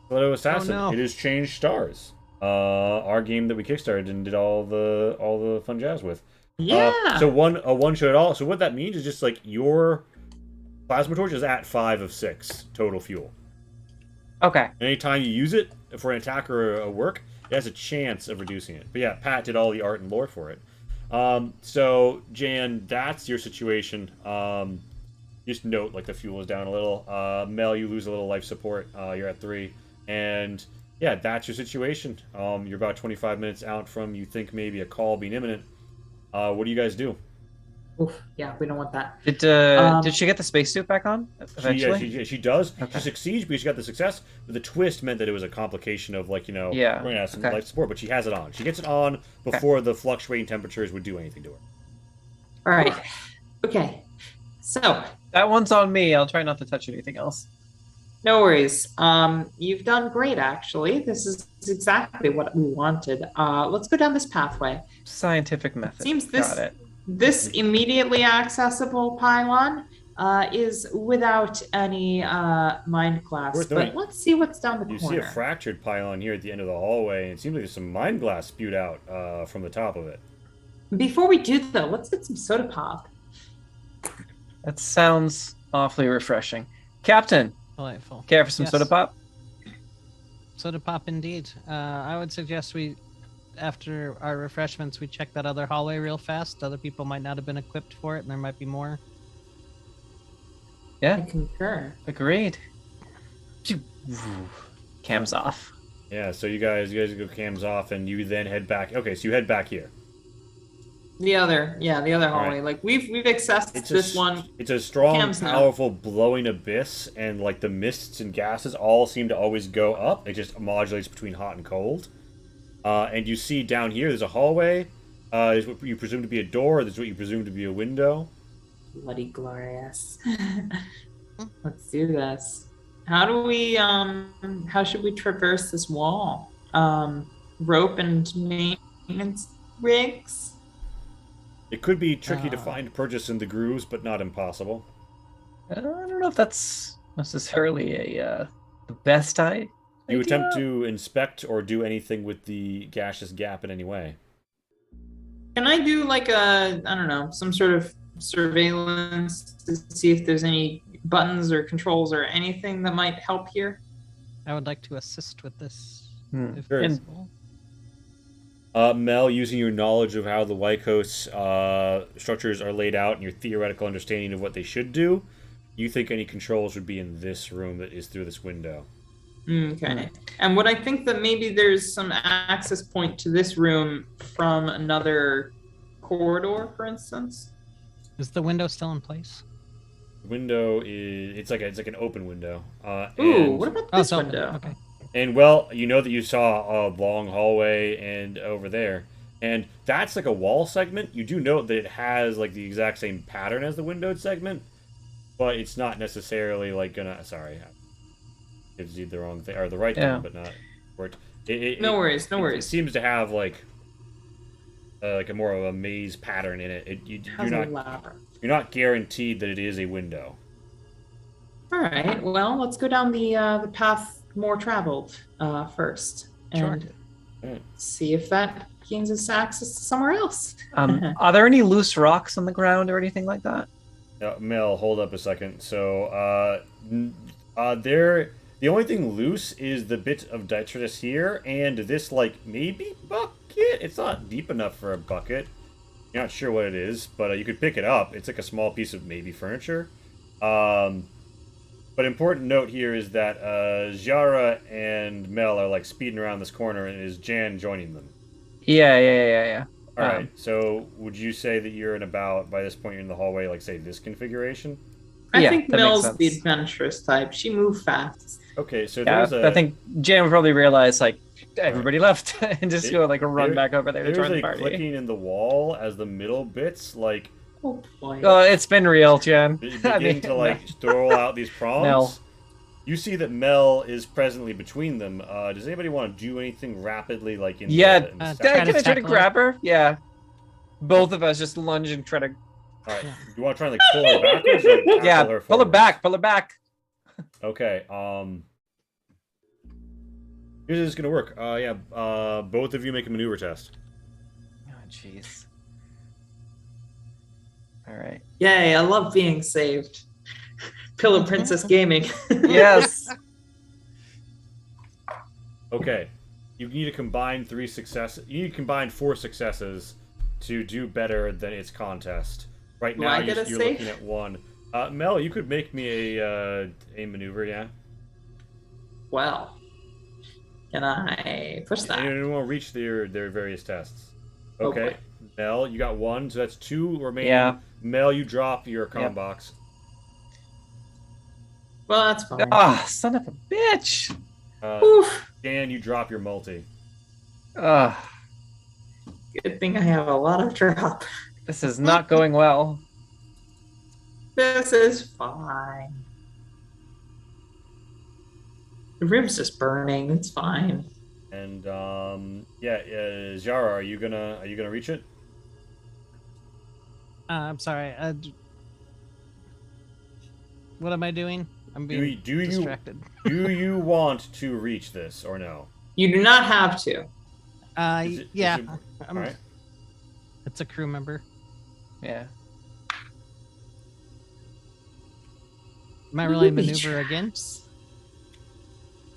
Hello, Assassin. Oh, no. It has changed stars. Our game that we kickstarted and did all the fun jazz with. Yeah. So a one shot at all. So what that means is just like your plasma torch is at 5 of 6 total fuel. Okay. Anytime you use it for an attack or a work, it has a chance of reducing it. But yeah, Pat did all the art and lore for it. So Jan, that's your situation. Just note like the fuel is down a little. Mel, you lose a little life support. You're at 3, and yeah, that's your situation. You're about 25 minutes out from you think maybe a call being imminent. What do you guys do? Oof, yeah, we don't want that. Did she get the spacesuit back on eventually? She does. Okay. She succeeds because she got the success, but the twist meant that it was a complication of like, Yeah, we're gonna have some okay. life support, but she has it on. She gets it on before the fluctuating temperatures would do anything to her. All right. Okay. So, That one's on me. I'll try not to touch anything else. no worries. You've done great, actually. This is exactly what we wanted. Let's go down this pathway. Scientific method. Seems this Got it. this immediately accessible pylon is without any mind glass. Worth But noting, let's see what's down the You corner. see a fractured pylon here at the end of the hallway, and it seems like there's some mind glass spewed out from the top of it. Before we do though, let's get some soda pop. That sounds awfully refreshing. Captain, Delightful. care for some Yes. soda pop? Soda pop indeed. I would suggest we, after our refreshments, we check that other hallway real fast. Other people might not have been equipped for it, and there might be more. I Yeah, concur. agreed. Cam's off. Yeah, so you guys go cams off, and you then head back. Okay, so you head back here. The other All hallway. right. Like we've accessed It's this one. It's a strong, Cams now. powerful, blowing abyss, and like the mists and gases all seem to always go up. It just modulates between hot and cold. And you see down here, there's a hallway. There's what you presume to be a door. There's what you presume to be a window. Bloody glorious. Let's do this. How do we how should we traverse this wall? Rope and maintenance rigs? It could be tricky to Ah. find purchase in the grooves, but not impossible. I don't know if that's necessarily the best idea. You attempt to inspect or do anything with the gaseous gap in any way. Can I do like I don't know, some sort of surveillance to see if there's any buttons or controls or anything that might help here? I would like to assist with this, if Sure. possible. Mel, using your knowledge of how the Lycos structures are laid out and your theoretical understanding of what they should do, you think any controls would be in this room that is through this window. Okay. And would I think that maybe there's some access point to this room from another corridor, for instance? Is the window still in place? Window is it's like an open window. Ooh, what about Oh, this it's open. window? Okay. And well, you know that you saw a long hallway and over there, and that's like a wall segment. You do note that it has like the exact same pattern as the windowed segment, but it's not necessarily like gonna. Sorry, it's the wrong thing or the right Yeah. thing, but not. No worries, no It worries. seems to have like a more of a maze pattern in it. You're How's a not. labyrinth? You're not guaranteed that it is a window. All right. Well, let's go down the path more traveled first, and Sure. see if that gains us access to somewhere else. Are there any loose rocks on the ground or anything like that? Mel, hold up a second. So, there. The only thing loose is the bit of detritus here, and this, like, maybe bucket? It's not deep enough for a bucket. You're not sure what it is, but you could pick it up. It's like a small piece of maybe furniture. But important note here is that Jara and Mel are, like, speeding around this corner, and is Jan joining them? Yeah. All right. So, would you say that you're in about, by this point, you're in the hallway, like, say, this configuration? I Yeah, think that makes Mel's the sense. adventurous type. She moved fast. Okay, so Yeah, there's a... I think Jan would probably realize like everybody left and just There- go like run there- back over there to There's join the a party. clicking in the wall as the middle bits, like, Oh boy. Oh, it's been real, Jan. begin to, like, throw out these prompts. Mel. You see that Mel is presently between them. Does anybody want to do anything rapidly, like, in Yeah, the... in the uh, stack? Can I Kinda try to tackle grab her? Yeah. Both of us just lunge and try to. All right. You want to try and, like, pull her backwards or tackle Yeah, her pull her forwards? back. Pull her back. Okay, here's how this is gonna work. Both of you make a maneuver test. Oh, jeez. All right. Yay! I love being saved. Pillow Princess Gaming. Yes. Okay. You need to combine 3 successes. You need to combine 4 successes to do better than its contest. Right Do now, I get a you're save? looking at 1. Mel, you could make me a maneuver, yeah? Well, can I push that? Anyone will reach their various tests. Oh, Okay. boy. Mel, you got 1, so that's 2 remaining. Yeah. Mel, you drop your comm Yep. box. Well, that's fine. Ah, son of a bitch. Oof. Dan, you drop your multi. Ah, Good thing I have a lot of drop. this is not going well. This is fine. The room's just burning. It's fine. And Zara, are you gonna reach it? I'm sorry. What am I doing? I'm Do being you, do you distracted. do you want to reach this or no? You do not have to. Is it- Yeah. is it- I'm- all right. It's a crew member. Yeah. Am I really Booby maneuver again?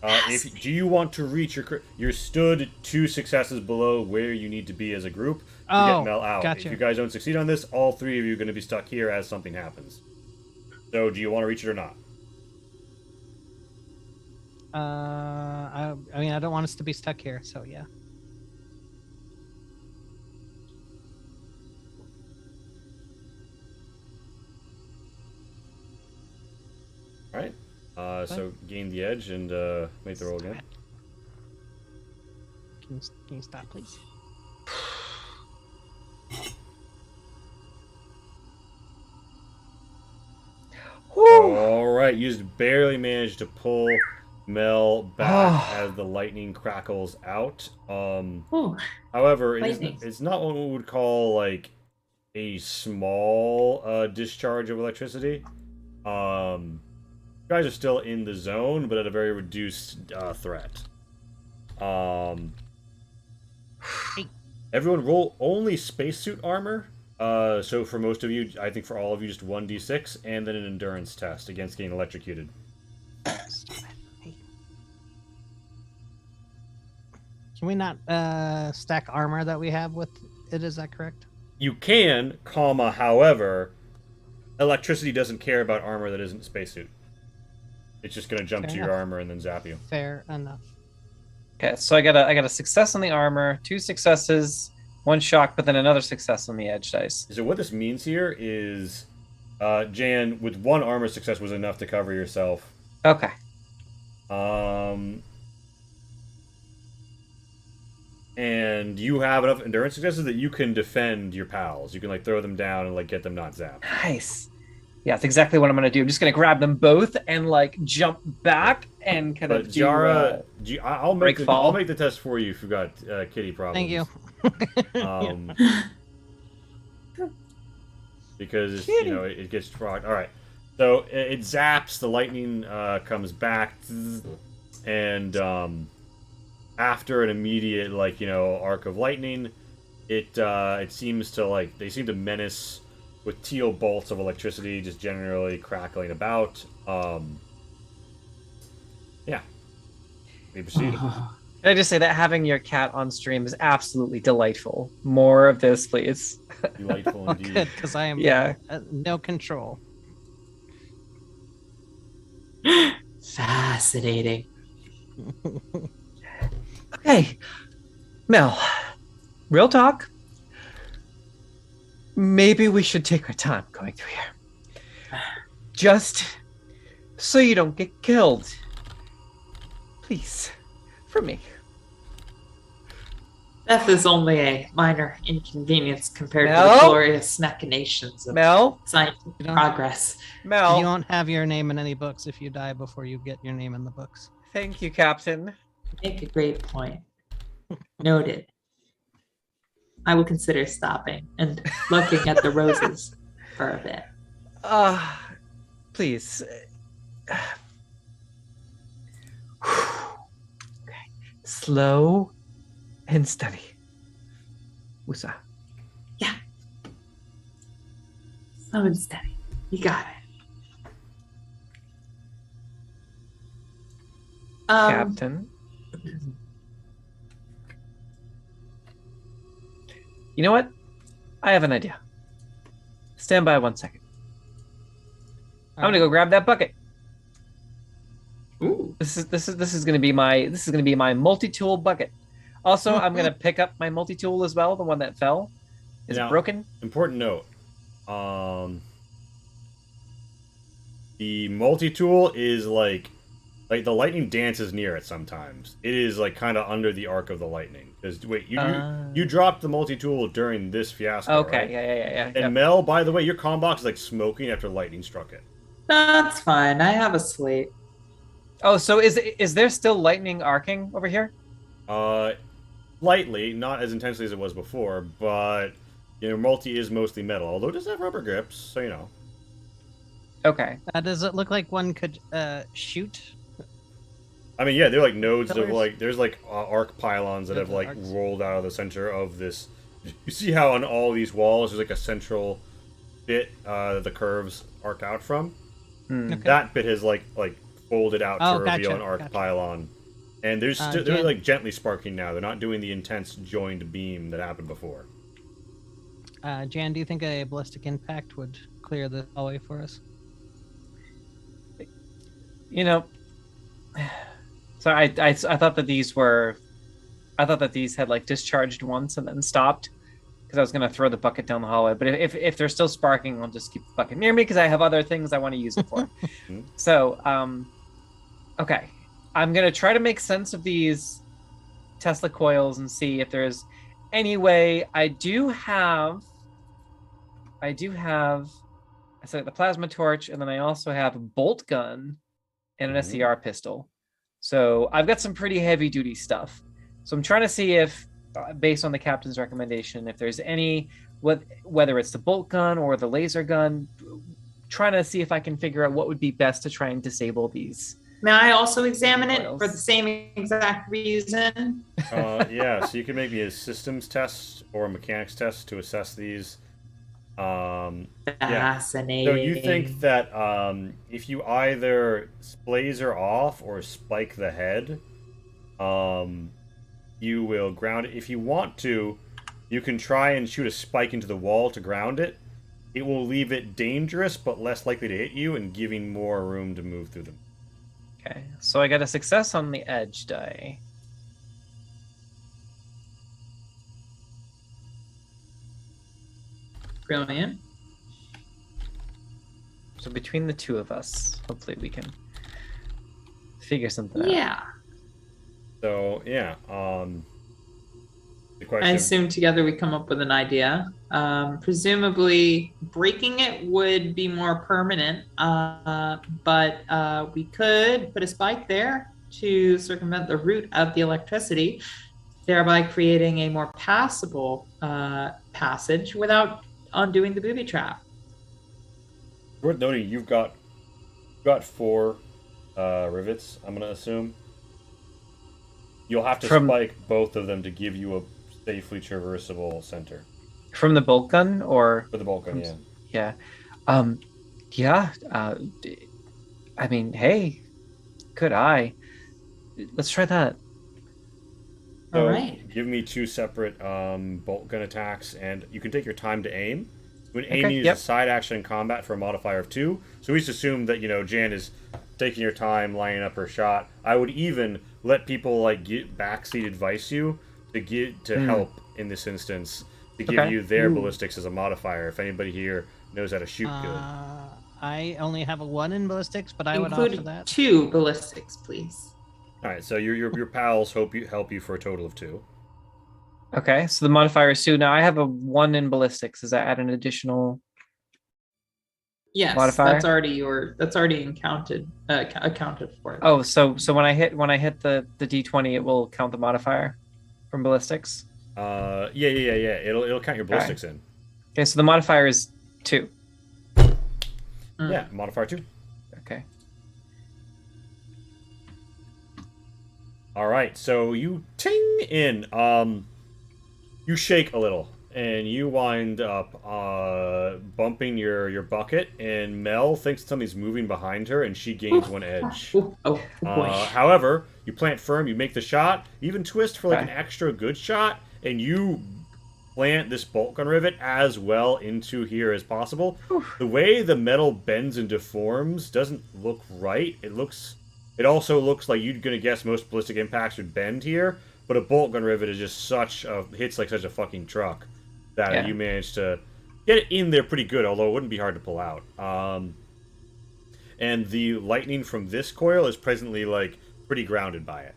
traps. Do you want to reach you're stood 2 successes below where you need to be as a group to Oh, get Mel out. gotcha. If you guys don't succeed on this, all 3 of you are going to be stuck here as something happens. So, do you want to reach it or not? I mean, I don't want us to be stuck here, so yeah. All right. So gain the edge and make the roll again. Can you stop, please? Whew. All right, you just barely managed to pull Mel back as the lightning crackles out. Ooh. However, Lightning. it's not what we would call like a small discharge of electricity. You guys are still in the zone, but at a very reduced threat. Everyone roll only spacesuit armor. So for most of you, I think for all of you, just 1d6, and then an endurance test against getting electrocuted. Stupid. Hey. Can we not stack armor that we have with it? Is that correct? You can, however, electricity doesn't care about armor that isn't spacesuit. It's just gonna jump Fair to your enough. armor and then zap you. Fair enough. Okay, so I got a success on the armor, 2 successes, 1 shock, but then another success on the edge dice. So what this means here is, Jan, with 1 armor success was enough to cover yourself. Okay. And you have enough endurance successes that you can defend your pals. You can like throw them down and like get them not zapped. Nice. Yeah, that's exactly what I'm gonna do. I'm just gonna grab them both and like jump back and kind But of Jara, I'll make break fall. I'll make the test for you if you've got kitty problems. Thank you. Um, because Kitty. it gets procced. All right, so it zaps. The lightning comes back, and after an immediate arc of lightning, it seems to they seem to menace with teal bolts of electricity just generally crackling about. Yeah, we proceed. Can I just say that having your cat on stream is absolutely delightful. More of this, please. Delightful Oh, indeed. good, because I am Yeah. no control. Fascinating. Okay, Mel. Real talk. Maybe we should take our time going through here. Just so you don't get killed. Please. For me. Death is only a minor inconvenience compared to Mel? the glorious machinations of Mel? scientific You don't- progress. Mel. You won't have your name in any books if you die before you get your name in the books. Thank you, Captain. Make a great point. Noted. I will consider stopping and looking at the roses for a bit. Please. Okay. Slow and steady. Wusa. Slow and steady. You got it. Captain. You know what? I have an idea. Stand by 1 second. I'm gonna go grab that bucket. Ooh. This is gonna be my multi-tool bucket. Also, I'm gonna pick up my multi-tool as well, the one that fell. Is Now- it broken? Important note. The multi-tool is like the lightning dances near it sometimes. It is kind of under the arc of the lightning. Because wait, you dropped the multi-tool during this fiasco, Okay, right? yeah. And Yep. Mel, by the way, your comm box is smoking after lightning struck it. That's fine. I have a slate. Oh, so is there still lightning arcing over here? Lightly, not as intensely as it was before, but multi is mostly metal, although it does have rubber grips, so Okay. Does it look like one could shoot? I mean, yeah, they're like nodes of Pillars? there's arc pylons that Yeah, have the arcs. rolled out of the center of this. You see how on all these walls there's a central bit that the curves arc out from? Hmm. Okay. That bit has folded out Oh, to reveal gotcha, an arc gotcha. pylon. And they're Jan- gently sparking now. They're not doing the intense joined beam that happened before. Jan, do you think a ballistic impact would clear the hallway for us? You know, so I thought that these were, I thought that these had discharged once and then stopped because I was gonna throw the bucket down the hallway. But if they're still sparking, I'll just keep the bucket near me because I have other things I want to use it for. So okay, I'm gonna try to make sense of these Tesla coils and see if there's any way. I do have. I said the plasma torch, and then I also have a bolt gun and an SCR pistol. So I've got some pretty heavy duty stuff. So I'm trying to see if, based on the captain's recommendation, if there's any, whether it's the bolt gun or the laser gun, trying to see if I can figure out what would be best to try and disable these. May I also examine it Coils. for the same exact reason? Yeah, so you can make me a systems test or a mechanics test to assess these. Fascinating. So you think that if you either blazer off or spike the head, you will ground it. If you want to, you can try and shoot a spike into the wall to ground it. It will leave it dangerous but less likely to hit you and giving more room to move through them. Okay, so I got a success on the edge die. Brilliant. So between the two of us, hopefully we can figure something out. Yeah. So yeah, the I question. assume together we come up with an idea. Presumably, breaking it would be more permanent, but we could put a spike there to circumvent the route of the electricity, thereby creating a more passable passage without undoing the booby trap. Worth noting, you've got 4 rivets. I'm gonna assume you'll have to spike both of them to give you a safely traversable center From the bolt gun, or for the bolt gun. Yeah. yeah, yeah. I mean, hey, good eye. Let's try that. So All right. give me 2 separate bolt gun attacks, and you can take your time to aim. When Okay, aiming is yep. a side action in combat for a modifier of 2, so we just assume that Jan is taking her time lining up her shot. I would even let people like get backseat advice you to help in this instance to give Okay. you their ballistics as a modifier. If anybody here knows how to shoot good. I only have a 1 in ballistics, but I would offer Include that. 2 ballistics, please. All right, so your pals help you for a total of 2. Okay, so the modifier is 2. Now I have a 1 in ballistics. Does that add an additional? Yes, Modifier? that's already accounted for. Oh, so when I hit the d20, it will count the modifier from ballistics. Yeah. It'll count your ballistics in. Okay, so the modifier is 2. Yeah, modifier 2. Okay. All right, so you ting in. You shake a little, and you wind up bumping your bucket. And Mel thinks something's moving behind her, and she gains 1 edge. Oh boy. However, you plant firm, you make the shot, even twist for like Okay. an extra good shot, and you plant this bolt gun rivet as well into here as possible. The way the metal bends and deforms doesn't look right. It also looks like you're gonna guess most ballistic impacts would bend here, but a bolt gun rivet is just hits like such a fucking truck that Yeah. you managed to get it in there pretty good, although it wouldn't be hard to pull out. And the lightning from this coil is presently like pretty grounded by it.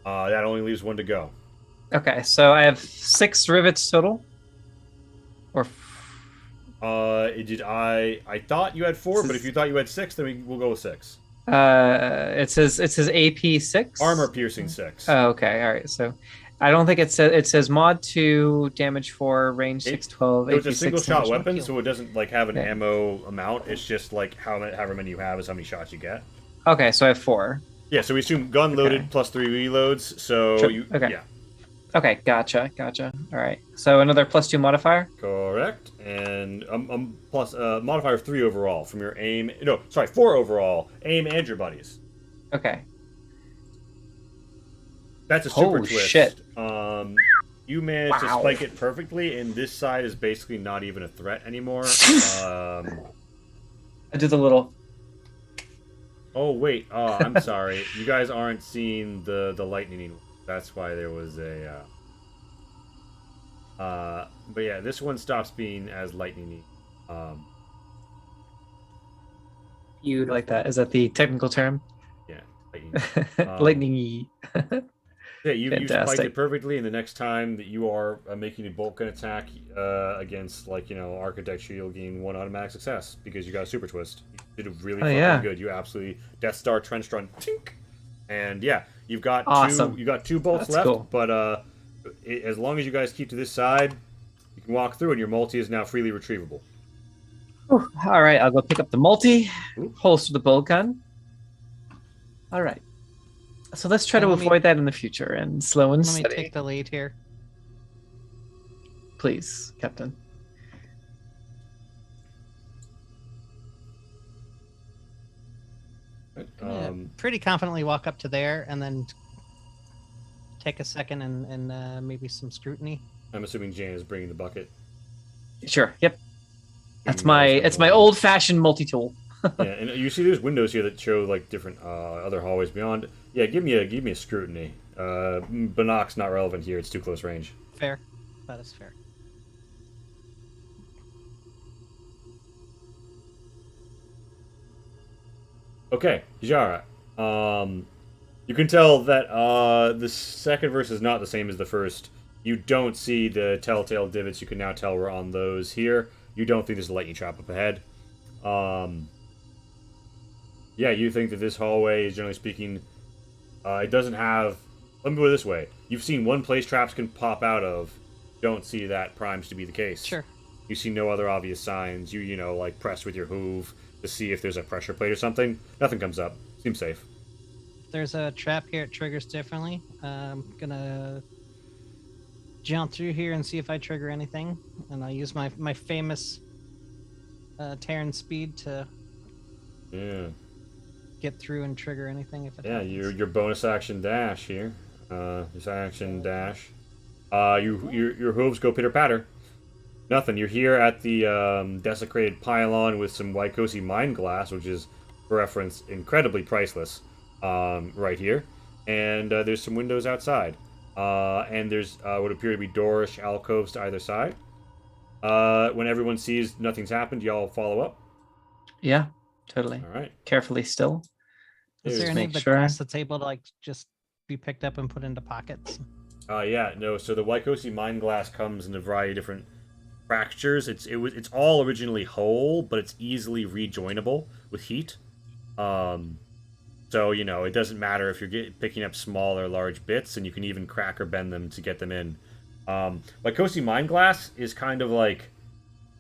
That only leaves 1 to go. Okay, so I have 6 rivets total. Or I thought you had 4, but if you thought you had 6, then we'll go with 6. it says AP 6. Armor piercing 6. Oh, okay. All right. So I don't think it says mod 2, damage 4, range 612. So it's a AP 6 single shot damage. weapon, so it doesn't like have an Okay. ammo amount. It's just like however many you have is how many shots you get. Okay, so I have 4. Yeah, so we assume gun loaded Okay. plus 3 reloads. So Sure. you Okay. yeah, Okay, gotcha. All right. So another +2 modifier. correct. And plus modifier of 3 overall from your aim. No, sorry, 4 overall. Aim and your buddies. Okay. That's a super Oh, twist. shit. You managed to Wow. spike it perfectly, and this side is basically not even a threat anymore. I do the little. Oh wait, I'm sorry. You guys aren't seeing the lightning. That's why there was a. But yeah, this one stops being as lightning-y. You like that? Is that the technical term? Yeah, lightning. Lightning-y. Yeah, you spiked Fantastic. it perfectly, and the next time that you are making a bolt gun attack against, architecture, you'll gain 1 automatic success because you got a super twist. You did a really fucking yeah. good. You absolutely Death Star trench run, tink, and yeah, you've got Awesome. You got 2 bolts That's left, cool. but as long as you guys keep to this side, you can walk through, and your multi is now freely retrievable. Whew. All right, I'll go pick up the multi, Ooh. holster the bolt gun. All right. So let's try to Let me- avoid that in the future and slow and Let me steady. take the lead here. Please, Captain. Pretty confidently walk up to there and then take a second and maybe some scrutiny. I'm assuming Jan is bringing the bucket. Sure. Yep. It's You my guys are it's my going- old-fashioned multi-tool. Yeah, and you see there's windows here that show like different other hallways beyond. Yeah, give me a scrutiny. Bannock's not relevant here; it's too close range. Fair. That is fair. Okay, Jara. You can tell that the second verse is not the same as the first. You don't see the telltale divots. You can now tell we're on those here. You don't think there's a lightning trap up ahead. Yeah, you think that this hallway is, generally speaking, it doesn't have... Let me put it this way. You've seen one place traps can pop out of. Don't see that primes to be the case. Sure. You see no other obvious signs. You like press with your hoof. to see if there's a pressure plate or something. Nothing comes up. Seems safe. If there's a trap here, it triggers differently. I'm gonna jump through here and see if I trigger anything, and I'll use my famous Terran speed to Yeah. get through and trigger anything if it Yeah, happens. your bonus action dash here. This action dash. Your hooves go pitter patter. Nothing. You're here at the desecrated pylon with some Waikosi mine glass, which is, for reference, incredibly priceless. Right here, and there's some windows outside, and there's what appear to be doors, alcoves to either side. When everyone sees nothing's happened, y'all follow up. Yeah, totally. All right. Carefully still. Is Here's- there any make of the sure. glass that's able to like just be picked up and put into pockets? Yeah, no. So the Waikosi mine glass comes in a variety of different fractures. It's all originally whole, but it's easily rejoinable with heat. So it doesn't matter if you're picking up small or large bits, and you can even crack or bend them to get them in. Waikosi mine glass is kind of like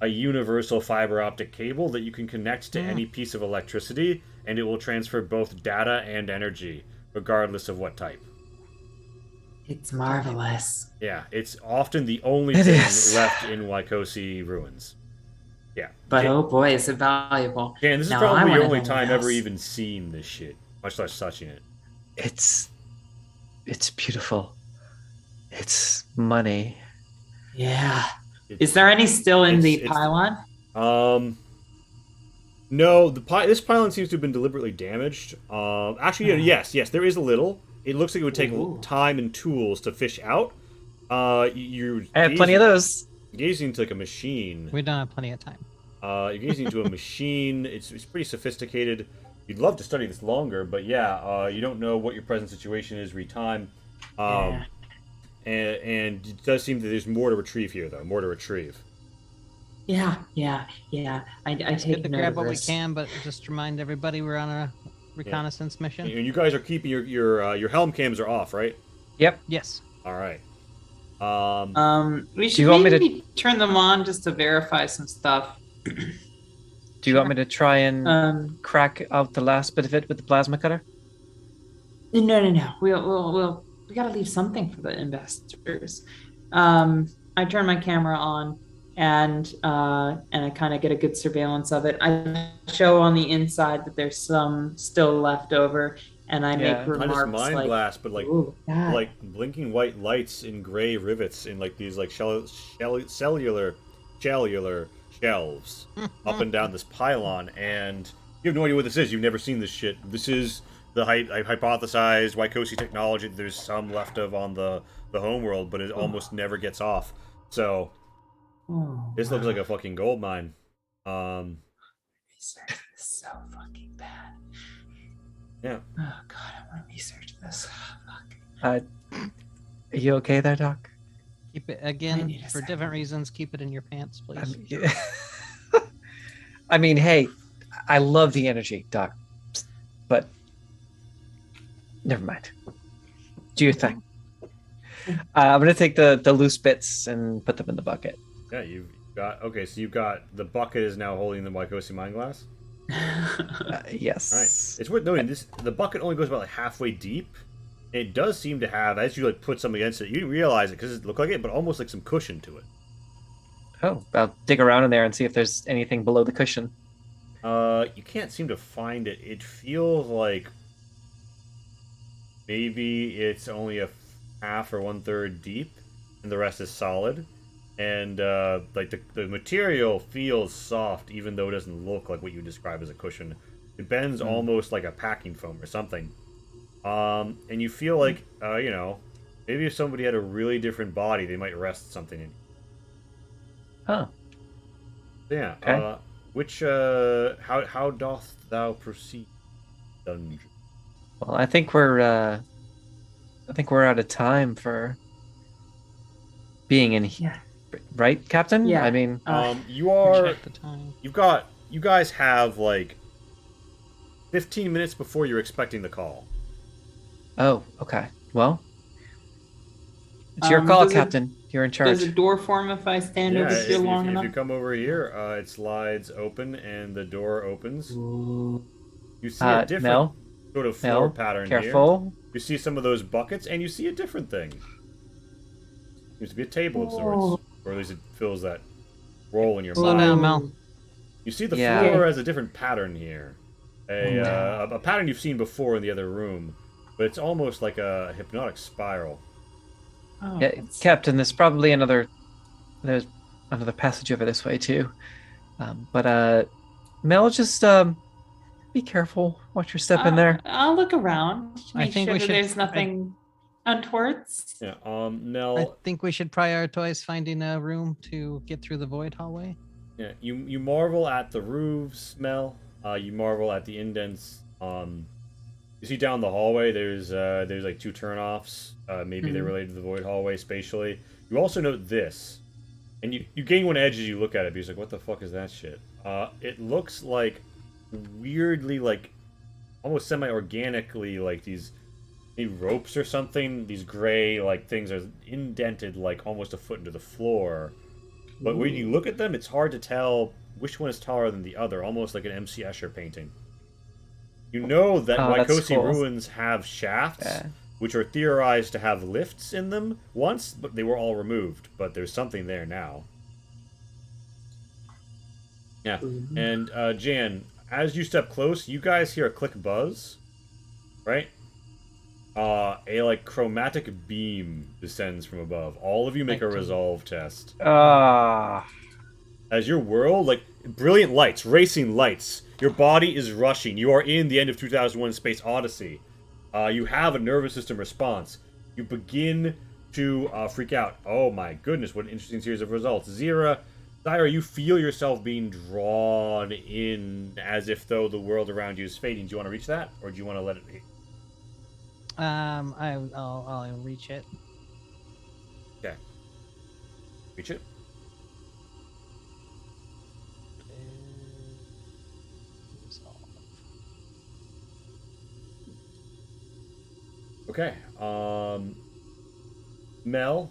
a universal fiber optic cable that you can connect to any piece of electricity, and it will transfer both data and energy, regardless of what type. It's marvelous. Yeah, it's often the only It thing is. left in Waikosi ruins. Yeah. But Dan, oh boy, is it valuable. Dan, this is Now I probably wanna your only know time what ever else. even seen this shit, much less touching it. It's beautiful. It's money. Yeah. It's- Is there any still in the it's- pylon? No, this pylon seems to have been deliberately damaged. Actually, yes, there is a little. It looks like it would take Ooh. time and tools to fish out. You're I have plenty of those. gazing into like a machine. We don't have plenty of time. You're gazing into a machine. It's pretty sophisticated. You'd love to study this longer, but yeah, you don't know what your present situation is. Time, Yeah. and it does seem that there's more to retrieve here, though. More to retrieve. Yeah. I take Good to note grab of what we this. can, but just remind everybody we're on a reconnaissance mission. And you guys are keeping your helm cams are off, right? Yep. Yes. All right. We should you want me to- maybe turn them on just to verify some stuff. Do you want me to try and crack out the last bit of it with the plasma cutter? No. We gotta leave something for the investors. I turn my camera on and I kind of get a good surveillance of it. I show on the inside that there's some still left over, and I Yeah. make Not just remarks mine like, glass, but like "Ooh, God." like blinking white lights in gray rivets in like these like cellular shelves up and down this pylon, and you have no idea what this is. You've never seen this shit. This is the hypothesized Waikosi technology that there's some left of on the homeworld, but it almost never gets off. So Oh, this looks wow. like a fucking gold mine. Research this so fucking bad. Yeah. Oh God, I want to research this. Fuck. Are you okay there, Doc? Keep it I again need a for second. different reasons. Keep it in your pants, please. I mean, hey, I love the energy, Doc, but never mind. Do your thing. I'm gonna take the loose bits and put them in the bucket. Yeah, you've got so you've got the bucket is now holding the Waikosi mine glass. Yes. All right. It's worth noting the bucket only goes about like halfway deep. It does seem to have, as you like put something against it, you didn't realize it because it looked like it, but almost like some cushion to it. Oh, I'll dig around in there and see if there's anything below the cushion. You can't seem to find it. It feels like maybe it's only a half or 1/3 deep, and the rest is solid. And like the material feels soft, even though it doesn't look like what you describe as a cushion. It bends almost like a packing foam or something. And you feel like maybe if somebody had a really different body, they might rest something in. Huh. Yeah. Okay. How doth thou proceed, dungeon? Well, I think we're out of time for being in here, right, Captain? Yeah. I mean, You are. Check the time. You guys have like 15 minutes before you're expecting the call. oh, okay. Well, It's your call, Does it- Captain. You're in charge. Does a door form if I stand Yeah, over if, here if, long if enough? you come over here, it slides open and the door opens. Ooh. You see a different Mel, sort of floor Mel, pattern here. careful. You see some of those buckets, and you see a different thing. Seems to be a table of sorts, Oh. or at least it fills that role in your Slow mind. down, Mel. You see the Yeah. floor has a different pattern here, a pattern you've seen before in the other room, but it's almost like a hypnotic spiral. Oh, Yeah, it's- Captain, there's another passage over this way too. But Mel, just be careful. Watch your step in there. I'll look around. To I make think sure we that should- there's nothing untowards. Yeah. I Nell. think we should prioritize finding a room to get through the void hallway. Yeah. You marvel at the roofs, Mel. You marvel at the indents. You see down the hallway. There's like two turnoffs. Maybe they're Mhm. related to the void hallway spatially. You also note this, and you gain one edge as you look at it. Because like, what the fuck is that shit? It looks like weirdly like almost semi-organically like these ropes or something. These gray like things are indented like almost a foot into the floor. But when you look at them, it's hard to tell which one is taller than the other, almost like an M.C. Escher painting. You know that Oh, that's Waikosi cool. ruins have shafts, Yeah. which are theorized to have lifts in them once, but they were all removed. But there's something there now. Yeah, Mhm. and Jan, as you step close, you guys hear a click buzz, right? A like chromatic beam descends from above. All of you make a 19. resolve test. As your world, like brilliant lights, racing lights, your body is rushing. You are in the end of 2001: Space Odyssey. You have a nervous system response. You begin to freak out. Oh my goodness, what an interesting series of results. Zyra, you feel yourself being drawn in as if though the world around you is fading. Do you want to reach that, or do you want to let it be? I'll reach it. Okay. Reach it. Okay. Mel,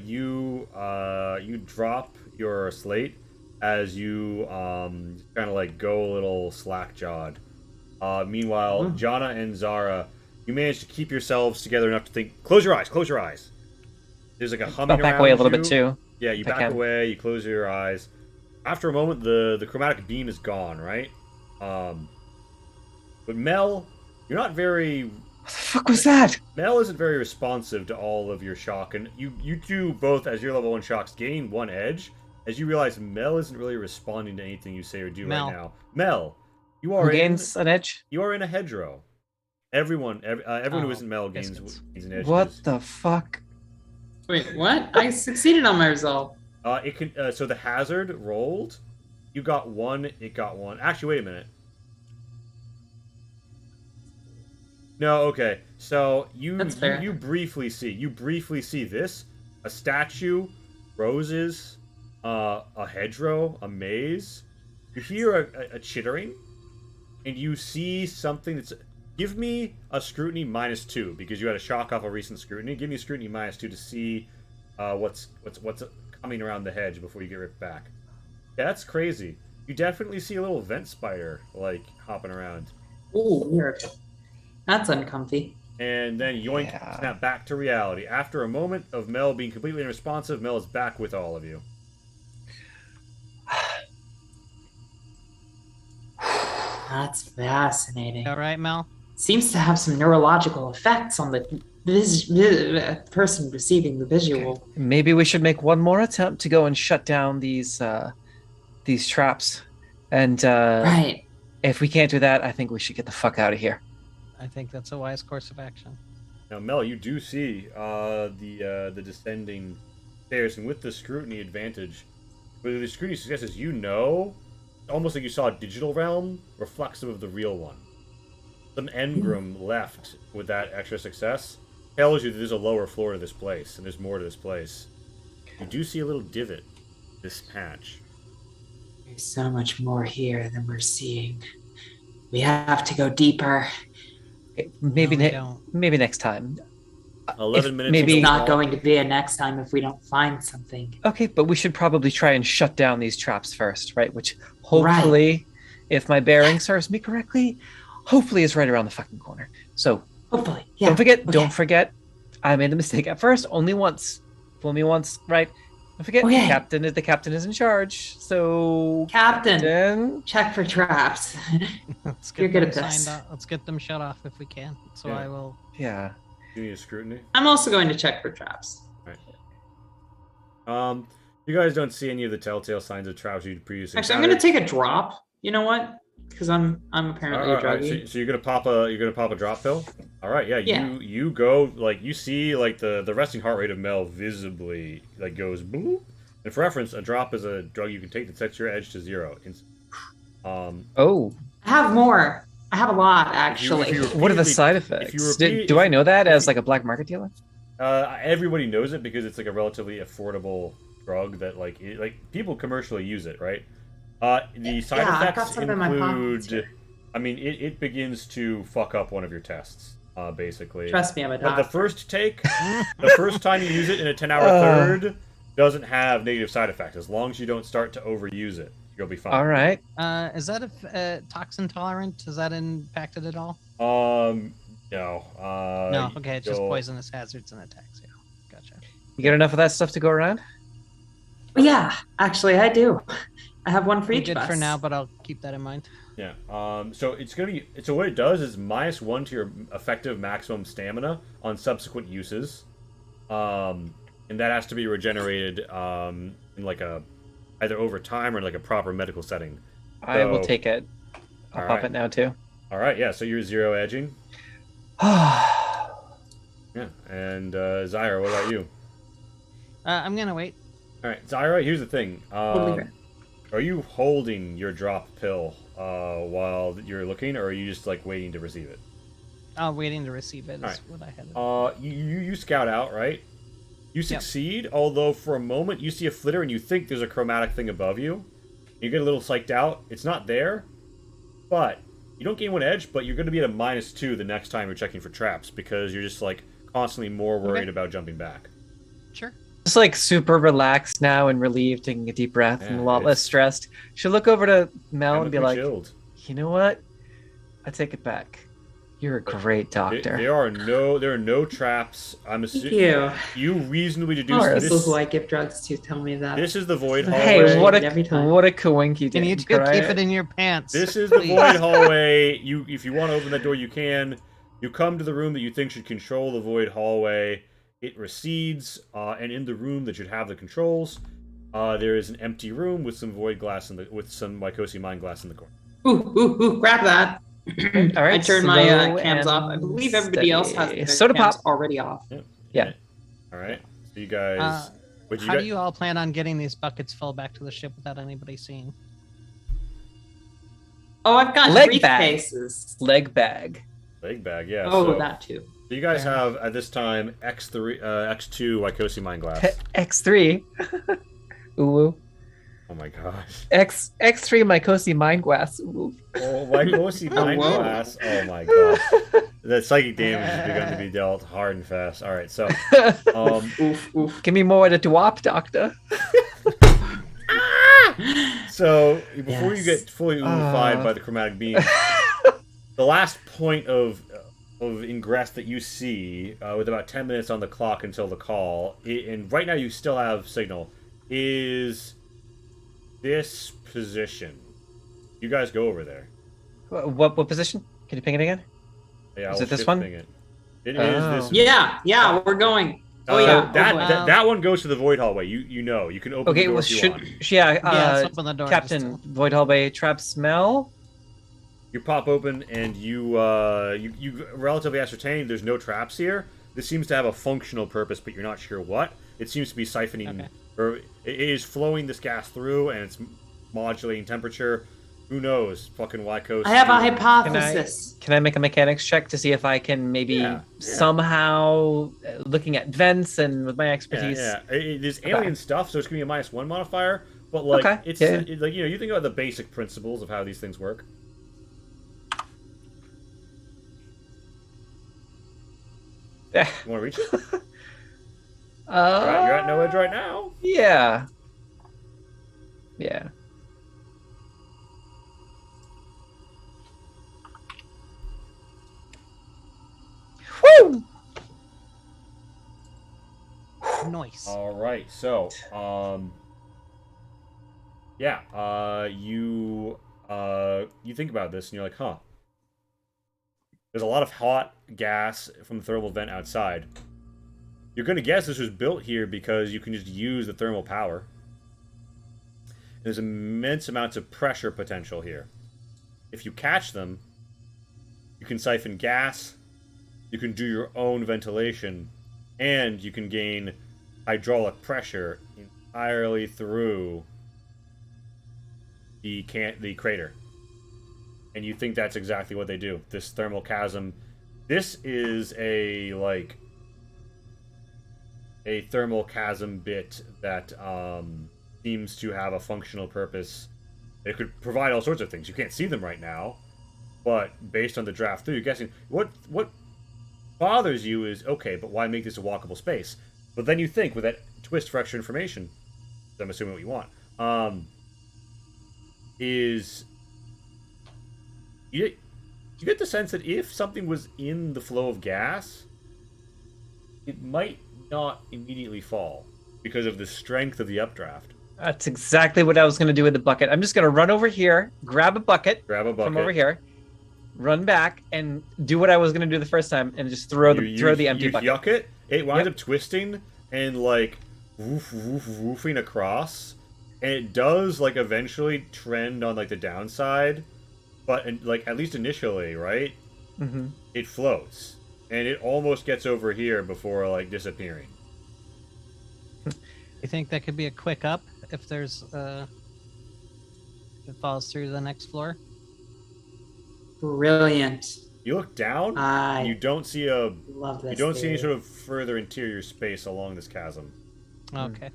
you drop your slate as you kind of like go a little slack jawed. Meanwhile, Jana and Zara, you manage to keep yourselves together enough to think. Close your eyes. Close your eyes. There's like a humming I'll back around away a little you. bit too. Yeah, you if I back can. away. You close your eyes. After a moment, the chromatic beam is gone. Right. But Mel, you're not very. What the fuck was that? Mel isn't very responsive to all of your shock, and you two both, as your level 1 shocks, gain one edge as you realize Mel isn't really responding to anything you say or do Mel. right now. Mel, you Who are gains an edge? you are in a hedgerow. Everyone who Oh, isn't Mel gains biscuits. an edge. What the fuck? Wait, what? I succeeded on my resolve. It can. So the hazard rolled. You got one. It got one. Actually, wait a minute. No, okay. So That's fair. you briefly see this: a statue, roses, a hedgerow, a maze. You hear a chittering, and you see something that's. Give me a scrutiny -2 because you had a shock off a recent scrutiny. Give me a scrutiny -2 to see what's coming around the hedge before you get ripped back. Yeah, that's crazy. You definitely see a little vent spider like hopping around. Ooh, weird. That's uncomfy. And then yoink, Yeah. snap back to reality. After a moment of Mel being completely unresponsive, Mel is back with all of you. That's fascinating. All right, Mel. Seems to have some neurological effects on the person receiving the visual. Maybe we should make one more attempt to go and shut down these traps. And Right. if we can't do that, I think we should get the fuck out of here. I think that's a wise course of action. Now, Mel, you do see the descending stairs, and with the scrutiny advantage, with the scrutiny successes, you know, almost like you saw a digital realm reflexive of the real one. Some engram left with that extra success tells you that there's a lower floor to this place, and there's more to this place. You do see a little divot, this patch. There's so much more here than we're seeing. We have to go deeper. Maybe No, we don't. maybe next time. 11 minutes. maybe- until It's not call. going to be a next time if we don't find something. Okay, but we should probably try and shut down these traps first, right? Which hopefully, if my bearing serves me correctly, hopefully is right around the fucking corner. So Hopefully. Yeah. don't forget, okay. don't forget, I made a mistake at first, only once. Fool me once, right? Don't forget, Okay. the captain is in charge. So Captain, check for traps. Let's You're get good them at this. signed off. Let's get them shut off if we can. So Yeah. I will. yeah. You need a scrutiny. I'm also going to check for traps. You guys don't see any of the telltale signs of traps you previously. Actually, I'm going to take a drop. You know what? Because I'm apparently a druggie. So you're gonna pop a drop pill. All right, yeah. Yeah. You go like you see like the resting heart rate of Mel visibly like goes boop. And for reference, a drop is a drug you can take that sets your edge to 0. Oh, I have more. I have a lot, If you actually. what are the repeatedly- side if you effects? repeat- Do I know that as like a black market dealer? Everybody knows it because it's like a relatively affordable drug that like people commercially use it, right? The side Yeah, I've got effects some in my pockets include. here. I mean, it begins to fuck up one of your tests, basically. Trust me, I'm a But doctor. the first take, the first time you use it in a 10-hour third, doesn't have negative side effects. As long as you don't start to overuse it, you'll be fine. All right. Is that a toxin tolerant? Is that impacted at all? No. No. Okay, it's just you'll- poisonous hazards and attacks. Yeah. Gotcha. You get enough of that stuff to go around? Yeah, actually, I do. I have one for We're each good of us. for now, but I'll keep that in mind. Yeah. So it's gonna be. So what it does is -1 to your effective maximum stamina on subsequent uses, and that has to be regenerated in like a either over time or in like a proper medical setting. I will So- take it. I'll All pop right. it now too. All right. Yeah. So you're 0 edging. Oh, Yeah. And Zyra, what about you? I'm gonna wait. All right, Zyra. Here's the thing. Totally fair. Are you holding your drop pill while you're looking, or are you just like waiting to receive it? Waiting to receive it is Alright. what I had. You scout out, right? You succeed, although for a moment you see a flitter and you think there's a chromatic thing above you. You get a little psyched out. It's not there, but you don't gain 1 edge, but you're going to be at a -2 the next time you're checking for traps because you're just like constantly more worried Okay. about jumping back. Sure. just like super relaxed now and relieved, taking a deep breath and Yeah, a lot less it's- stressed. She'll look over to Mel and be like, chilled. you know what? I take it back. You're a great doctor. There are no traps. I'm Thank assuming you. you reasonably deduce Alright. People this. who I give drugs to tell me that. This is the void Hey, hallway. Hey, Every time. what a coinky Can you dink, keep right? it in your pants? This is the please? void hallway. If you want to open that door, you can. You come to the room that you think should control the void hallway. It recedes, and in the room that should have the controls, there is an empty room with some void glass with some Mycosi mind glass in the corner. Ooh, grab that. All right, I turned my slow cams and off. I believe everybody else has steady. their Soda cams pop. already off. Yeah. All right. So you guys, How do you all plan on getting these buckets full back to the ship without anybody seeing? Oh, I've got Leg bag. briefcases. Leg bag. leg bag? Yeah. Oh, so, that too. so you guys Fair have at this time X3, X2 Mycosi mind glass. X3. Ooh. Oh my gosh. X3 Mycosi mind glass. Ooh. Oh, Mycosi mind whoa. glass. Oh my gosh. The psychic damage has begun to be dealt hard and fast. All right. So. Oof. Give me more of the dwop, doctor. So before you Yes. get fully oomified by the chromatic beam, the last point of ingress that you see, with about 10 minutes on the clock until the call, and right now you still have signal, is this position. You guys go over there. What position? Can you ping it again? Yeah, Is I'll it this shift one? ping It, it Oh. is this. Yeah, we're going. Oh, Uh, yeah. that, oh, boy. that one goes to the void hallway. You know you can open the Okay, door well, if you should want. yeah, Yeah, let's open the door. Captain Void Hallway trap smell. You pop open and you relatively ascertain there's no traps here. This seems to have a functional purpose, but you're not sure what. It seems to be siphoning, Okay. or it is flowing this gas through, and it's modulating temperature. Who knows? Fucking Wycoast. I have a hypothesis. Can I make a mechanics check to see if I can maybe Yeah. somehow, looking at vents and with my Yeah, expertise? yeah. There's Okay. alien stuff, so it's gonna be a -1 modifier. But like, Okay, it's yeah. like you think about the basic principles of how these things work. You want to reach it? You're Uh, at no edge right now. Yeah. Yeah. Woo! Nice. All right. So, you think about this and you're like, huh. There's a lot of hot gas from the thermal vent outside. You're gonna guess this was built here because you can just use the thermal power. There's immense amounts of pressure potential here. If you catch them, you can siphon gas, you can do your own ventilation, and you can gain hydraulic pressure entirely through the crater. And you think that's exactly what they do. This thermal chasm. This is a thermal chasm bit that seems to have a functional purpose. It could provide all sorts of things. You can't see them right now, but based on the draft through, you're guessing what bothers you is okay, but why make this a walkable space? But then you think with that twist for extra information, I'm assuming what you want, is you get the sense that if something was in the flow of gas, it might not immediately fall because of the strength of the updraft. That's exactly what I was going to do with the bucket. I'm just going to run over here, grab a bucket from over here, run back, and do what I was going to do the first time, and just throw the empty bucket. Yuck it. It winds up twisting and like woofing across, and it does like eventually trend on like the downside, but like at least initially, right? Mm-hmm. It floats, and it almost gets over here before like disappearing. You think that could be a quick up if there's if it falls through the next floor? Brilliant. You look down, I and you don't see a love this. you don't see any theory. sort of further interior space along this chasm. Okay.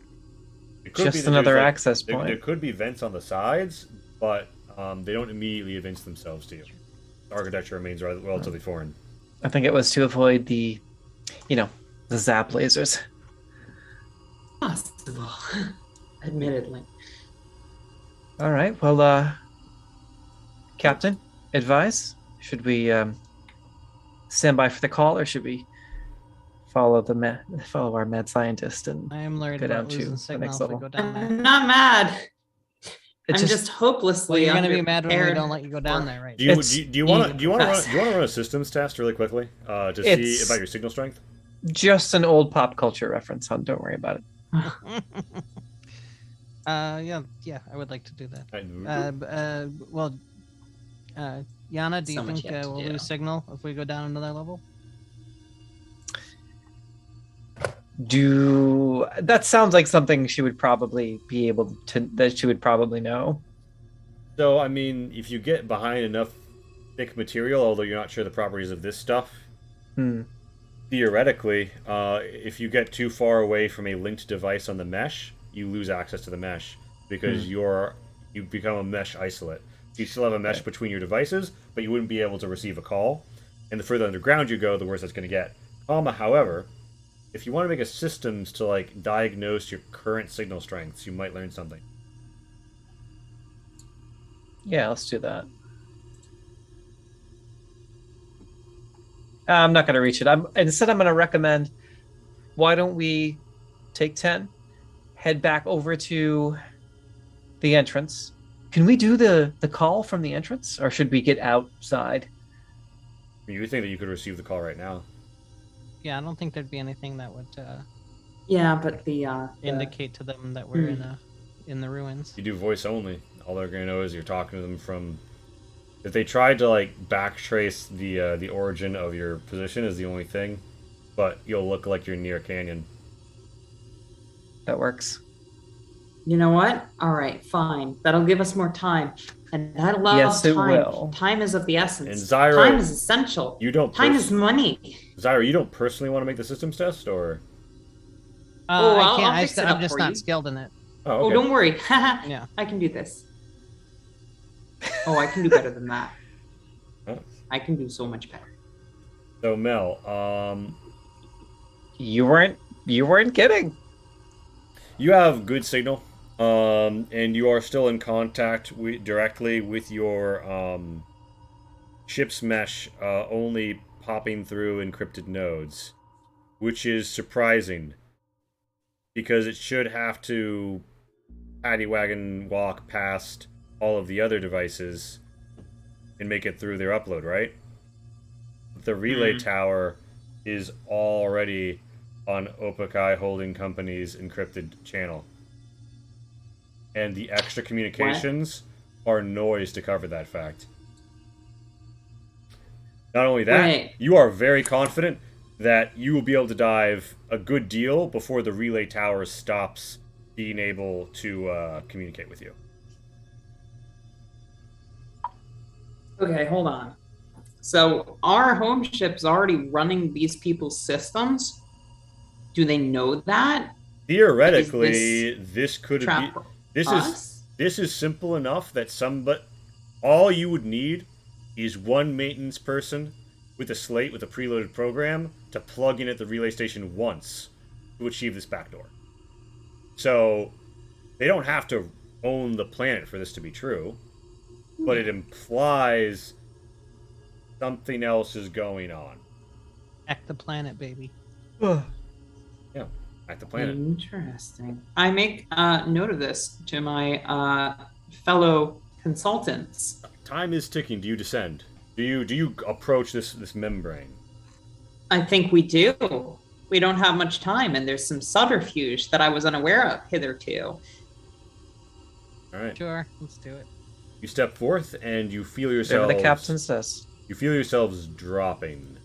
It could Just be that another there's, like, access there point. could be vents on the sides, but they don't immediately evince themselves to you. The architecture remains relatively foreign. I think it was to avoid the zap lasers. Possible. Admittedly. All right. Well, Captain, advise. Should we stand by for the call, or should we follow our mad scientist and I am worried go down about to losing the signal next if we level? go down there. I'm not mad. It I'm just Well, hopelessly. you're gonna be mad when we underprepared don't let you go down there, right? Do you It's want to even run a systems test really quickly to see It's- about your signal strength? just an old pop culture reference, hon. Don't worry about it. Yeah, I would like to do that. Yana, do you So much think yet to we'll do. lose signal if we go down another level? That sounds like something she would probably be able to, that she would probably know. So, I mean, if you get behind enough thick material, although you're not sure the properties of this stuff, theoretically, if you get too far away from a linked device on the mesh, you lose access to the mesh because you become a mesh isolate. You still have a mesh between your devices, but you wouldn't be able to receive a call. And the further underground you go, the worse that's going to get. However, if you want to make a systems to like diagnose your current signal strengths, you might learn something. Yeah, let's do that. I'm not going to reach it. Instead, I'm going to recommend, why don't we take 10, head back over to the entrance. Can we do the call from the entrance, or should we get outside? You would think that you could receive the call right now. Yeah, I don't think there'd be anything that would Yeah, but the indicate to them that we're in the ruins. You do voice only. All they're going to know is you're talking to them from. If they tried to like backtrace the origin of your position is the only thing, but you'll look like you're near a canyon. That works. You know what? All right, fine. That'll give us more time. And I love Yes, it time. will. Time is of the essence. And Zyro, time is essential. You don't. Time is money. Zyro, you don't personally want to make the systems test, or? Oh, I I'll can't. fix it I'm up just for not you. skilled in it. Oh, Oh, okay. don't worry. Yeah. I can do this. Oh, I can do better than that. Oh. I can do so much better. So Mel, You weren't kidding. You have good signal, and you are still in contact directly with your ship's mesh, only popping through encrypted nodes, which is surprising because it should have to paddy wagon walk past all of the other devices and make it through their upload, right? The relay tower is already on Opakai Holding Company's encrypted channel. And the extra communications are noise to cover that fact. Not only that, Right. you are very confident that you will be able to dive a good deal before the relay tower stops being able to communicate with you. Okay, hold on. So our home ship's already running these people's systems. Do they know that? Theoretically, this could be Trap this us? is simple enough that all you would need is one maintenance person with a slate with a preloaded program to plug in at the relay station once to achieve this backdoor. So they don't have to own the planet for this to be true, but it implies something else is going on. Hack the planet, baby. Yeah, at the planet. Interesting. I make note of this to my fellow consultants. Time is ticking. Do you descend? Do you approach this membrane? I think we do. We don't have much time, and there's some subterfuge that I was unaware of hitherto. All right. Sure, let's do it. You step forth and you feel Whatever yourselves. the captain says. You feel yourselves dropping.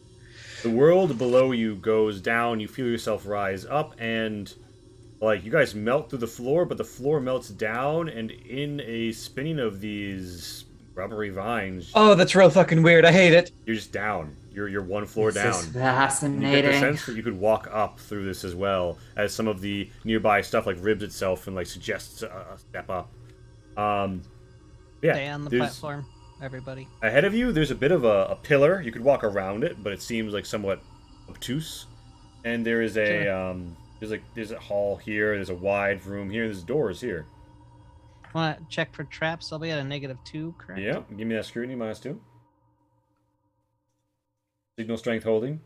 The world below you goes down. You feel yourself rise up, and like you guys melt through the floor, but the floor melts down, and in a spinning of these rubbery vines, Oh, that's real fucking weird. I hate it. you're just down. You're one floor This down. is You get the fascinating. sense that you could walk up through this as well, as some of the nearby stuff like ribs itself and like suggests a step up. Yeah, Stay on the there's- platform, everybody. Ahead of you, there's a bit of a pillar. You could walk around it, but it seems like somewhat obtuse. And there is a there's a hall here. There's a wide room here. There's doors here. Want to check for traps? I'll be at a -2, correct? Yeah, give me that scrutiny -2. Signal strength holding.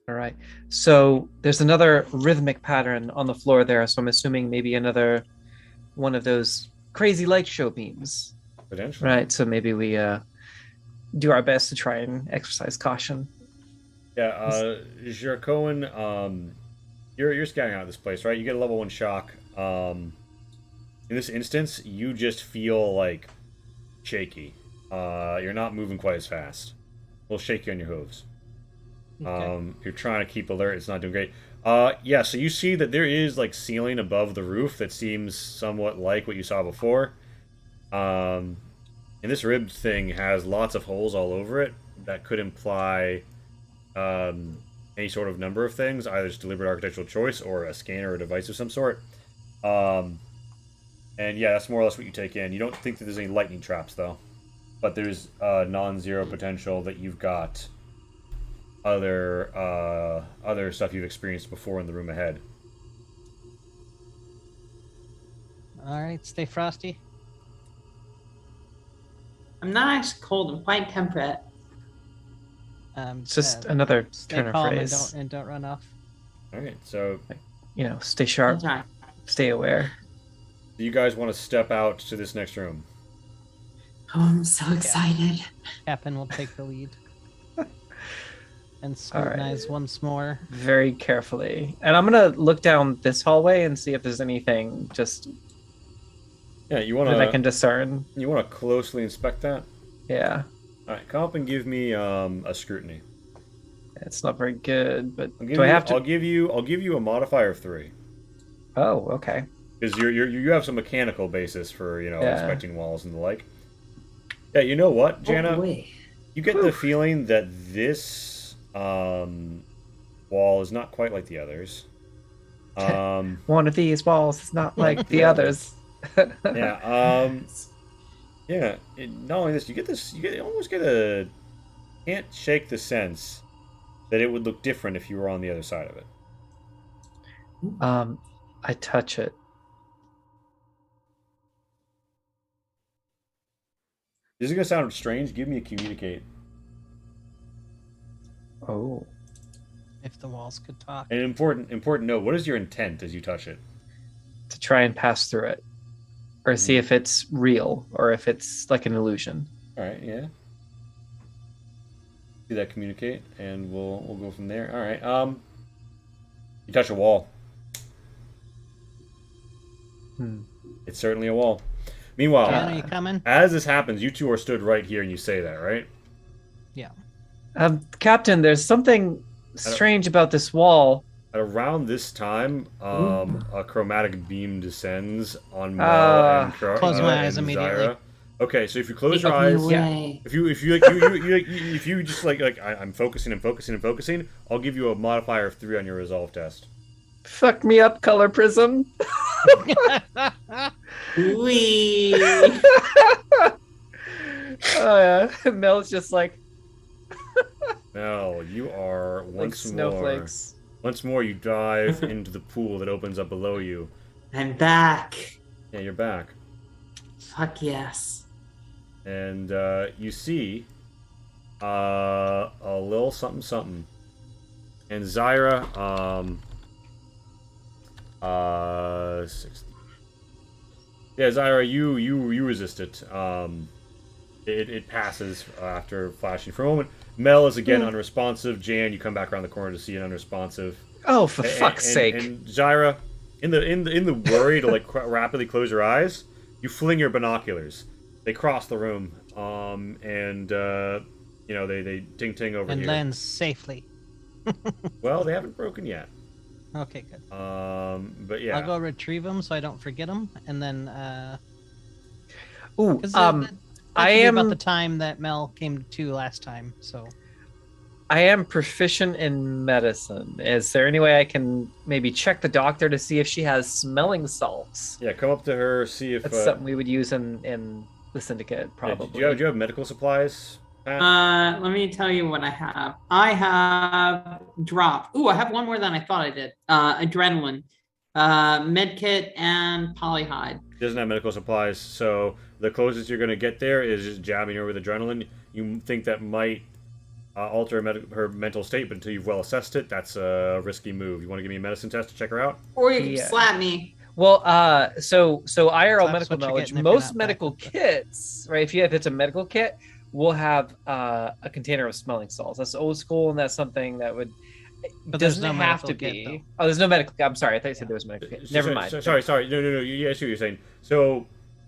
All right. So there's another rhythmic pattern on the floor there. So I'm assuming maybe another one of those crazy light show beams. Potentially. Right. So maybe we do our best to try and exercise caution. Yeah, Jerichoan, you're scouting out this place, right? You get a level 1 shock. In this instance, you just feel like shaky. You're not moving quite as fast. A little shaky on your hooves. Okay. You're trying to keep alert. It's not doing great. Yeah, so you see that there is like ceiling above the roof that seems somewhat like what you saw before. And this ribbed thing has lots of holes all over it that could imply any sort of number of things, either just deliberate architectural choice or a scanner or device of some sort. And yeah, that's more or less what you take in. You don't think that there's any lightning traps though, but there's non-zero potential that you've got other stuff you've experienced before in the room ahead. All right, stay frosty. I'm not actually cold. I'm quite temperate. It's just another stay turn of calm phrase. and don't run off. All right, so You know, stay sharp, Sorry. stay aware. do you guys want to step out to this next room? Oh, I'm so excited. Captain will take the lead and All right. scrutinize once more. Very carefully. And I'm going to look down this hallway and see if there's anything just Yeah, you want that I can to discern. closely inspect that. Yeah. All right, come up and give me a scrutiny. It's not very good, but I'll give do I you, have to? I'll give you a modifier of 3 Oh, okay. because you have some mechanical basis for Yeah. inspecting walls and the like. Yeah, you know what, Jana? Oh, boy. You get the feeling that this wall is not quite like the others. One of these walls is not like the others. Yeah. Not only this, you almost get a can't shake the sense that it would look different if you were on the other side of it. I touch it. This is gonna sound strange. Give me a communicate. Oh. If the walls could talk. An important note. What is your intent as you touch it? To try and pass through it. Or see if it's real or if it's like an illusion. All right, yeah. Do that communicate, and we'll go from there. All right. You touch a wall. It's certainly a wall. Meanwhile, Jan, are you coming? as this happens, you two are stood right here, and you say that, right? Yeah. Captain, there's something strange about this wall. At around this time, a chromatic beam descends on Mel and Close my eyes and immediately. Zyra. Okay, so if you close your Take me eyes, away. if you if you just like I'm focusing, I'll give you a modifier of 3 on your resolve test. Fuck me up, Color Prism. Wee. Oh yeah. Mel's just like Mel, you are once snowflakes. Once more, you dive into the pool that opens up below you. I'm back. Yeah, you're back. Fuck yes. And you see a little something. And Zyra, 60. Yeah, Zyra, you resist it. It passes after flashing for a moment. Mel is again unresponsive. Jan, you come back around the corner to see an unresponsive. Oh, for fuck's sake! And Zyra, in the worry to like rapidly close your eyes, you fling your binoculars. They cross the room, and they ting over And here. land safely. Well, they haven't broken yet. Okay, good. But yeah. I'll go retrieve them so I don't forget them, and then Ooh, 'cause I should be am about the time that Mel came to last time. So I am proficient in medicine. Is there any way I can maybe check the doctor to see if she has smelling salts? Yeah, come up to her, see if That's something we would use in the syndicate, probably. do you have medical supplies, Pat? Let me tell you what I have. I have dropped. Ooh, I have one more than I thought I did. Adrenaline, medkit, and polyhide. She doesn't have medical supplies, so the closest you're going to get there is just jabbing her with adrenaline. You think that might alter her mental state, but until you've well assessed it, that's a risky move. You want to give me a medicine test to check her out? Or you can Yeah. slap me. Well, so IRL That's medical what you're knowledge. getting if you're Most not medical back. kits, right? If it's a medical kit, we'll have a container of smelling salts. That's old school, and that's something that would. But there's doesn't no have medical to kit, be. though. Oh, there's no medical. I'm sorry. I thought you said there was a medical kit. Never mind. Sorry. No. Yeah, I see what you're saying. So,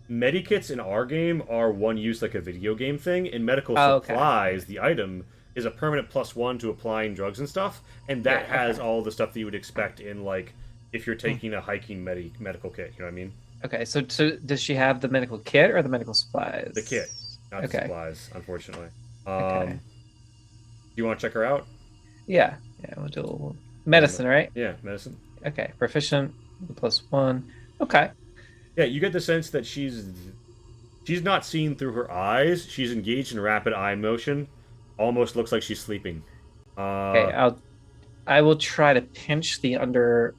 medikits in our game are one use like a video game thing. In medical Okay. supplies, the item is a permanent +1 to applying drugs and stuff, and that Yeah, has all the stuff that you would expect in like if you're taking a hiking medical kit. You know what I mean? Okay, so does she have the medical kit or the medical supplies? The kit, not the Okay. supplies, unfortunately. Okay. Do you want to check her out? Yeah, we'll do a little medicine, right? Yeah, medicine. Okay, proficient +1. Okay. Yeah, you get the sense that she's not seen through her eyes. She's engaged in rapid eye motion. Almost looks like she's sleeping. Okay, I will try to pinch the underarm.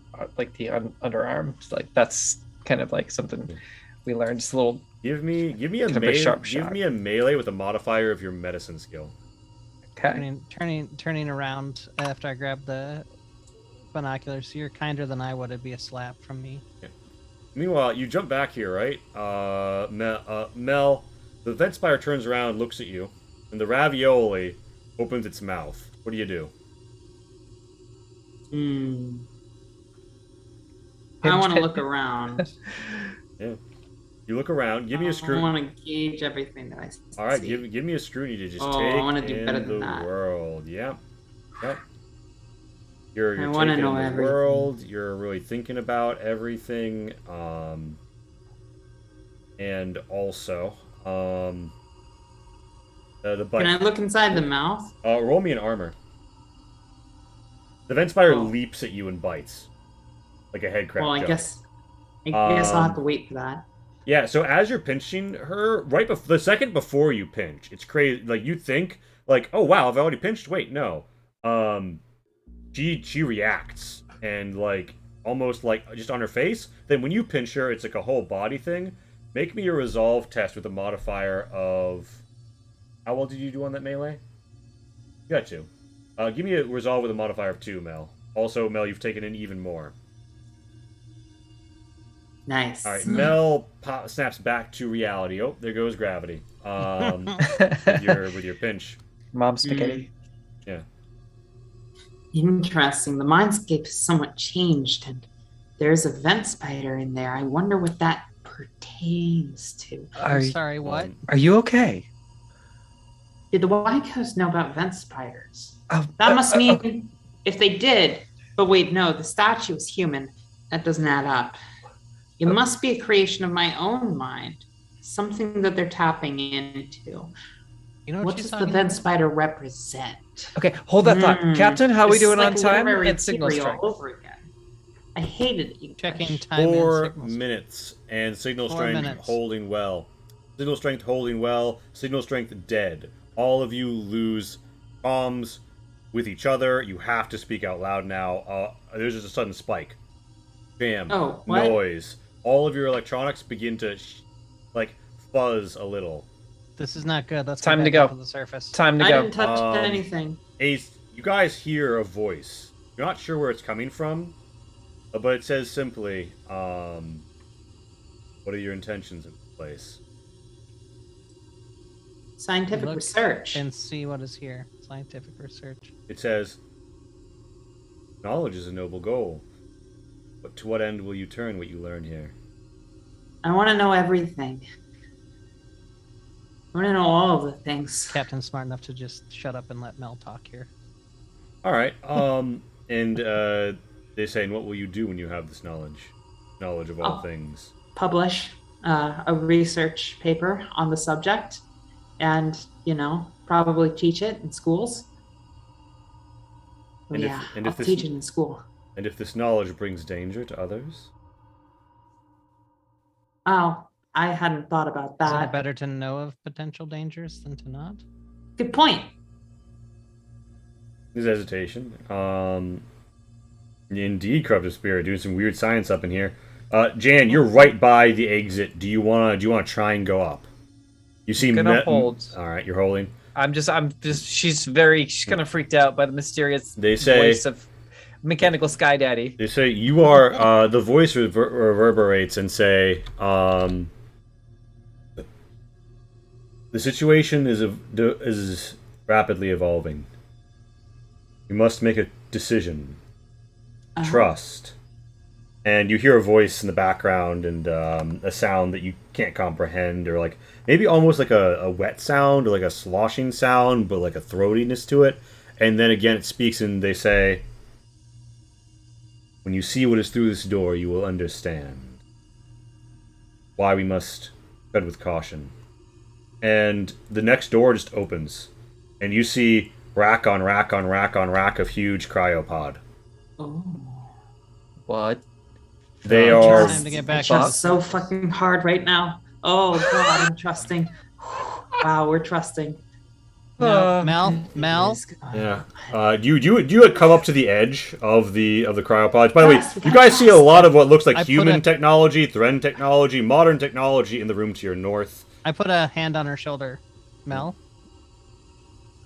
Like that's kind of like something we learned. Just a little. Give me a Kind of a sharp give shock. me a melee with a modifier of your medicine skill. Okay. Turning around after I grab the binoculars. So you're kinder than I would. It'd be a slap from me. Meanwhile, you jump back here, right? Mel, the vent spire turns around, looks at you, and the ravioli opens its mouth. What do you do? I want to look around. Yeah. You look around. Give me a I scrutiny. want to gauge everything that I see. All right, give me a scrutiny to just Oh, take I wanna do in better the than that. world. Yep. You're I taking wanna in know the everything. world. You're really thinking about everything. And also, the butt. Can I look inside the mouth? Roll me an armor. The vent spider Oh. leaps at you and bites, like a head crack. Well, I jump. guess I'll have to wait for that. Yeah. So as you're pinching her, the second before you pinch, it's crazy. Like you think, like, oh wow, I've already pinched. Wait, no. She reacts and like almost like just on her face. Then when you pinch her, it's like a whole body thing. Make me a resolve test with a modifier of how well did you do on that melee? You got 2. Give me a resolve with a modifier of 2, Mel. Also, Mel, you've taken in even more. Nice. All right, Mel snaps back to reality. Oh, there goes gravity. With your pinch. Mom spaghetti. Yeah. Interesting. The mindscape is somewhat changed, and there's a vent spider in there. I wonder what that pertains to. I'm sorry, what? Are you okay? Did the White Coast know about vent spiders? Oh, That must mean if they did. But wait, no, the statue is human. That doesn't add up. It must be a creation of my own mind. Something that they're tapping into. You know What she's does the talking vent about? spider represent? Okay, hold that thought. Captain, how are we This is doing like on time? literary And signal theory strength. all over again. I hated it. You Checking guys. time and 4 signal strength. minutes and signal 4 strength minutes. holding well. Signal strength holding well. Signal strength dead. All of you lose comms with each other. You have to speak out loud now. There's just a sudden spike. Jam. Oh, what? Noise. All of your electronics begin to like fuzz a little. This is not good. Let's Time get to back go. up to the surface. Time to I go. didn't touch Um, anything. Ace, you guys hear a voice. You're not sure where it's coming from, but it says simply, what are your intentions in this place? Scientific Look research. And see what is here. Scientific research. It says, knowledge is a noble goal, but to what end will you turn what you learn here? I want to know everything. I want to know all of the things. Captain's smart enough to just shut up and let Mel talk here. All right. And they're saying, what will you do when you have this knowledge? Knowledge of all Oh. things. Publish a research paper on the subject, and probably teach it in schools. And if- Yeah, and I'll if this- teach it in school. And if this knowledge brings danger to others? Oh, I hadn't thought about Isn't it that. better to know of potential dangers than to not? Good point. There's hesitation. Indeed, corruptive spirit, doing some weird science up in here. Jan, you're right by the exit. Do you wanna try and go up? You seem Gonna hold. All right, you're holding. I'm just she's kind of freaked out by the mysterious They say- voice of mechanical sky daddy. They say you are. The voice reverberates and say, the situation is rapidly evolving. You must make a decision. Trust. And you hear a voice in the background and a sound that you can't comprehend, or like maybe almost like a wet sound or like a sloshing sound, but like a throatiness to it. And then again it speaks and they say, when you see what is through this door, you will understand why we must tread with caution. And the next door just opens, and you see rack on rack on rack on rack of huge cryopod. Oh, What? They It's are time to get back Fuck. to that's so fucking hard right now. Oh God, I'm trusting. Wow, we're trusting. Mel. Mel. yeah. Do you come up to the edge of the cryopods? By the Yes, way, we you gotta guys see a trust. lot of what looks like I put human a- technology, Thren technology, modern technology in the room to your north. I put a hand on her shoulder. Mel.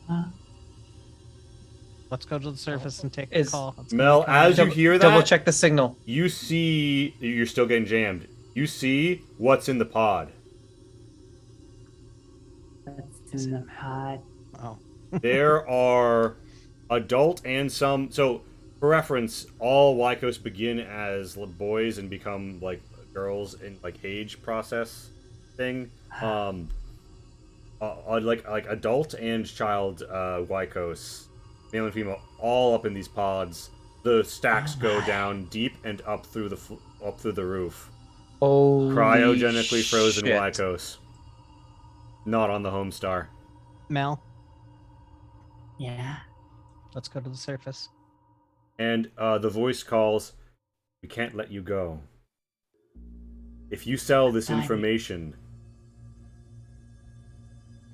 Huh? Let's go to the surface and take Is- the call. Let's go. Mel, as you hear that, Double check the signal. you see you're still getting jammed. You see what's in the pod. That's in the pod. Oh. There are adult and some. So, for reference, all Wykos begin as boys and become like girls in like age process thing. Like adult and child Wykos, male and female, all up in these pods. The stacks go down deep and up through the roof. Oh, Cryogenically frozen shit. Wykos. Not on the Homestar. Mel. Yeah. Let's go to the surface. And the voice calls, "We can't let you go. If you sell this Fine. information,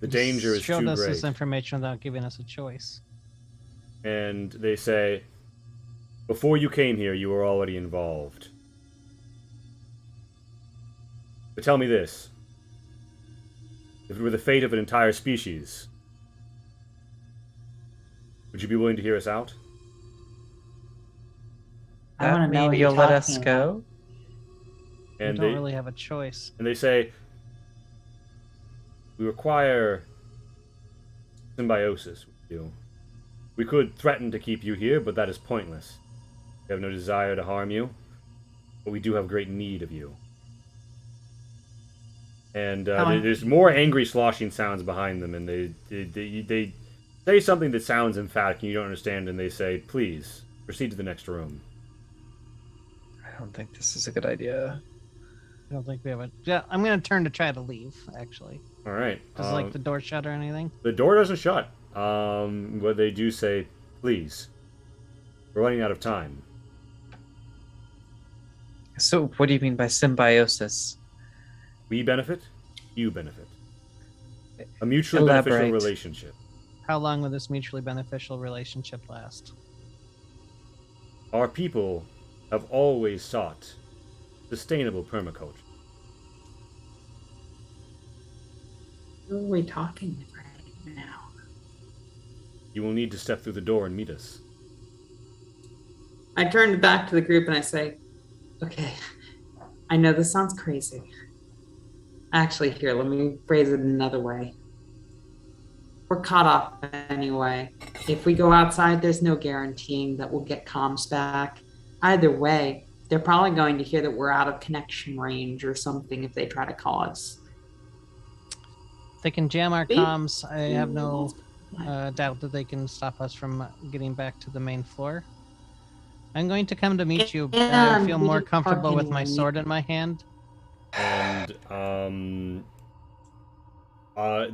the danger is Showed too us great." this information without giving us a choice. and they say, before you came here, you were already involved. But tell me this. If it were the fate of an entire species, would you be willing to hear us out? I That want to know mean what you're you'll let us talking go? We And don't really have a choice. they say, we require symbiosis with you. We could threaten to keep you here, but that is pointless. We have no desire to harm you, but we do have great need of you. And there's more angry sloshing sounds behind them, and they say something that sounds emphatic and you don't understand, and they say, please, proceed to the next room. I don't think this is a good idea. I don't think we have a. Yeah, I'm gonna turn to try to leave. Actually, All right. does like the door shut or anything? The door doesn't shut. But they do say, please, we're running out of time. So, what do you mean by symbiosis? We benefit, you benefit. A mutually beneficial Elaborate. relationship. How long will this mutually beneficial relationship last? Our people have always sought sustainable permaculture. Who are we talking with right now? You will need to step through the door and meet us. I turn back to the group and I say, okay, I know this sounds crazy. Actually, here, let me phrase it another way. We're caught up anyway. If we go outside, there's no guaranteeing that we'll get comms back. Either way, they're probably going to hear that we're out of connection range or something if they try to call us. They can jam our Beep. comms. I have no doubt that they can stop us from getting back to the main floor. I'm going to come to meet you. I And feel we more didn't comfortable park with my anywhere. sword in my hand. And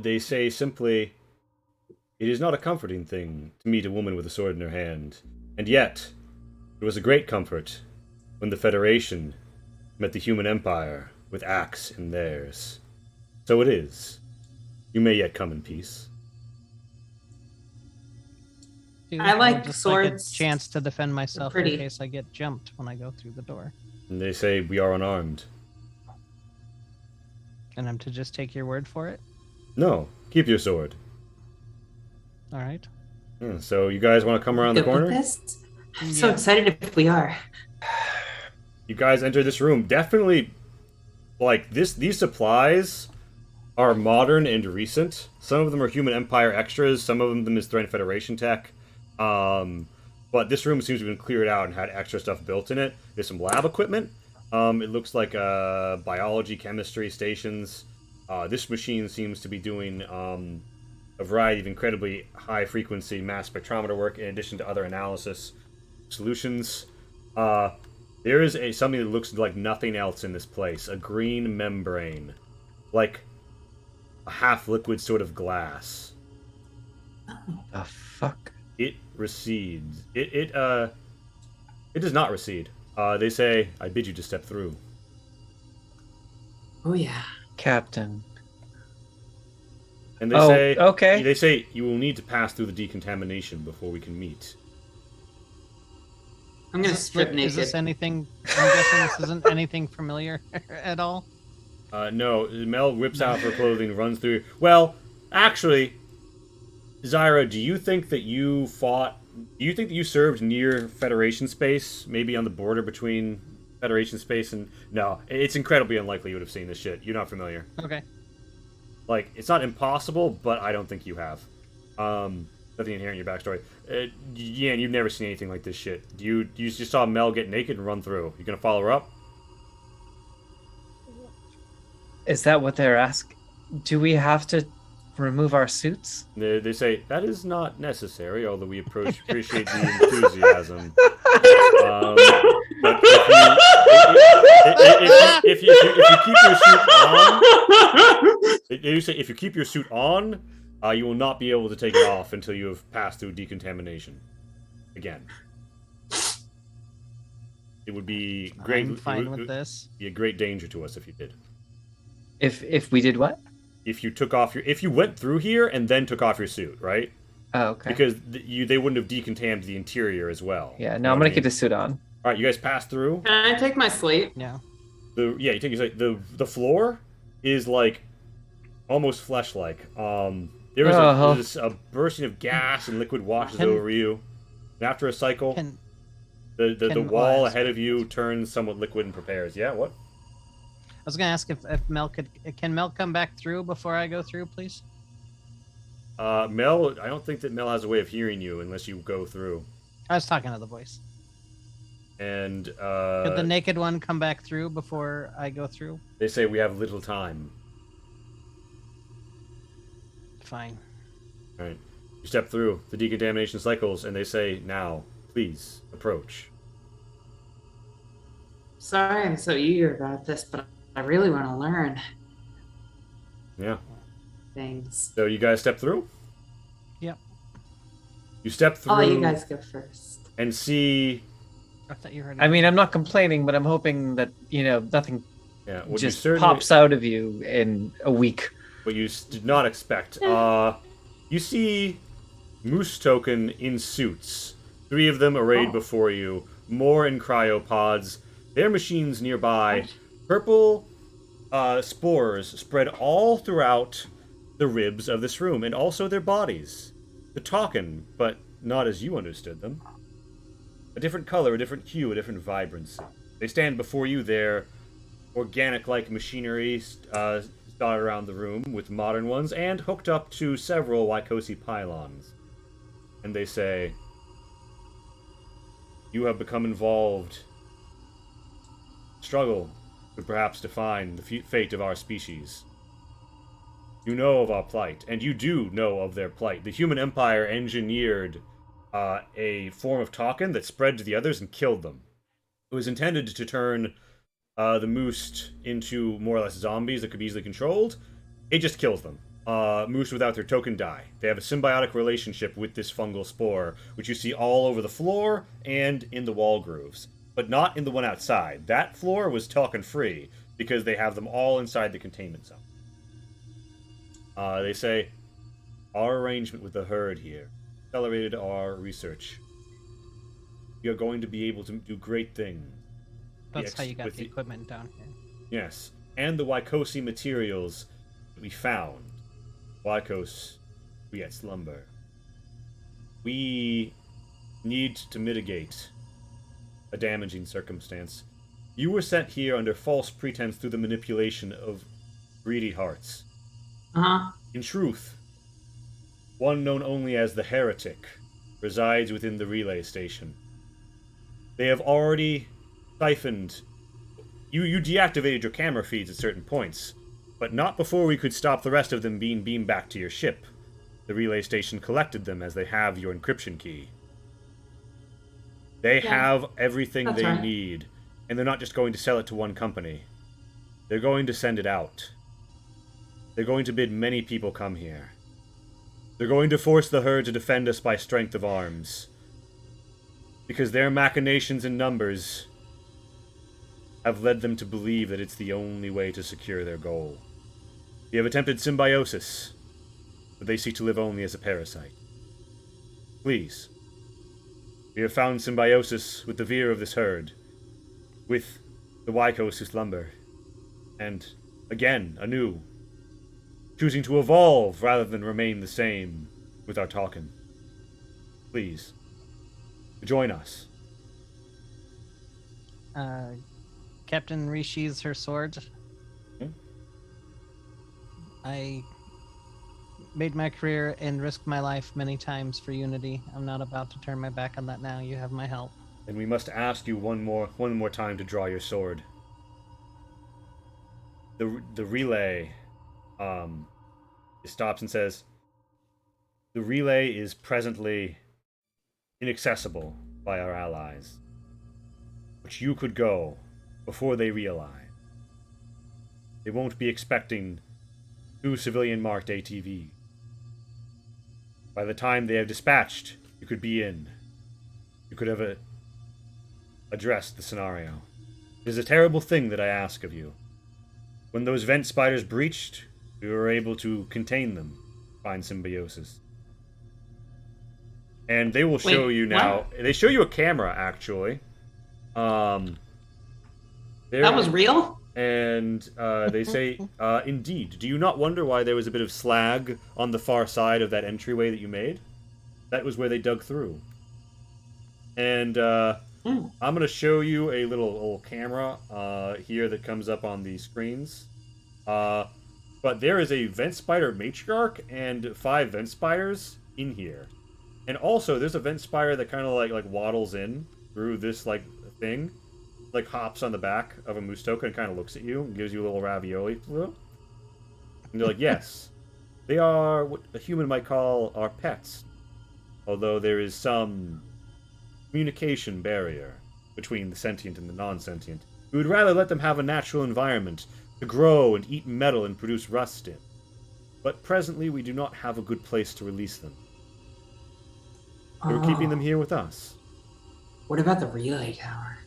they say simply, it is not a comforting thing to meet a woman with a sword in her hand. And yet, it was a great comfort when the Federation met the human empire with axe in theirs. So it is. You may yet come in peace. Dude, I like would just swords. like a chance to defend myself in pretty. case I get jumped when I go through the door. And they say, we are unarmed. And I'm to just take your word for it? No, keep your sword. All right. So you guys want to come around the Good with corner? this? I'm so Yeah. excited if we are. You guys enter this room. Definitely, like, these supplies are modern and recent. Some of them are Human Empire extras. Some of them is Threat Federation tech. But this room seems to have been cleared out and had extra stuff built in it. There's some lab equipment. It looks like biology, chemistry stations. This machine seems to be doing a variety of incredibly high-frequency mass spectrometer work in addition to other analysis solutions. There is something that looks like nothing else in this place. A green membrane. Like a half-liquid sort of glass. The fuck? It recedes. It does not recede. They say, I bid you to step through. Oh, yeah. Captain. And they Oh, say, okay. They say you will need to pass through the decontamination before we can meet. I'm going to Is strip this naked. anything? I'm guessing this isn't anything familiar at all. No, Mel whips out her clothing, runs through. Well, actually, Zyra, do you think that you fought? Do you think that you served near Federation space, maybe on the border between Federation space and? No, it's incredibly unlikely you would have seen this shit. You're not familiar. Okay. Like, it's not impossible, but I don't think you have. Nothing inherent in your backstory. Yeah, and you've never seen anything like this shit. You just saw Mel get naked and run through. You gonna follow her up? Is that what they're asking? Do we have to remove our suits? They say that is not necessary, although we appreciate the enthusiasm. But if you keep your suit on, you say if you keep your suit on, you will not be able to take it off until you have passed through decontamination again. It would be great. I'm fine it would with this. Be a great danger to us if you did. If we did what? If you took off if you went through here and then took off your suit, right? Oh, okay. because they wouldn't have decontaminated the interior as well. Yeah, You no, know I'm what gonna I keep mean? the suit on. All right, you guys pass through. Can I take my slate? Yeah. You take your slate. The floor is like almost flesh-like. There is Oh. there's a bursting of gas and liquid washes Can- over you. And after a cycle, Can the can- wall oh, I ahead see. of you turns somewhat liquid and prepares. Yeah, what? I was gonna ask if Mel can Mel come back through before I go through, please? Mel, I don't think that Mel has a way of hearing you unless you go through. I was talking to the voice. And Could the naked one come back through before I go through? they say we have little time. Fine. All right, you step through the decontamination cycles, and they say, "Now, please approach." Sorry, I'm so eager about this, but I really want to learn Yeah. things. So you guys step through. Yep. You step through I'll let you guys go first. and see. I thought you heard. I mean, I'm not complaining, but I'm hoping that nothing Yeah, what just you certainly, pops out of you in a week. what you did not expect. You see Moose Token in suits. 3 of them arrayed Oh. before you. More in cryopods. Their machines nearby. Purple spores spread all throughout the ribs of this room, and also their bodies. The Talkin, but not as you understood them. A different color, a different hue, a different vibrancy. They stand before you, their organic-like machinery dotted around the room with modern ones, and hooked up to several Waikosi pylons. And they say, "You have become involved. Struggle could perhaps define the fate of our species. You know of our plight, and you do know of their plight. The human empire engineered a form of Talkin that spread to the others and killed them. It was intended to turn the Moose into more or less zombies that could be easily controlled. It just kills them. Moose without their token die. They have a symbiotic relationship with this fungal spore, which you see all over the floor and in the wall grooves, but not in the one outside. That floor was Talkin free because they have them all inside the containment zone. They say, our arrangement with the herd here accelerated our research. We are going to be able to do great things. That's how you got with the equipment down here. Yes, and the Waikosi materials that we found. Waikos, we at Slumber. We need to mitigate a damaging circumstance. You were sent here under false pretense through the manipulation of greedy hearts. Uh-huh. In truth, one known only as the Heretic resides within the relay station. They have already siphoned. You deactivated your camera feeds at certain points, but not before we could stop the rest of them being beamed back to your ship. The relay station collected them as they have your encryption key. They have everything That's they right. need, and they're not just going to sell it to one company. They're going to send it out. They're going to bid many people come here. They're going to force the herd to defend us by strength of arms. Because their machinations and numbers have led them to believe that it's the only way to secure their goal. We have attempted symbiosis, but they seek to live only as a parasite. Please. We have found symbiosis with the veer of this herd, with the Waikos who slumber, and, again, anew, choosing to evolve rather than remain the same with our Talkin. Please, join us. Captain resheathes her sword. Hmm? I made my career and risked my life many times for Unity. I'm not about to turn my back on that now. You have my help. And we must ask you one more time to draw your sword. The relay, stops and says, the relay is presently inaccessible by our allies. But you could go before they realize. They won't be expecting 2 civilian-marked ATV. By the time they have dispatched, you could be in. You could have addressed the scenario. It is a terrible thing that I ask of you. When those vent spiders breached, we were able to contain them, find symbiosis. And they will show Wait, you now. what? They show you a camera, actually. That There- was real? And they say, indeed. Do you not wonder why there was a bit of slag on the far side of that entryway that you made? That was where they dug through. And I'm going to show you a little camera here that comes up on the screens. But there is a vent spider matriarch and 5 vent spiders in here. And also, there's a vent spider that kind of like waddles in through this like thing. Like hops on the back of a moose token and kind of looks at you and gives you a little ravioli. And you're like, yes, they are what a human might call our pets. Although there is some communication barrier between the sentient and the non-sentient. We would rather let them have a natural environment to grow and eat metal and produce rust in. But presently we do not have a good place to release them. We're keeping them here with us. What about the relay tower?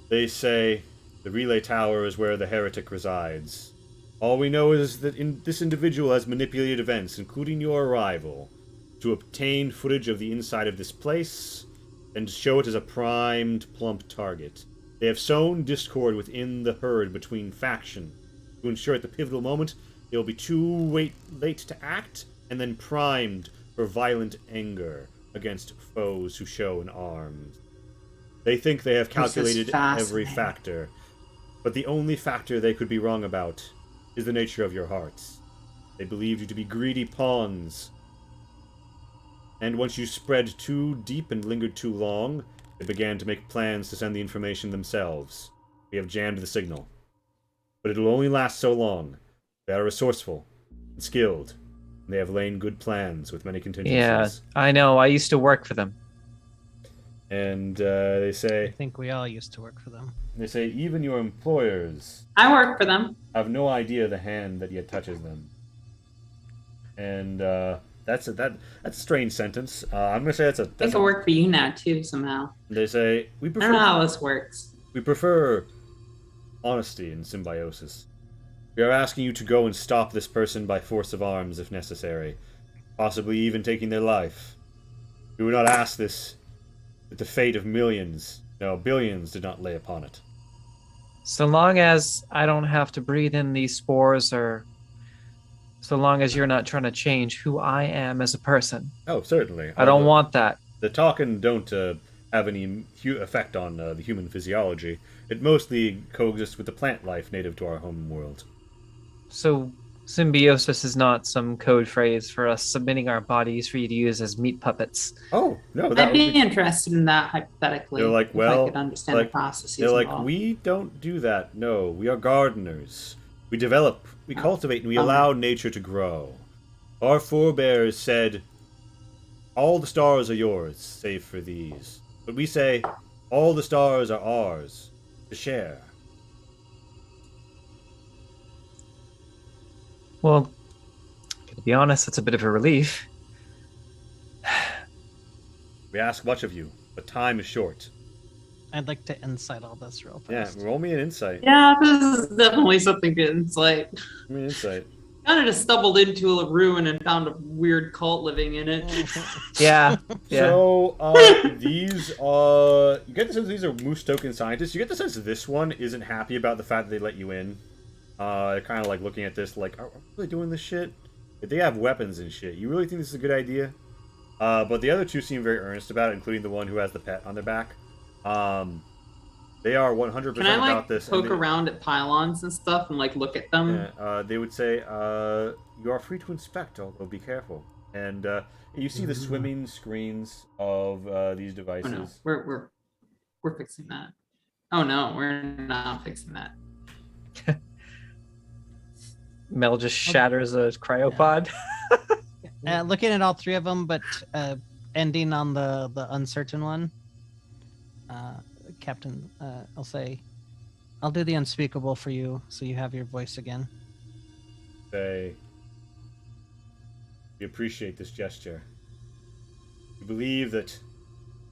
They say the relay tower is where the heretic resides. All we know is that this individual has manipulated events, including your arrival, to obtain footage of the inside of this place and show it as a primed, plump target. They have sown discord within the herd between factions to ensure at the pivotal moment they will be too late to act and then primed for violent anger against foes who show in arms. They think they have calculated every factor, but the only factor they could be wrong about is the nature of your hearts. They believed you to be greedy pawns, and once you spread too deep and lingered too long, they began to make plans to send the information themselves. We have jammed the signal. But it'll only last so long. They are resourceful and skilled, and they have laid good plans with many contingencies. Yeah, I know. I used to work for them. And they I say, think we all used to work for them. even your employers I work for them. have no idea the hand that yet touches them. And that's a strange sentence. I'm gonna say I think I work for you now too somehow. They say we I don't know prefer how this works. honesty and symbiosis. We are asking you to go and stop this person by force of arms if necessary, possibly even taking their life. We would not ask this that the fate of millions, no, billions did not lay upon it. So long as I don't have to breathe in these spores, or so long as you're not trying to change who I am as a person. Oh, certainly. I don't want that. The Talkin don't have any effect on the human physiology. It mostly coexists with the plant life native to our home world. So symbiosis is not some code phrase for us submitting our bodies for you to use as meat puppets. Oh, no, that I'd would be be... interested in that hypothetically. They're like, if well, I could understand like, the processes. They're like, involved. we don't do that. No, we are gardeners. We develop, we cultivate, and we Okay. allow nature to grow. Our forebears said, all the stars are yours, save for these. But we say, all the stars are ours, to share. Well, to be honest, it's a bit of a relief. We ask much of you, but time is short. I'd like to insight all this real Yeah, fast. roll me an insight. Yeah, this is definitely something to insight. Roll me an insight. Kind of just stumbled into a ruin and found a weird cult living in it. Yeah. Yeah. So, these you get the sense these are Moose Token scientists. You get the sense that this one isn't happy about the fact that they let you in. They're kind of like looking at this like, are we really doing this shit? If they have weapons and shit, you really think this is a good idea? But the other two seem very earnest about it, including the one who has the pet on their back. They are 100% Can I about like this. poke and they, around at pylons and stuff and like look at them? Yeah, they would say, you are free to inspect, although be careful. And you see the swimming screens of these Oh devices. no, we're fixing that. Oh no, we're not fixing that. Mel just shatters a cryopod. Looking at all three of them, but ending on the uncertain one. Captain, I'll say, I'll do the unspeakable for you, so you have your voice again. Say, we appreciate this gesture. We believe that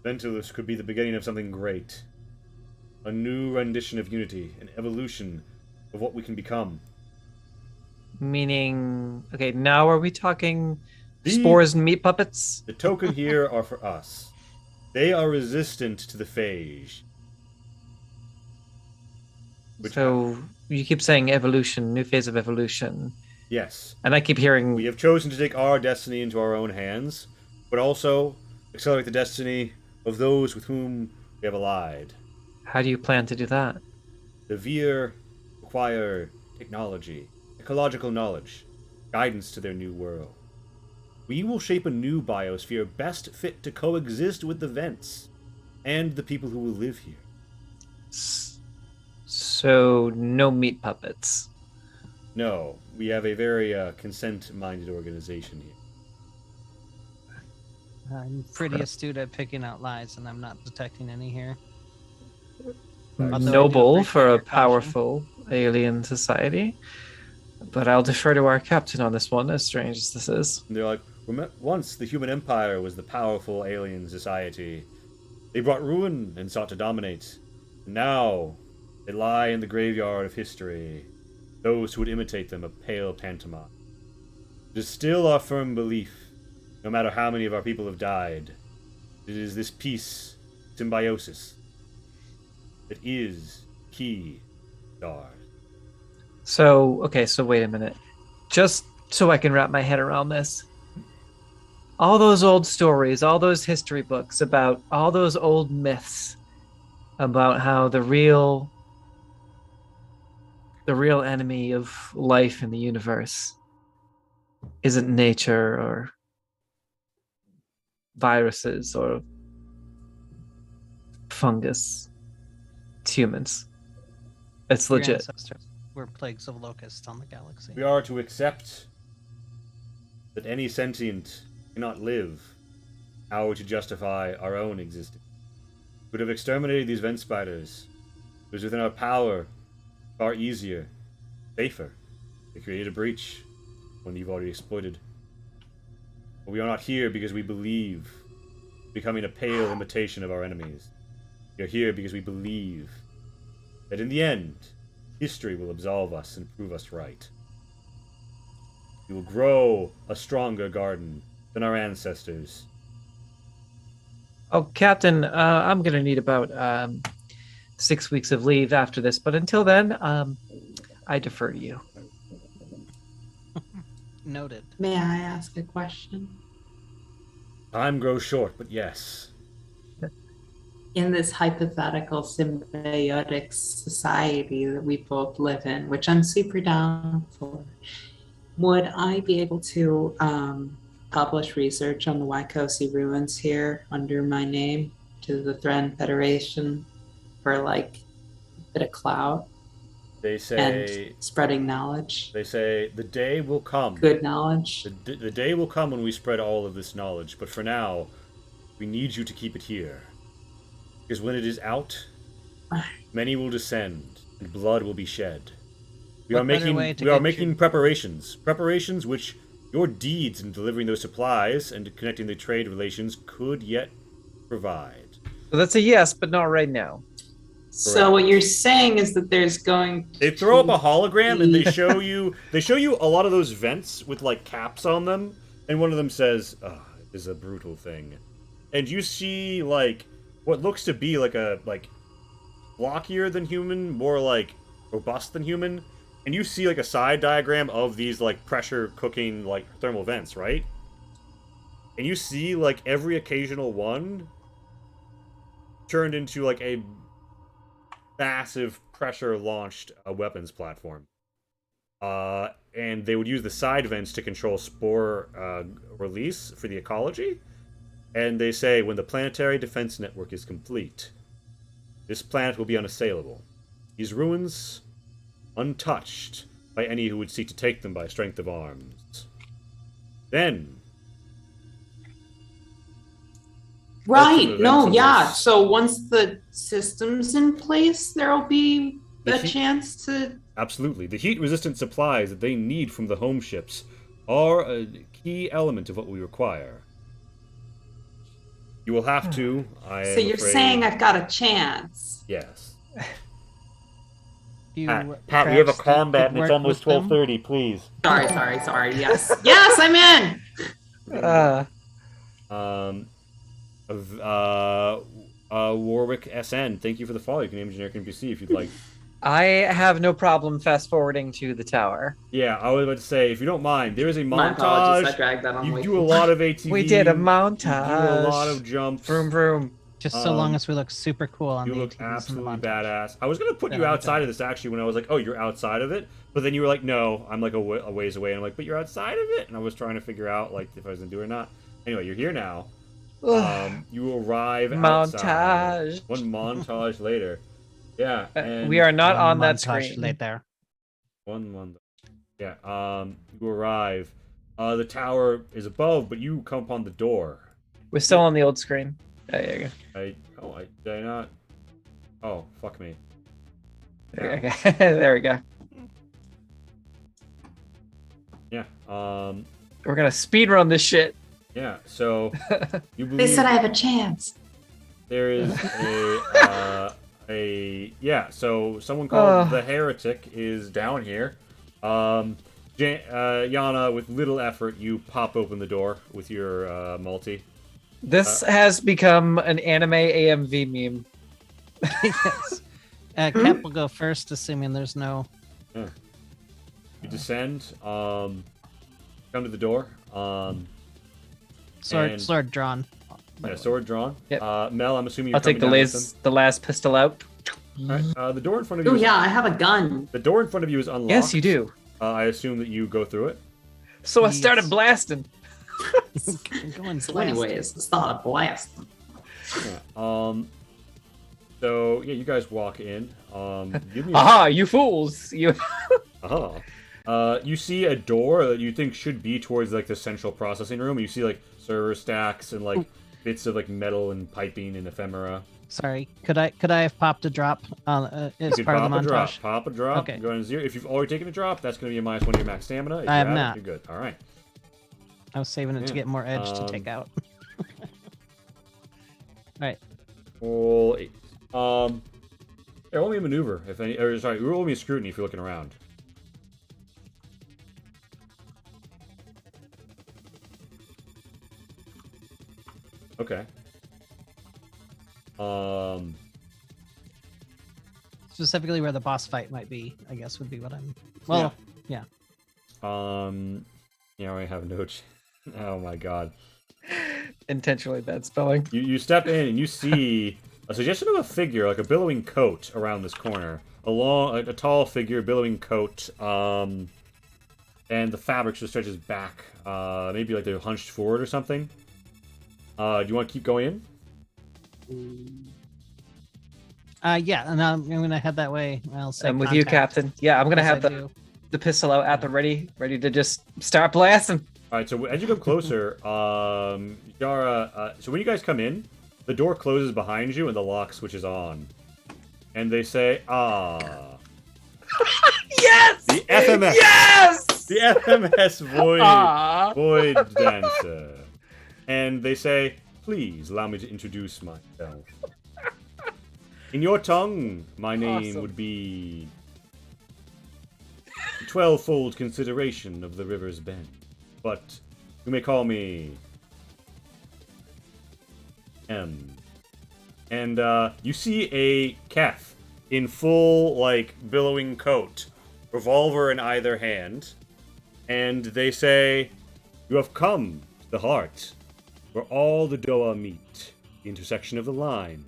Ventilus could be the beginning of something great. A new rendition of unity, an evolution of what we can become. Meaning, okay, now are we talking Spores and meat puppets. The token here are for us. They are resistant to the phage. So you keep saying evolution, new phase of evolution. Yes. And I keep hearing We have chosen to take our destiny into our own hands, but also accelerate the destiny of those with whom we have allied. how do you plan to do that? The Veer require technology, ecological knowledge, guidance to their new world. We will shape a new biosphere best fit to coexist with the Vents and the people who will live here. So no meat puppets. No, we have a very consent-minded organization here. I'm pretty astute at picking out lies, and I'm not detecting any here. Right. Also, I do Noble appreciate for a your caution. powerful alien society. But I'll defer to our captain on this one, as strange as this is. And they're like, once the human empire was the powerful alien society. They brought ruin and sought to dominate. And now, they lie in the graveyard of history. Those who would imitate them, a pale pantomime. It is still our firm belief, no matter how many of our people have died, it is this peace, symbiosis, that is key to ours. So, okay, so wait a minute. Just so I can wrap my head around this. All those old stories, all those history books about all those old myths about how the real enemy of life in the universe isn't nature or viruses or fungus. It's humans. It's Your legit. ancestors were plagues of locusts on the galaxy. We are to accept that any sentient cannot live. How are we to justify our own existence? We would have exterminated these vent spiders. It was within our power, far easier, safer, to create a breach, one you've already exploited. But we are not here because we believe, becoming a pale imitation of our enemies. We are here because we believe that in the end, history will absolve us and prove us right. We will grow a stronger garden than our ancestors. Oh, Captain, I'm gonna need about 6 weeks of leave after this, but until then, I defer to you. Noted. May I ask a question? Time grows short, but yes. In this hypothetical symbiotic society that we both live in, which I'm super down for, would I be able to publish research on the Waikosi ruins here under my name to the Thran Federation for like a bit of clout They say and spreading knowledge, the day will come. good knowledge? The day will come when we spread all of this knowledge, but for now, we need you to keep it here. Because when it is out, many will descend, and blood will be shed. We What are better making way to we are get making your- preparations which your deeds in delivering those supplies and connecting the trade relations could yet provide. So that's a yes, but not right now. So what you're saying is that there's going They throw up a hologram and they show you a lot of those vents with like caps on them, and one of them says, "It is a brutal thing," and you see like what looks to be like blockier than human, more like robust than human, and you see like a side diagram of these like pressure cooking like thermal vents, right? And you see like every occasional one turned into like a massive pressure launched weapons platform. And they would use the side vents to control spore release for the ecology. And they say when the planetary defense network is complete, this planet will be unassailable. These ruins untouched by any who would seek to take them by strength of arms. Then right. Ultimate No, events yeah. is- So once the system's in place, there'll be The a heat- chance to. Absolutely. The heat-resistant supplies that they need from the home ships are a key element of what we require. You will have to, I am So you're afraid- saying I've got a chance? Yes. You Pat, we have a perhaps combat could and it's work almost with them? 12:30, please. Sorry. Yes. Yes, I'm in. Warwick SN, thank you for the follow. You can name a generic NPC if you'd like. I have no problem fast forwarding to the tower. Yeah, I was about to say, if you don't mind, there is a My apologies, I montage. dragged that on You way. do a lot of ATV. We did a You montage. do a lot of jumps. Vroom vroom. Just so long Um, as we look super cool on You the look ATVs in the absolutely montage. badass. I was gonna put Then you I'm outside done. of this actually when I was like, oh, you're outside of it, but then you were like, no, I'm like a ways away. And I'm like, but you're outside of it, and I was trying to figure out like if I was gonna do it or not. Anyway, you're here now. You arrive outside. Montage. One montage later. Yeah, and We are not One on that montage screen. later. one month. Yeah. You arrive. The tower is above, but you come upon the door. We're still on the old screen. There you go. Did I not? Oh, fuck me. Okay. There we go. Yeah. We're gonna speed run this shit. Yeah. So you believe They said I have a chance. there is yeah. So someone called the Heretic is down here. Yana, with little effort, you pop open the door with your multi. This has become an anime AMV meme. Yes. Cap will go first, assuming there's no. You descend. Come to the door. And- Sword drawn. Yeah, sword drawn. Yep. Mel, I'm assuming you're I'll take coming down with the last pistol out. them. All right. The door in front of you. Oh is- yeah, I have a gun. The door in front of you is unlocked. Yes, you do. I assume that you go through it. So I Yes. started blasting. Going So anyways, it's not a blast. Yeah. So yeah, you guys walk in. Give me. Aha, you fools! You. You see a door that you think should be towards like the central processing room. You see like server stacks and like bits of like metal and piping and ephemera. Sorry, could I have popped a drop as You can part of the pop a drop. montage? Pop a drop. Okay. Go to 0. If you've already taken a drop, that's going to be a -1 to your max stamina. If I you have not. You're good. All right. I was saving it to Yeah. get more edge to take out. Right. Roll 8. Roll me a maneuver if any. Or sorry, roll me a scrutiny if you're looking around. Okay. Specifically where the boss fight might be, I guess would be what I'm. Well, Yeah, I have notes. Oh my god. Intentionally bad spelling. You step in and you see a suggestion of a figure, like a billowing coat, around this corner. A tall figure, billowing coat, and the fabric just stretches back. Maybe like they're hunched forward or something. Do you want to keep going in? yeah, and I'm gonna head that way. I'll say. I'm with you, contact, Captain. Yeah, I'm gonna as have I the, do. the pistol out at the ready to just start blasting. All right. So as you come closer, Yara. So when you guys come in, the door closes behind you and the lock switches on, and they say, "Ah." Yes! The FMS. Yes! The FMS Void. Ah. Void Dancer. And they say, please allow me to introduce myself. In your tongue, my name Awesome. would be 12-fold consideration of the river's bend. But you may call me M. And you see a Kef in full, like, billowing coat, revolver in either hand, and they say, you have come to the heart where all the Doa meet, the intersection of the line.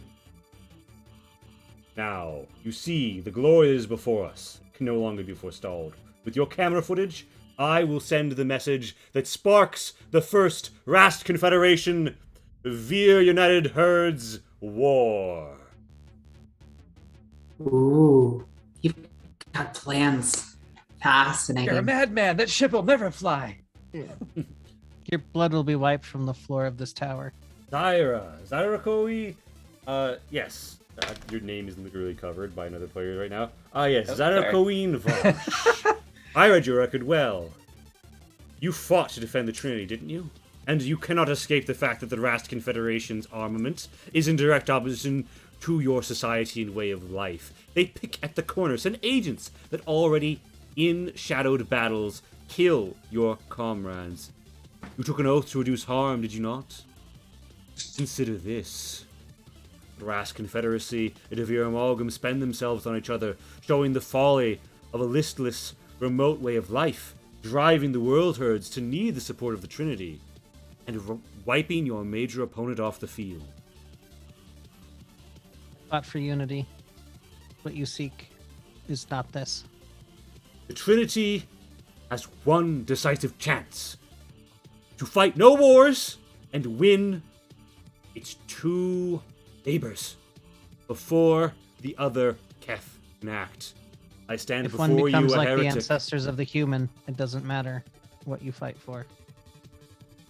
Now, you see, the glory that is before us can no longer be forestalled. With your camera footage, I will send the message that sparks the first Rast Confederation Veer United Herds War. Ooh, you've got plans. Fascinating. You're a madman. That ship will never fly. Your blood will be wiped from the floor of this tower. Zyra Koi, yes. Your name is literally covered by another player right now. Yes, Oh, Zyra sorry. Koin Vosh. I read your record well. You fought to defend the Trinity, didn't you? And you cannot escape the fact that the Rast Confederation's armament is in direct opposition to your society and way of life. They pick at the corners, send agents that already in shadowed battles kill your comrades. You took an oath to reduce harm, did you not? Consider this. The Rask Confederacy and Devere Amalgam spend themselves on each other, showing the folly of a listless, remote way of life, driving the world herds to need the support of the Trinity, and wiping your major opponent off the field. Fought for unity. What you seek is not this. The Trinity has one decisive chance to fight no wars and win its two neighbors before the other Keth can act. I stand If before one you becomes a like the heretic. ancestors of the human, it doesn't matter what you fight for.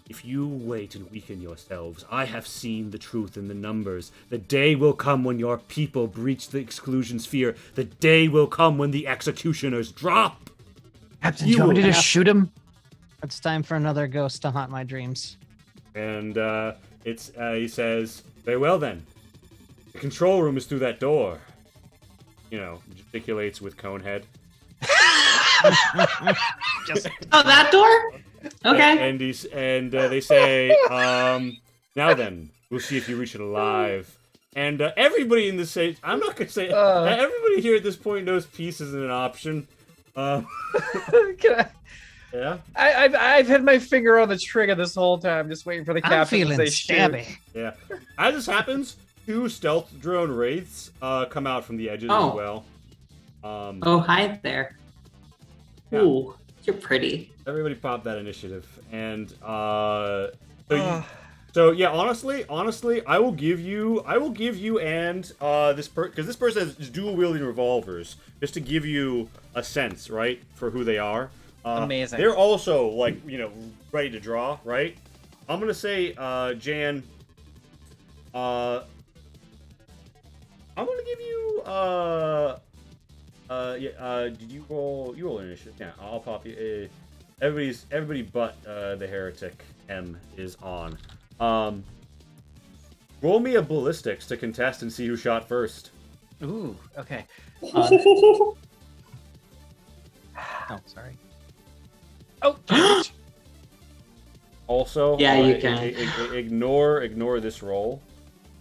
If you wait and weaken yourselves, I have seen the truth in the numbers. The day will come when your people breach the exclusion sphere. The day will come when the executioners drop. Captain, You do you want me to will- just shoot him? It's time for another ghost to haunt my dreams. And he says, very well then. The control room is through that door. You know, gesticulates with Conehead. Just Oh, that door? Okay. And they say, now then, we'll see if you reach it alive. And everybody in the stage, I'm not gonna say, everybody here at this point knows peace isn't an option. Can I, Yeah, I've had my finger on the trigger this whole time, just waiting for the I'm captain to feeling say shoot. stabby. yeah. As this happens, 2 stealth drone wraiths come out from the edges Oh. as well. Oh, hi there. Yeah. Ooh, you're pretty. Everybody pop that initiative, and so yeah, honestly, I will give you and this because this person has dual wielding revolvers, just to give you a sense, right, for who they are. Amazing. They're also like ready to draw, right? I'm gonna say, Jan. I'm gonna give you did you roll? You roll initiative. Yeah, I'll pop you. Everybody but the heretic M is on. Roll me a ballistics to contest and see who shot first. Ooh, okay. Oh, sorry. Oh, can't reach. Also, Yeah, you can. Ignore this roll.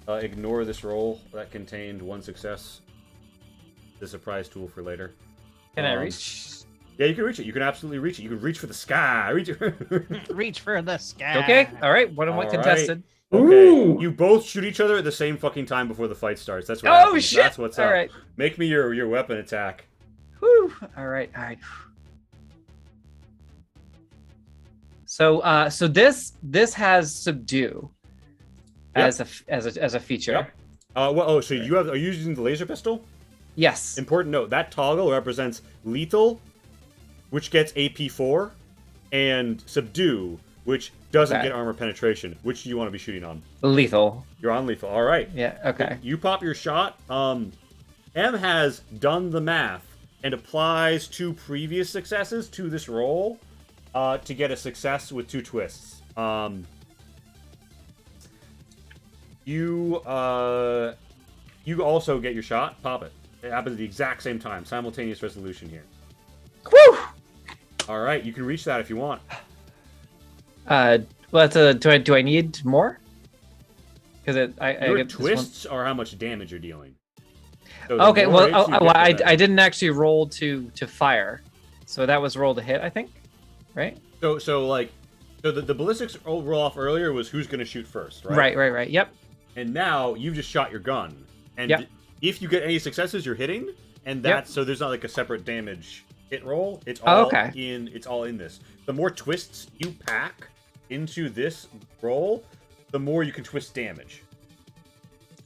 Ignore this roll that contained 1 success. The surprise tool for later. Can I reach? Yeah, you can reach it. You can absolutely reach it. You can reach for the sky. Reach it. Reach for the sky. Okay, all right. One on one All contested. Okay, Ooh. you both shoot each other at the same fucking time before the fight starts. That's what Oh happens. shit! That's what's all up. right. Make me your weapon attack. Whew. All right, all right. So, so this has subdue as a feature. Yep. So are you using the laser pistol? Yes. Important note: that toggle represents lethal, which gets AP4, and subdue, which doesn't Okay. get armor penetration. Which do you want to be shooting on? Lethal. You're on lethal. All right. Yeah. Okay. You pop your shot. M has done the math and applies 2 previous successes to this roll to get a success with 2 twists. You also get your shot. Pop it. It happens at the exact same time. Simultaneous resolution here. Woo! All right, you can reach that if you want. Well, do I need more? Because I Your get this one- twists are how much damage you're dealing. So the Okay, more well, hits you get, the I better. didn't actually roll to fire, so that was roll to hit, I think, right? So the ballistics roll off earlier was who's going to shoot first, right? Right. Yep. And now you've just shot your gun, and Yep. if you get any successes, you're hitting, and Yep. that's so there's not like a separate damage hit roll. It's all okay. It's all in this. The more twists you pack into this roll, the more you can twist damage.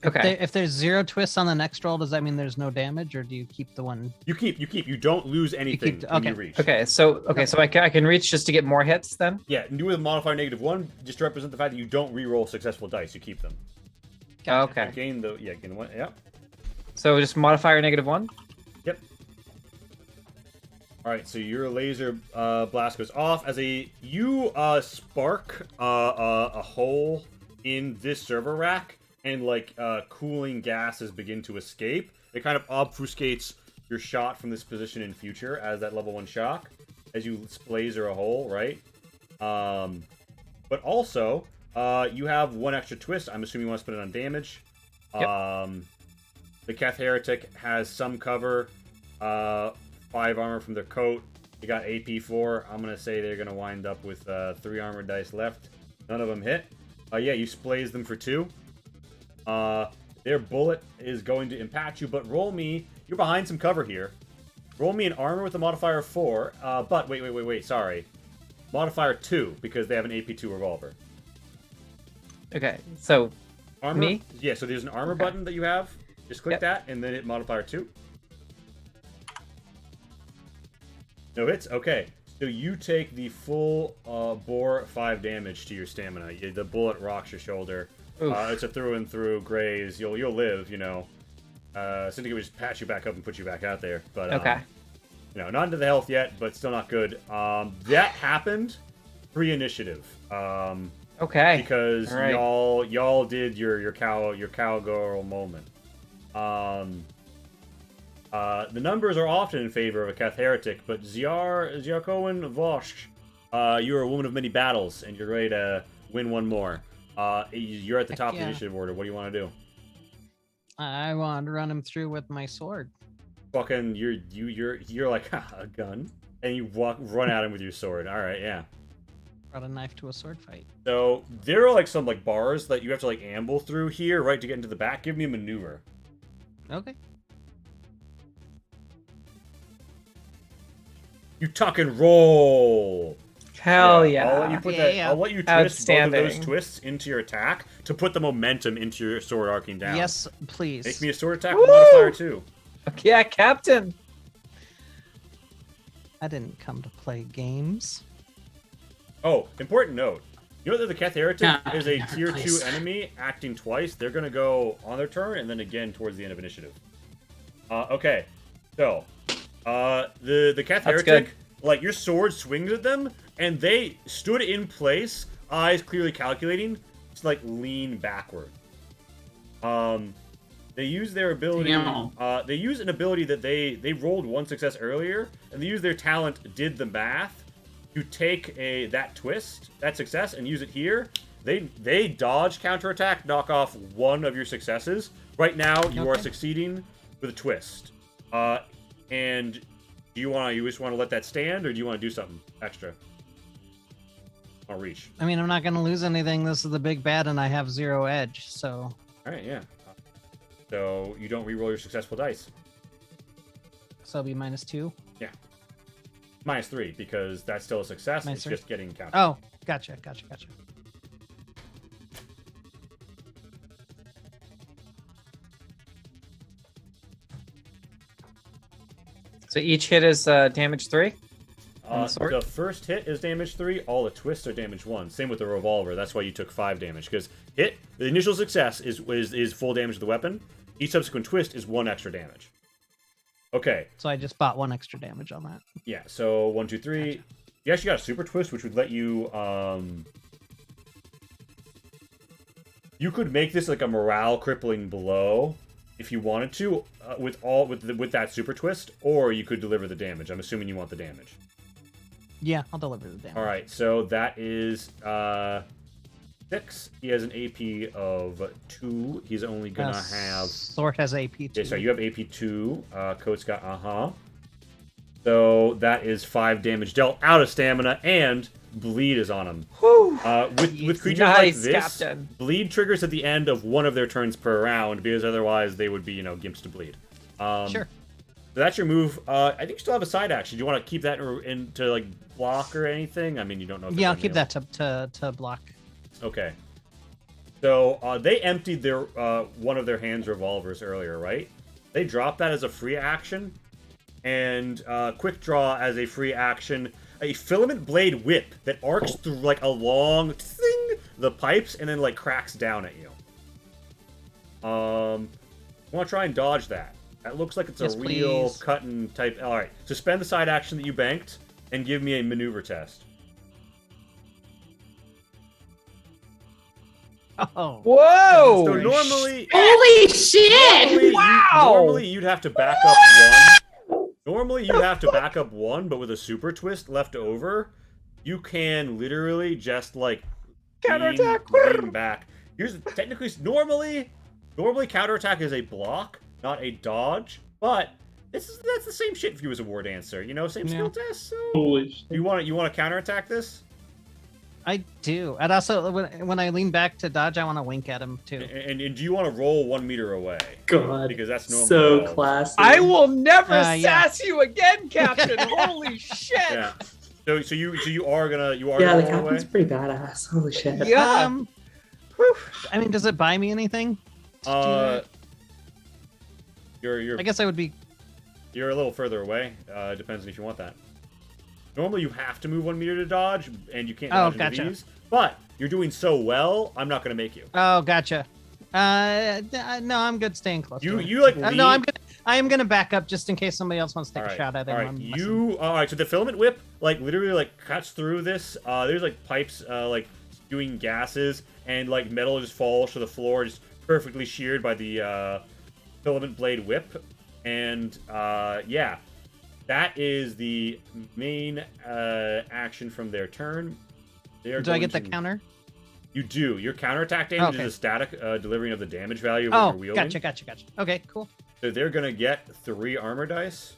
Okay. If there's 0 twists on the next roll, does that mean there's no damage, or do you keep the one? You keep. You don't lose anything when you okay. reach. Okay. So I can reach just to get more hits then. Yeah, and do with a modifier -1 just to represent the fact that you don't re-roll successful dice. You keep them. Okay. Gain 1. Yeah. So just modifier -1. Yep. All right, so your laser blast goes off as you spark a hole in this server rack, and cooling gases begin to escape. It kind of obfuscates your shot from this position in future as that level 1 shock, as you laser a hole, right? but also you have one extra twist. I'm assuming you want to spend it on damage. Yep. The Keth Heretic has some cover, 5 armor from their coat. They got AP 4. I'm gonna say they're gonna wind up with 3 armor dice left. None of them hit. Yeah, you splays them for 2. Their bullet is going to impact you, but roll me. You're behind some cover here. Roll me an armor with a modifier 4. But wait. Sorry, modifier 2 because they have an AP2 revolver. Okay, so Armor. Me? Yeah. So there's an armor button that you have. Just click Yep. that, and then hit modifier 2. No hits. Okay. So you take the full bore 5 damage to your stamina. The bullet rocks your shoulder. Oof. It's a through and through graze. You'll live. Syndicate would just patch you back up and put you back out there. But okay. not into the health yet, but still not good. That happened pre-initiative. Okay. Because All right. y'all did your cowgirl moment. The numbers are often in favor of a Keth Heretic, but Ziarkowen Vosh, you're a woman of many battles, and you're ready to win one more. You're at the Heck top of the yeah. initiative order. What do you want to do? I want to run him through with my sword. Fucking, you're like a gun, and you run at him with your sword. All right, yeah. Brought a knife to a sword fight. So there are like some like bars that you have to like amble through here, right, to get into the back. Give me a maneuver. Okay. You tuck and roll. Hell yeah. I'll let you put Yeah, that. yeah. I'll let you twist both of Outstanding. those twists into your attack to put the momentum into your sword arcing down. Yes, please. Make me a sword attack Woo! modifier 2. Yeah, Captain. I didn't come to play games. Oh, important note. You know that the Keth Heretic Yeah, is a yeah, tier 2 please. enemy acting twice. They're gonna go on their turn and then again towards the end of initiative. Okay, so the Keth That's Heretic, good. like your sword swings at them, and they stood in place, eyes clearly calculating, to like lean backward. They use their ability. Damn. They use an ability that they rolled 1 success earlier, and they use their talent did the math to take that twist, that success, and use it here. They dodge counterattack, knock off 1 of your successes. Right now, you are Okay. succeeding with a twist. And do you just want to let that stand, or do you want to do something extra? I'll reach. I mean, I'm not going to lose anything. This is the big bad, and I have 0 edge, so All right, yeah. So you don't re-roll your successful dice. it'll be -2. -3 because that's still a success. -3? It's just getting counted. Oh, gotcha. So each hit is damage 3. on the sword? The first hit is damage 3. All the twists are damage 1. Same with the revolver. That's why you took 5 damage. Because the initial success is full damage of the weapon. Each subsequent twist is 1 extra damage. Okay. So I just bought 1 extra damage on that. Yeah. So 1, 2, 3. You actually got a super twist, which would let you. You could make this like a morale crippling blow if you wanted to, with that super twist, or you could deliver the damage. I'm assuming you want the damage. Yeah, I'll deliver the damage. All right, so that is 6. He has an AP of 2. He's only gonna have. Sword has AP too. Yeah, sorry, you have AP 2. Coat's got So that is 5 damage dealt out of stamina, and bleed is on him. Whew. With creatures like Nice, this, Captain. bleed triggers at the end of one of their turns per round, because otherwise they would be, gimps to bleed. Sure. So that's your move. I think you still have a side action. Do you want to keep that in to like block or anything? I mean, you don't know. If Yeah, I'll it's keep gonna- that to block. Okay. So they emptied their one of their hands revolvers earlier, right? They dropped that as a free action, and quick draw as a free action. A filament blade whip that arcs through like a long thing, the pipes, and then like cracks down at you. Want to try and dodge that? That looks like it's Yes, a real please. cutting type. All right, so spend the side action that you banked and give me a maneuver test. Oh. Whoa! So normally, Holy shit! normally you'd have to back up one. Normally you'd have to back up 1, but with a super twist left over, you can literally just like Counterattack. lean back. Here's technically normally counterattack is a block, not a dodge, but that's the same shit if you was a war dancer, you know, same skill test. So Holy shit. you want to counterattack this? I do. And also, when I lean back to dodge, I want to wink at him too. And do you want to roll 1 meter away? God. Because that's normal. So classic. I will never Yeah. sass you again, Captain. Holy shit. Yeah. So you are gonna Yeah, the gonna roll away? captain's pretty badass. Holy shit. Yeah. Whew. I mean, does it buy me anything? to do that? You're I guess I would be. You're a little further away. Depends on if you want that. Normally you have to move 1 meter to dodge, and you can't Oh, dodge into gotcha. these. But you're doing so well, I'm not gonna make you. Oh, gotcha. No, I'm good staying close. You to him. you like No, I am gonna back up just in case somebody else wants to take Alright, a shot at him. alright. I'm Alright, so the filament whip like literally like cuts through this. There's like pipes like spewing gases, and like metal just falls to the floor, just perfectly sheared by the filament blade whip. And yeah, that is the main action from their turn. They are Do I going get the to- counter? You do. Your counterattack damage Okay. is a static delivering of the damage value of what Oh, you're wielding. gotcha. Okay, cool. So they're gonna get 3 armor dice,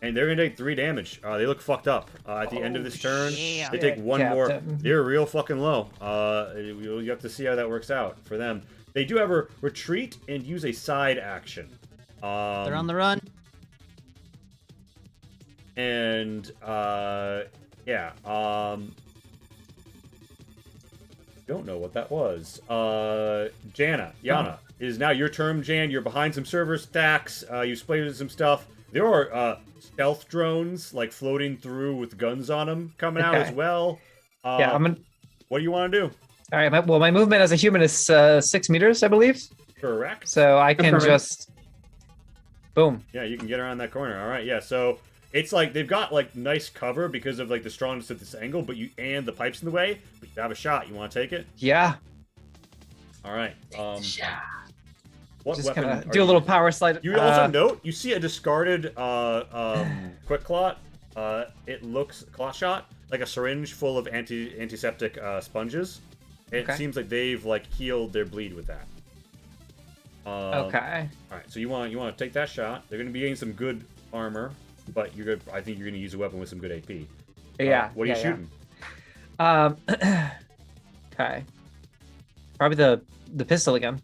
and they're gonna take 3 damage. They look fucked up at the end of this turn. shit, They take 1 more. Captain. They're real fucking low. You have to see how that works out for them. They do have a retreat and use a side action. They're on the run. And yeah. Don't know what that was. Yana, it is now your turn, Jan. You're behind some server stacks. You splayed some stuff. There are stealth drones like floating through with guns on them coming out Okay. as well. Yeah, I'm gonna. What do you want to do? All right. My movement as a human is 6 meters, I believe. Correct. So I can Perfect. just. Boom. Yeah, you can get around that corner. All right. Yeah. So it's like they've got like nice cover because of like the strongness of this angle, but and the pipes in the way. But you have a shot. You want to take it? Yeah. All right. What Just weapon? gonna are do a little power slide. You also note you see a discarded quick clot. It looks clot shot like a syringe full of antiseptic sponges. It Okay. seems like they've like healed their bleed with that. Okay. All right, so you want to take that shot. They're going to be getting some good armor, but I think you're going to use a weapon with some good AP. Yeah. What are you yeah, shooting? yeah. Okay. Probably the pistol again.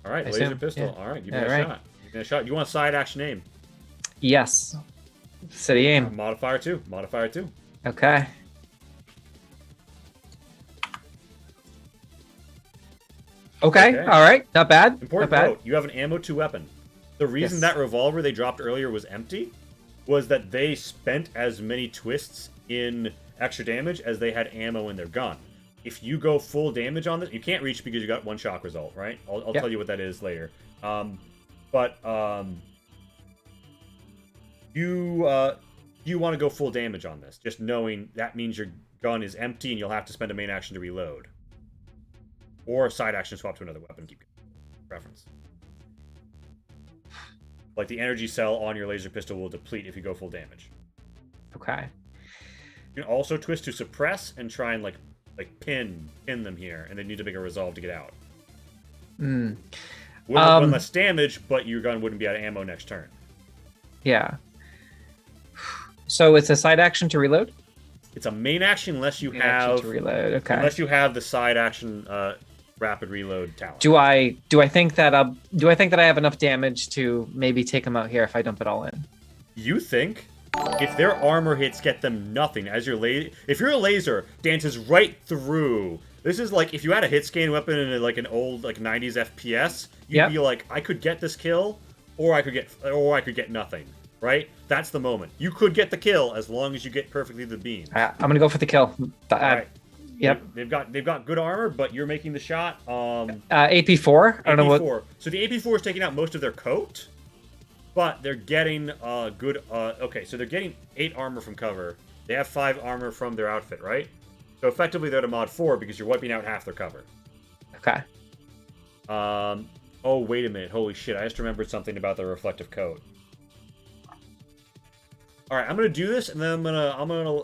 All right, I laser assume, pistol. yeah. All right, give me Yeah, a right. shot. Give me a shot. You want side action aim? Yes. City aim. Modifier 2. Modifier 2. Okay. Okay. Okay. All right. Not bad. Important Not bad. note, you have an ammo 2 weapon. The reason Yes. that revolver they dropped earlier was empty was that they spent as many twists in extra damage as they had ammo in their gun. If you go full damage on this, you can't reach because you got 1 shock result, right? I'll Yep. tell you what that is later. You want to go full damage on this, just knowing that means your gun is empty and you'll have to spend a main action to reload. Or a side action swap to another weapon. Keep preference. Like the energy cell on your laser pistol will deplete if you go full damage. Okay. You can also twist to suppress and try and like pin them here, and they need to make a resolve to get out. Hmm. Would have one less damage, but your gun wouldn't be out of ammo next turn. Yeah. So it's a side action to reload. It's a main action unless you Main action have to reload. Okay. unless you have the side action rapid reload talent. Do I think that I have enough damage to maybe take him out here if I dump it all in? You think if their armor hits get them nothing as your if your laser dances right through. This is like if you had a hit scan weapon in like an old like 90s FPS, you'd Yep. be like, I could get this kill, or I could get nothing. Right? That's the moment. You could get the kill as long as you get perfectly the beam. I'm gonna go for the kill. All right. Yep. They've got good armor, but you're making the shot. AP4. I don't know what. AP4. So the AP4 is taking out most of their coat, but they're getting good. Okay, so they're getting 8 armor from cover. They have 5 armor from their outfit, right? So effectively they're at a mod 4 because you're wiping out half their cover. Okay. Oh wait a minute! Holy shit! I just remembered something about the reflective coat. All right, I'm gonna do this, and then I'm gonna.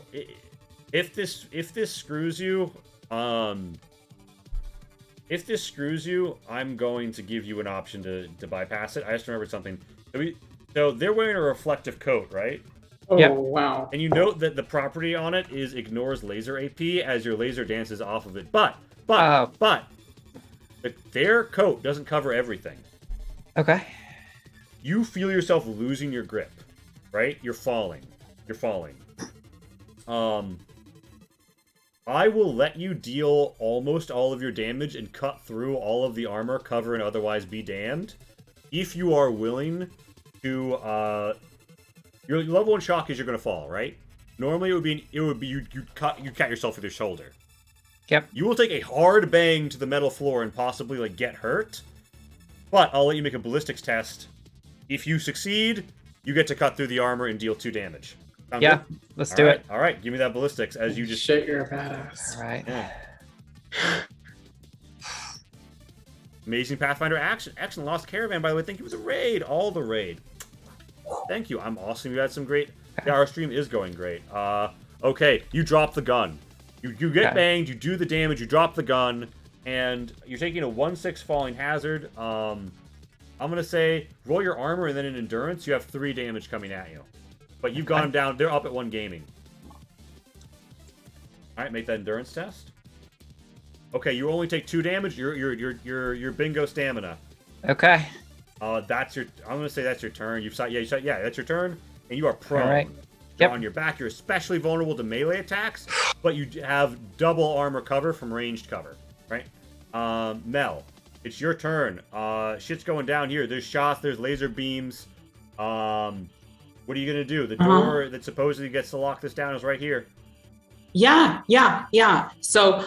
If this screws you, If this screws you, I'm going to give you an option to bypass it. I just remembered something. So they're wearing a reflective coat, right? Oh, Yep. wow. And you note that the property on it is ignores laser AP as your laser dances off of it. But their coat doesn't cover everything. Okay. You feel yourself losing your grip, right? You're falling. I will let you deal almost all of your damage and cut through all of the armor, cover, and otherwise be damned. If you are willing to, your level 1 shock is you're gonna fall, right? Normally it would be you cut yourself with your shoulder. Yep. You will take a hard bang to the metal floor and possibly like get hurt. But I'll let you make a ballistics test. If you succeed, you get to cut through the armor and deal 2 damage. Sound Yeah, good? let's do it. All right, give me that ballistics as you just. Shit, you're a badass. All right. Yeah. Amazing Pathfinder action. Excellent. Lost Caravan, by the way. Thank you for the raid. All the raid. Thank you. I'm awesome. You had some great. Yeah, our stream is going great. Okay, you drop the gun. You get Okay. banged. You do the damage. You drop the gun, and you're taking a 1/6 falling hazard. I'm gonna say roll your armor and then an endurance. You have 3 damage coming at you, but you've got them down. They're up at 1 gaming. All right, make that endurance test. Okay, you only take 2 damage. Your bingo stamina. Okay. That's your. I'm gonna say that's your turn. Yeah, that's your turn, and you are prone. All right. You're Yep. on your back. You're especially vulnerable to melee attacks, but you have double armor cover from ranged cover, right? Mel, it's your turn. Shit's going down here. There's shots. There's laser beams. What are you gonna do? The door that supposedly gets to lock this down is right here. Yeah. So,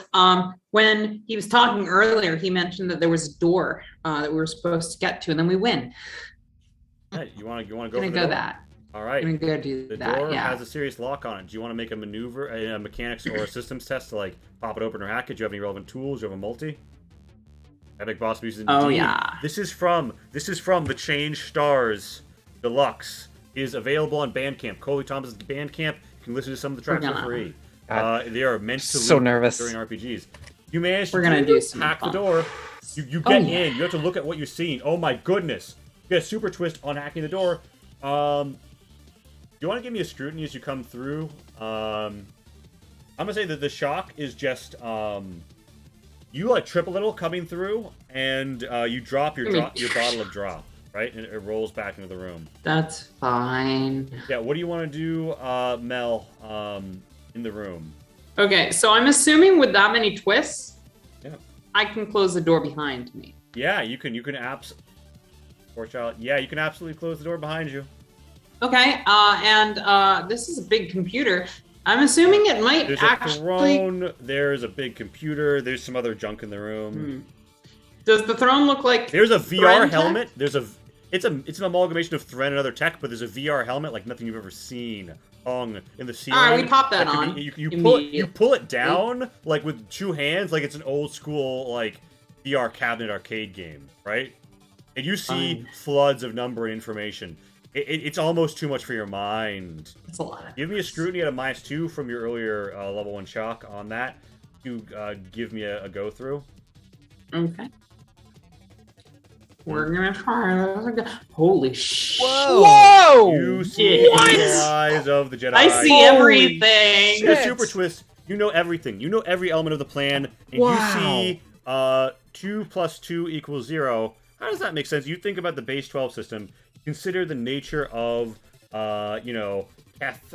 when he was talking earlier, he mentioned that there was a door that we were supposed to get to, and then we win. Hey, you wanna go? Gonna for the go door? that. All right. Gonna go do The that. door Yeah. has a serious lock on it. Do you want to make a maneuver, a mechanics or a systems test to like pop it open or hack it? Do you have any relevant tools? Do you have a multi? Epic Boss uses Oh, indeed. yeah. This is from the Change Stars Deluxe. It is available on Bandcamp. Coley Thomas's Bandcamp. You can listen to some of the tracks for gonna- free. God. They are meant to So loop nervous. during RPGs. You managed to We're gonna do some hack the fun. door. You Oh, get yeah. in. You have to look at what you're seeing. Oh my goodness! You get a super twist on hacking the door. You want to give me a scrutiny as you come through? I'm gonna say that the shock is just you like trip a little coming through, and you drop your bottle of drop, right, and it rolls back into the room. That's fine. Yeah. What do you want to do, Mel? In the room. Okay, so I'm assuming with that many twists, Yeah. I can close the door behind me. Yeah, you can Poor child. Yeah, you can absolutely close the door behind you. Okay, and this is a big computer. I'm assuming it might There's a actually. throne. There's a big computer. There's some other junk in the room. Hmm. Does the throne look like? There's a VR Thread tech? helmet. It's an amalgamation of thread and other tech, but there's a VR helmet like nothing you've ever seen hung in the ceiling. All right, we pop that could on be- you immediately. pull it down like with 2 hands, like it's an old school like VR cabinet arcade game, right? And you see Fine. floods of number and information. It's almost too much for your mind. That's a lot. Give me a scrutiny at a -2 from your earlier level 1 shock on that. You give me a go through. Okay. We're gonna try. Holy shit! Whoa! You see What? the eyes of the Jedi. I see Holy everything. The shit. super twist. You know everything. You know every element of the plan, and Wow. you see 2 + 2 = 0. How does that make sense? You think about the base 12 system. Consider the nature of Keth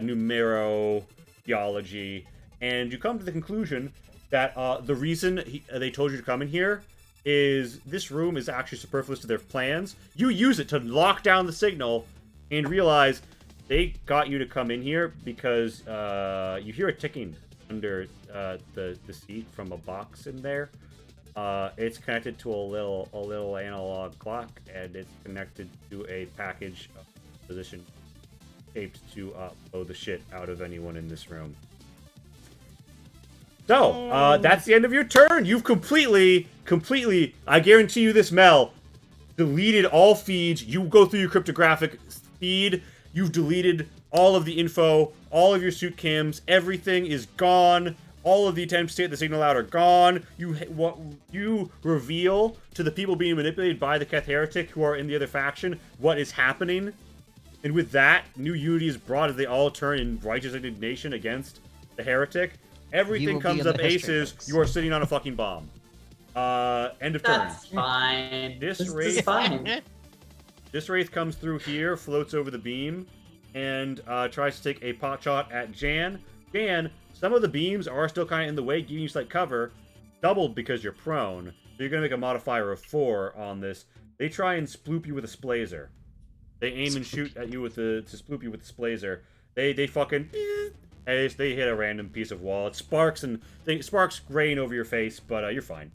numero theology, and you come to the conclusion that the reason they told you to come in here is this room is actually superfluous to their plans. You use it to lock down the signal and realize they got you to come in here because you hear a ticking under the seat from a box in there. It's connected to a little analog clock, and it's connected to a package position taped to blow the shit out of anyone in this room. So, that's the end of your turn. You've completely, I guarantee you this, Mel, deleted all feeds. You go through your cryptographic feed. You've deleted all of the info, all of your suit cams. Everything is gone. All of the attempts to hit the signal out are gone. You reveal to the people being manipulated by the Keth Heretic who are in the other faction what is happening. And with that, new unity is brought as they all turn in righteous indignation against the Heretic. Everything will be comes in up the history aces. books. You are sitting on a fucking bomb. End of turn. That's fine. This is race- fine. This Wraith comes through here, floats over the beam, and tries to take a pot shot at Jan. Jan, some of the beams are still kind of in the way, giving you slight cover, doubled because you're prone. So you're going to make a modifier of 4 on this. They try and sploop you with a splazer. They aim and shoot at you to sploop you with the splazer. They fucking... As they hit a random piece of wall. It sparks and... sparks rain over your face, but you're fine.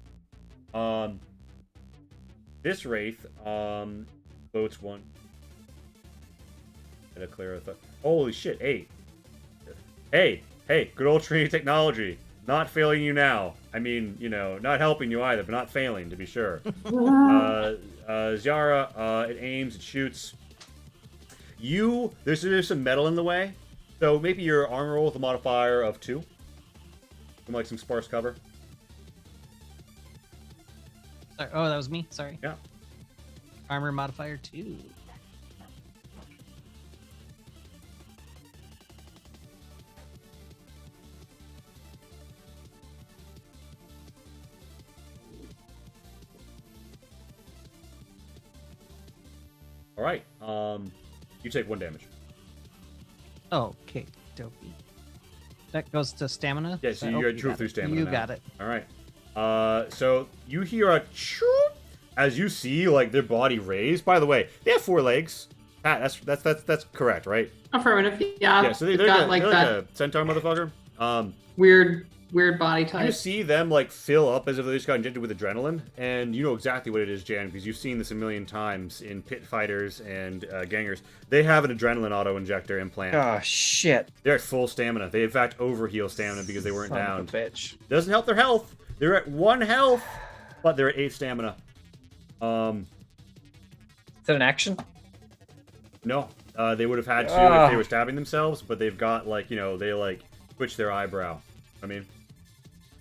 This Wraith, floats 1. Gotta clear a holy shit, 8. Hey, good old Trinity technology. Not failing you now. I mean, you know, not helping you either, but not failing, to be sure. Ziara, it aims, it shoots. There's some metal in the way, so maybe your armor roll with a modifier of 2. From like some sparse cover. Sorry. Oh, that was me. Sorry. Yeah. Armor modifier 2. All right. You take 1 damage. Okay, dopey. That goes to stamina. Yeah, so Oh, you're you true got through it. stamina. You now. got it. All right. So you hear a choop as you see like their body raised. By the way, they have 4 legs. Pat, that's correct, right? Affirmative. Yeah. Yeah. So they've they're got like they're that like a centaur motherfucker. weird body You type. see them like fill up as if they just got injected with adrenaline, and you know exactly what it is, Jan, because you've seen this a million times in pit fighters and gangers. They have an adrenaline auto injector implant. Oh shit! They're at full stamina. They in fact overheal stamina because they weren't Son of down. a bitch. Doesn't help their health. They're at 1 health, but they're at 8 stamina. Is that an action? No, they would have had to if they were stabbing themselves, but they've got like they like twitch their eyebrow. I mean,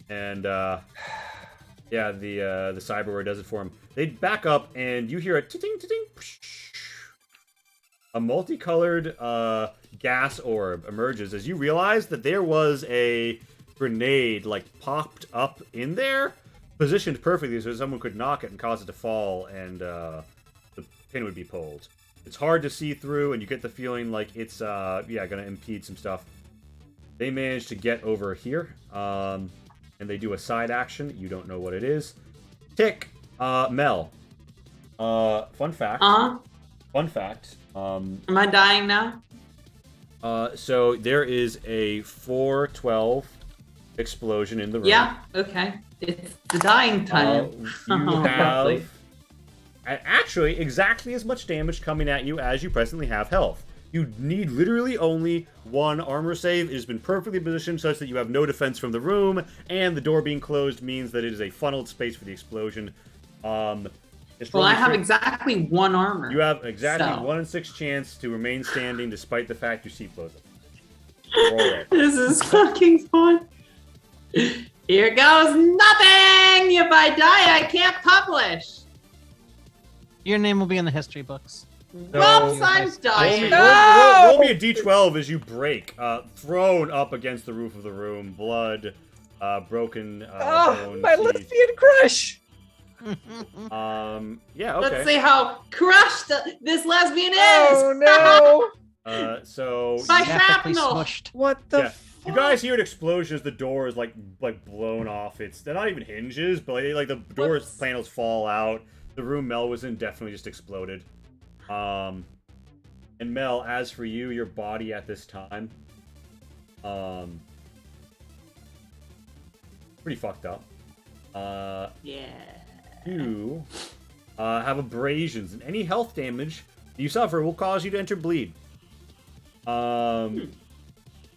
and yeah, the cyberware does it for them. They back up, and you hear a ting ting, a multicolored gas orb emerges as you realize that there was a grenade like popped up in there, positioned perfectly so someone could knock it and cause it to fall, and the pin would be pulled. It's hard to see through, and you get the feeling like it's gonna impede some stuff. They manage to get over here, and they do a side action. You don't know what it is. Tick, Mel. Fun fact. Fun fact. Am I dying now? So there is a 412 explosion in the room. Yeah. Okay. It's the dying time. You Lovely. have actually exactly as much damage coming at you as you presently have health. You need literally only 1 armor save. It has been perfectly positioned such that you have no defense from the room, and the door being closed means that it is a funneled space for the explosion. Well, I have exactly 1 armor. You have exactly so. 1 in 6 chance to remain standing despite the fact your seat blows up. Roll it. This is fucking fun. Here goes nothing! If I die, I can't publish. Your name will be in the history books. Whoops, I'm Roll dying. me, No! roll me a d12 as you break, thrown up against the roof of the room, blood, broken bone, My teeth. lesbian crush! Yeah, okay. Let's see how crushed this lesbian is. Oh no! So My Graphically shrapnel. smushed. What the? yeah, you guys hear an explosion as the door is like blown off. They're not even hinges, but like the door's Whoops. panels fall out. The room Mel was in definitely just exploded. And Mel, as for you, your body at this time, pretty fucked up. Yeah. You have abrasions, and any health damage you suffer will cause you to enter bleed.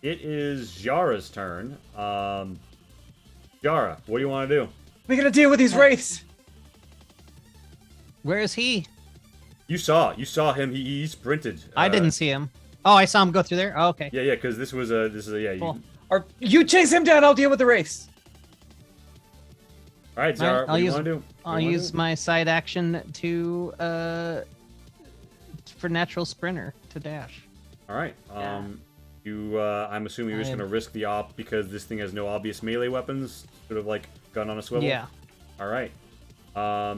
It is Jara's turn. Jara, what do you want to do? What are we gonna deal with these wraiths? Where is he? You saw him. He sprinted. I didn't see him. Oh, I saw him go through there. Oh, okay. Yeah, because this is a Cool. Or you chase him down. I'll deal with the race. All right, Zara, I'll what do you use- want to do? I'll use my side action to for natural sprinter to dash. All right. Yeah. I'm assuming you're just I'm- gonna risk the op because this thing has no obvious melee weapons, sort of like gun on a swivel. Yeah. All right. All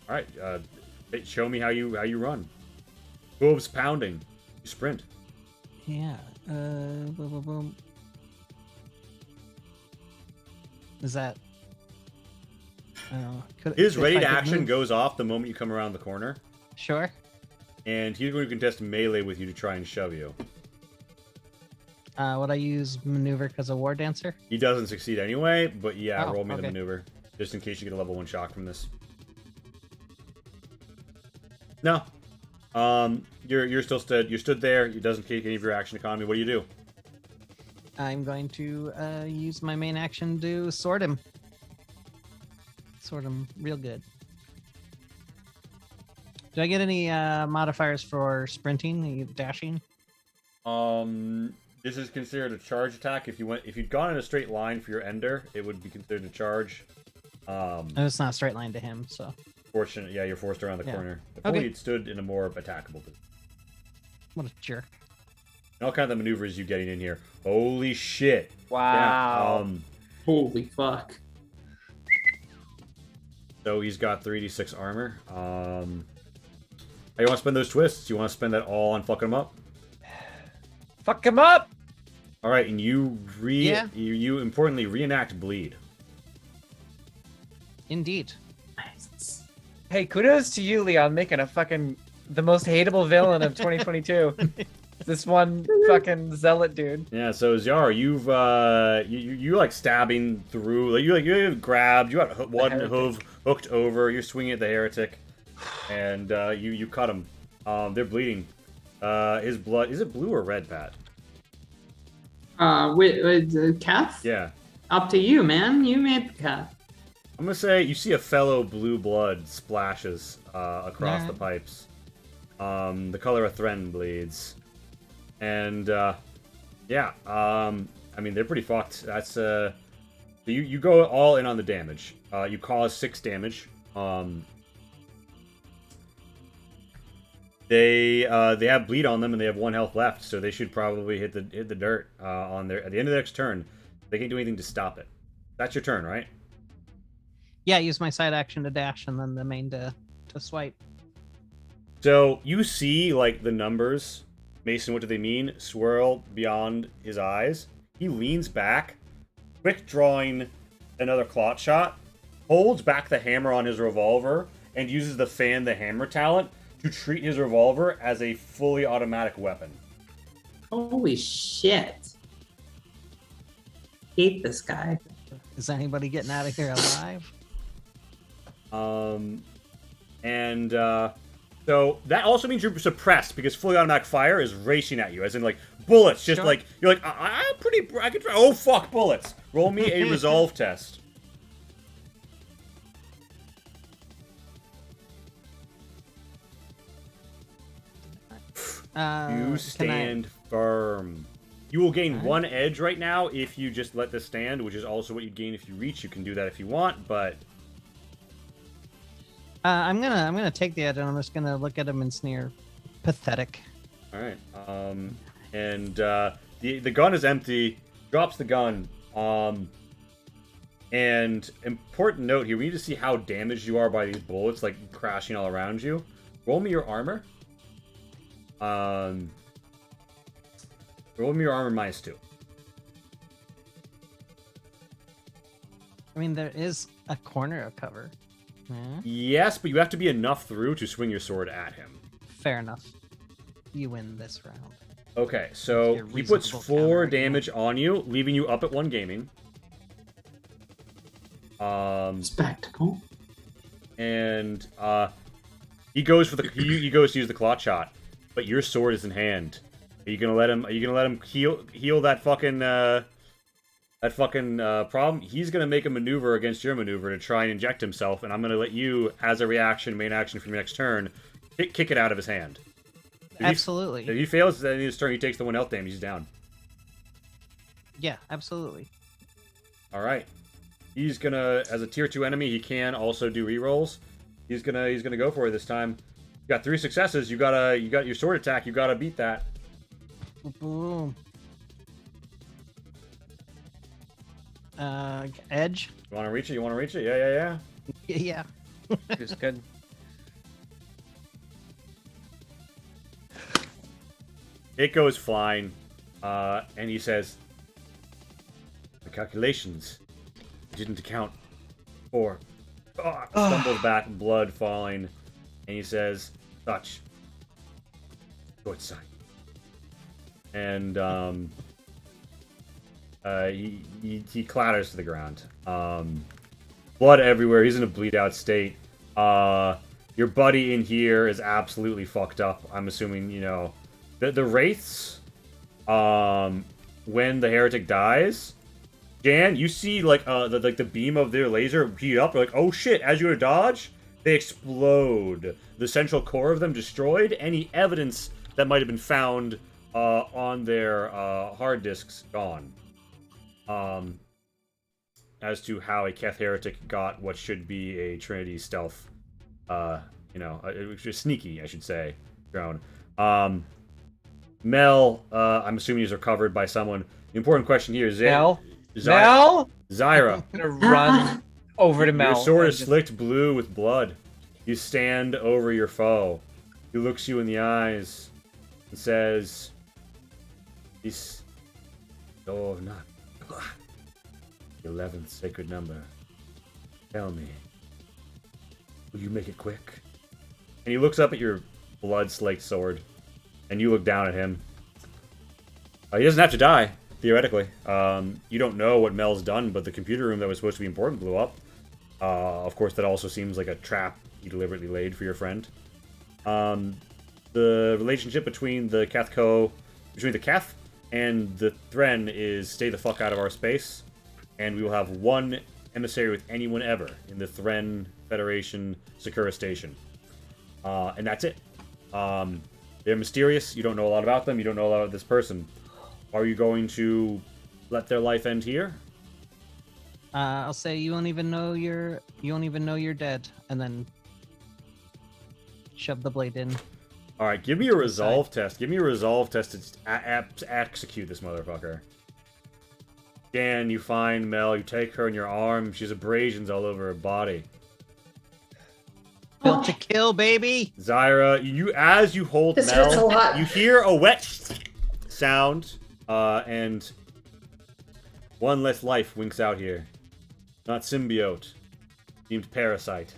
right. Show me how you run. Hooves pounding. You sprint. Yeah. Boom, boom, boom. Is that? His if ready I to could action move- goes off the moment you come around the corner, Sure. and he's going to contest melee with you to try and shove you. Would I use maneuver because of War Dancer? He doesn't succeed anyway, but yeah, Oh, roll me the okay. maneuver just in case you get a level 1 shock from this. No. You're still stood. You stood there. It doesn't take any of your action economy. What do you do? I'm going to use my main action to sword him. Sword him real good. Do I get any modifiers for sprinting, dashing? This is considered a charge attack. If you'd gone in a straight line for your ender, it would be considered a charge. Oh, it's not a straight line to him, so Fortunate, yeah, you're forced around the Yeah. corner. If Okay. only it stood in a more attackable position. what a jerk. And all kinds of maneuvers you getting in here. Holy shit! Wow. Yeah, Holy fuck. so he's got 3d6 armor. How you want to spend those twists? You want to spend that all on fucking him up? Fuck him up. All right, and you Yeah. you importantly reenact bleed. Indeed. Nice. Hey, kudos to you, Leon, making a fucking the most hateable villain of 2022. This one fucking zealot dude. Yeah, so Zara, you've you like stabbing through, like you grabbed, you got one heretic. hoof hooked over, you're swinging at the heretic, and you cut him. They're bleeding. His blood, is it blue or red, Pat? With the Kath? Yeah, Up to you, man. You made the Kath. I'm gonna say you see a fellow blue blood splashes across the Alright. pipes. The color of Thren bleeds, and yeah, I mean they're pretty fucked. That's so you go all in on the damage. You cause 6 damage. They have bleed on them and they have 1 health left, so they should probably hit the dirt on their at the end of their next turn. They can't do anything to stop it. That's your turn, right? Yeah, use my side action to dash and then the main to swipe. So you see like the numbers, Mason. What do they mean? Swirl beyond his eyes. He leans back, quick drawing another clot shot, holds back the hammer on his revolver, and uses the fan the hammer talent to treat his revolver as a fully automatic weapon. Holy shit. Hate this guy. Is anybody getting out of here alive? So that also means you're suppressed because fully automatic fire is racing at you, as in like bullets. Just Sure. like you're like I'm pretty. I can try. Oh fuck, bullets! Roll me a resolve test. You Can I- stand firm. You will gain Alright. 1 edge right now if you just let this stand, which is also what you gain if you reach. You can do that if you want, but I'm gonna take the edge and I'm just gonna look at him and sneer. Pathetic. all right. And the gun is empty. Drops the gun. And important note here: we need to see how damaged you are by these bullets, like crashing all around you. Roll me your armor. Roll me your armor -2. I mean, there is a corner of cover. Yeah, Yes, but you have to be enough through to swing your sword at him. fair enough. You win this round. Okay, so Your he puts reasonable 4 counter-argument. damage on you, leaving you up at 1 gaming. Spectacle. And he goes for the he goes to use the clot shot, but your sword is in hand. Are you gonna let him heal that fucking problem? He's gonna make a maneuver against your maneuver to try and inject himself, and I'm gonna let you, as a reaction, main action from your next turn, kick it out of his hand. If Absolutely. he fails at the end of his turn, he takes the 1 health damage. He's down. Yeah, absolutely. All right. He's gonna, as a tier 2 enemy, he can also do rerolls. He's gonna go for it this time. You got 3 successes. You got your sword attack. You gotta beat that. Boom. Edge. You wanna reach it? You wanna reach it? Yeah. Yeah. It's good. It goes flying, and he says, "The calculations didn't account for." Stumbles back, blood falling, and he says, "Touch. Short sight." And he clatters to the ground. Blood everywhere. He's in a bleed out state. Your buddy in here is absolutely fucked up. I'm assuming, you know, the wraiths. When the heretic dies, Jan, you see like the beam of their laser heat up. You're like, oh shit! As you dodge, they explode. The central core of them destroyed. Any evidence that might have been found on their hard disks gone. As to how a Keth heretic got what should be a Trinity stealth, sneaky, I should say, drone. Mel, I'm assuming he's recovered by someone. The important question here is Mel? Mel? Zyra. I'm gonna run over to Mel. Your sword and is slicked blue with blood. You stand over your foe. He looks you in the eyes and says, "This door not the 11th sacred number. Tell me, will you make it quick?" And he looks up at your blood-slaked sword, and you look down at him. He doesn't have to die, theoretically. You don't know what Mel's done, but the computer room that was supposed to be important blew up. Of course, that also seems like a trap he deliberately laid for your friend. The relationship between the Keth and the Thren is stay the fuck out of our space, and we will have one emissary with anyone ever in the Thren Federation Sakura Station. And that's it. They're mysterious. You don't know a lot about them. You don't know a lot about this person. Are you going to let their life end here? I'll say you won't even know you're dead, and then shove the blade in. All right, give me a resolve test. Give me a resolve test to execute this motherfucker. Dan, you find Mel. You take her in your arms. She has abrasions all over her body. Built to kill, baby. Zyra, as you hold This hurts a Mel, lot. you hear a wet sound, and one less life winks out here. Not symbiote, deemed parasite.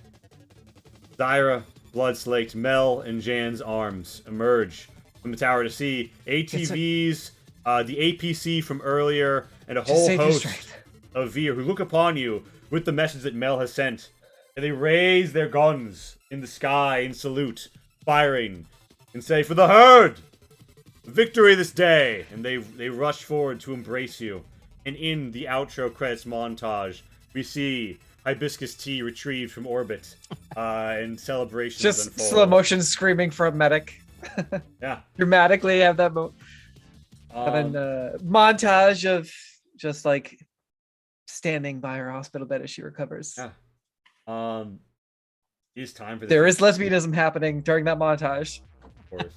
Zyra, blood-slaked, Mel and Jan's arms emerge from the tower to see ATVs, the APC from earlier, and a whole host of Vir who look upon you with the message that Mel has sent. And they raise their guns in the sky in salute, firing, and say, "For the herd! Victory this day!" And they rush forward to embrace you. And in the outro credits montage, we see hibiscus tea retrieved from orbit, and celebrations Just unfold. slow motion screaming for a medic. Yeah. Dramatically have that and then montage of just like standing by her hospital bed as she recovers. Yeah. It's time for this. There is lesbianism happening during that montage. Of course.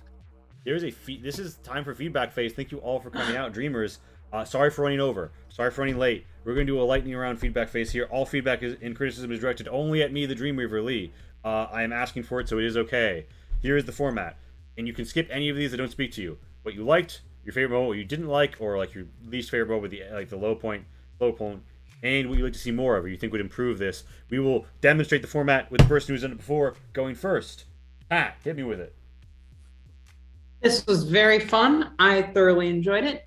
Here's this is time for feedback phase. Thank you all for coming out, Dreamers. Sorry for running over. Sorry for running late. We're going to do a lightning round feedback phase here. All feedback and criticism is directed only at me, the Dreamweaver Lee. I am asking for it, so it is okay. Here is the format, and you can skip any of these that don't speak to you. What you liked, your favorite moment, what you didn't like, or like your least favorite moment with the low point, and what you'd like to see more of, or you think would improve this. We will demonstrate the format with the person who's done it before going first. Pat, hit me with it. This was very fun. I thoroughly enjoyed it.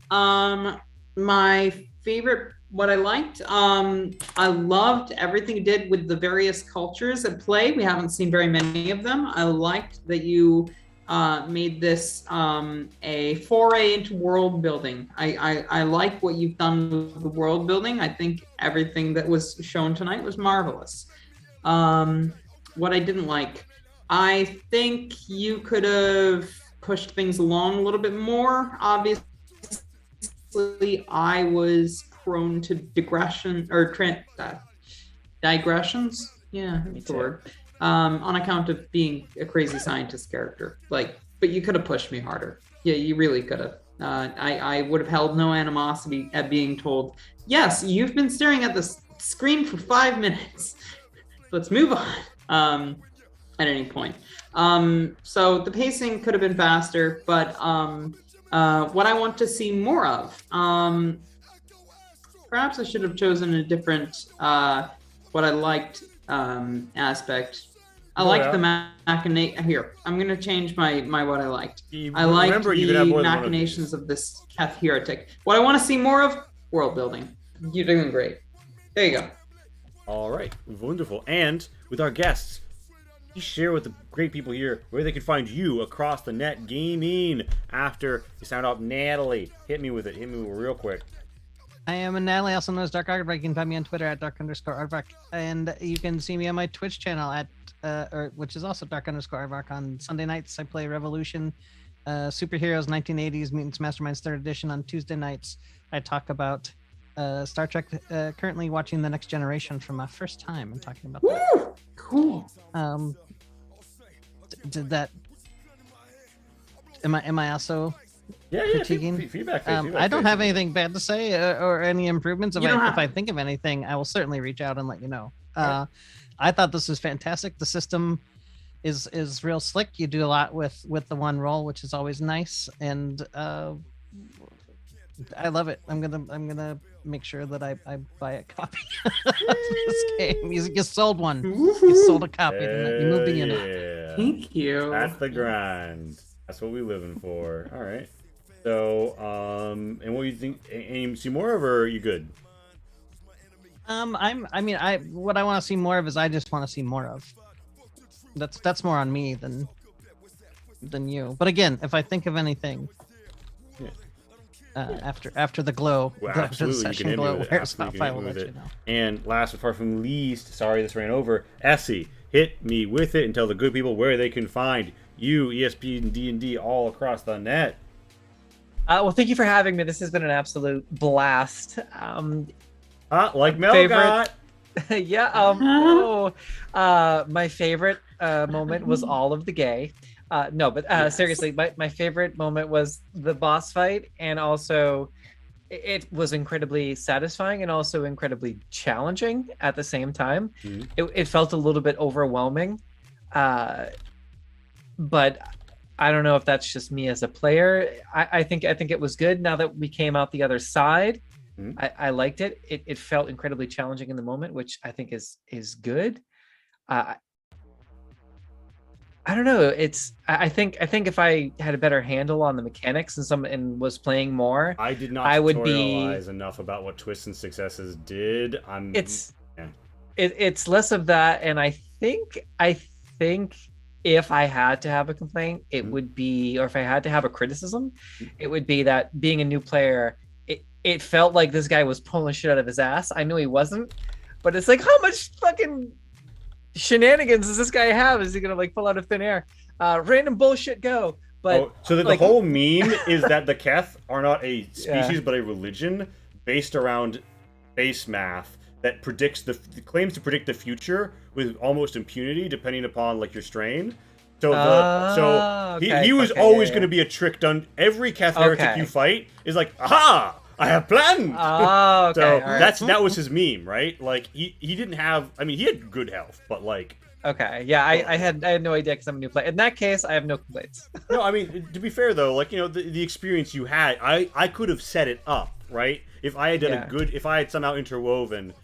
My favorite, what I liked, I loved everything you did with the various cultures at play. We haven't seen very many of them. I liked that you made this a foray into world building. I like what you've done with the world building. I think everything that was shown tonight was marvelous. What I didn't like, I think you could have pushed things along a little bit more. Obviously, previously I was prone to digression or digressions. Yeah, that's the too. word. On account of being a crazy scientist character. Like, but you could have pushed me harder. Yeah, you really could have. I would have held no animosity at being told, yes, you've been staring at this screen for 5 minutes. Let's move on. At any point. So the pacing could have been faster, but what I want to see more of, perhaps I should have chosen a different, what I liked aspect. I liked the machination. Here, I'm gonna change my what I liked. I liked the machinations of this Keth heretic. What I want to see more of, world building. You're doing great. There you go. All right, wonderful. And with our guests, please share with the great people here where they can find you across the net gaming. After you sound off, Natalie, hit me with it. Hit me with it real quick. I am Natalie, also known as Dark Aardvark. You can find me on Twitter at dark_aardvark, and you can see me on my Twitch channel at which is also dark_aardvark. On Sunday nights, I play Revolution, Superheroes 1980s Mutants Masterminds 3rd Edition. On Tuesday nights, I talk about Star Trek. Currently watching The Next Generation for my first time and talking about that. Woo! Cool. Did that? Am I also? Yeah, critiquing? Feedback. I don't have anything bad to say or any improvements. If You don't I think of anything, I will certainly reach out and let you know. I thought this was fantastic. The system is real slick. You do a lot with the one roll, which is always nice, and I love it. I'm gonna make sure that I buy a copy of this game. You sold one. You sold a copy. You moved the unit. Yeah. Thank you. That's the grind. That's what we're living for. All right. So, and what do you think? And you see more of, or are you good? What I want to see more of is I just want to see more of. That's more on me than you. But again, if I think of anything, after the glow, Well, the absolutely, you session can hit me glow with it. wears off, Absolutely, I you will can hit let me you with know. And last but far from least, sorry this ran over, Essie, hit me with it and tell the good people where they can find you, ESP and D&D all across the net. Well, thank you for having me. This has been an absolute blast. Like Mel favorite- got. Yeah. My favorite moment was all of the gay. No, but Yes. seriously, my favorite moment was the boss fight, and also it was incredibly satisfying and also incredibly challenging at the same time. Mhm. It felt a little bit overwhelming, but I don't know if that's just me as a player. I think it was good. Now that we came out the other side, Mhm. I liked it. It felt incredibly challenging in the moment, which I think is good. I don't know. I think if I had a better handle on the mechanics and was playing more, I did not I would tutorialize enough about what Twists and Successes did. it's less of that, and I think if I had to have a complaint, it would be, or if I had to have a criticism, it would be that being a new player, it felt like this guy was pulling shit out of his ass. I knew he wasn't, but it's like, how much fucking shenanigans does this guy have? Is he gonna like pull out of thin air? Random bullshit go. But so that like- the whole meme is that the Keth are not a species Yeah. but a religion based around base math that predicts claims to predict the future with almost impunity depending upon like your strain. So he was always going to be a trick done. Every Keth heretic Okay. you fight is like, aha! I have planned. Oh, okay. So all right. that was his meme, right? Like he didn't have. I mean, he had good health, but like. Okay, yeah, I had no idea because I'm a new player. In that case, I have no complaints. No, I mean, to be fair though, like, you know, the experience you had, I could have set it up, right? If I had done if I had somehow interwoven,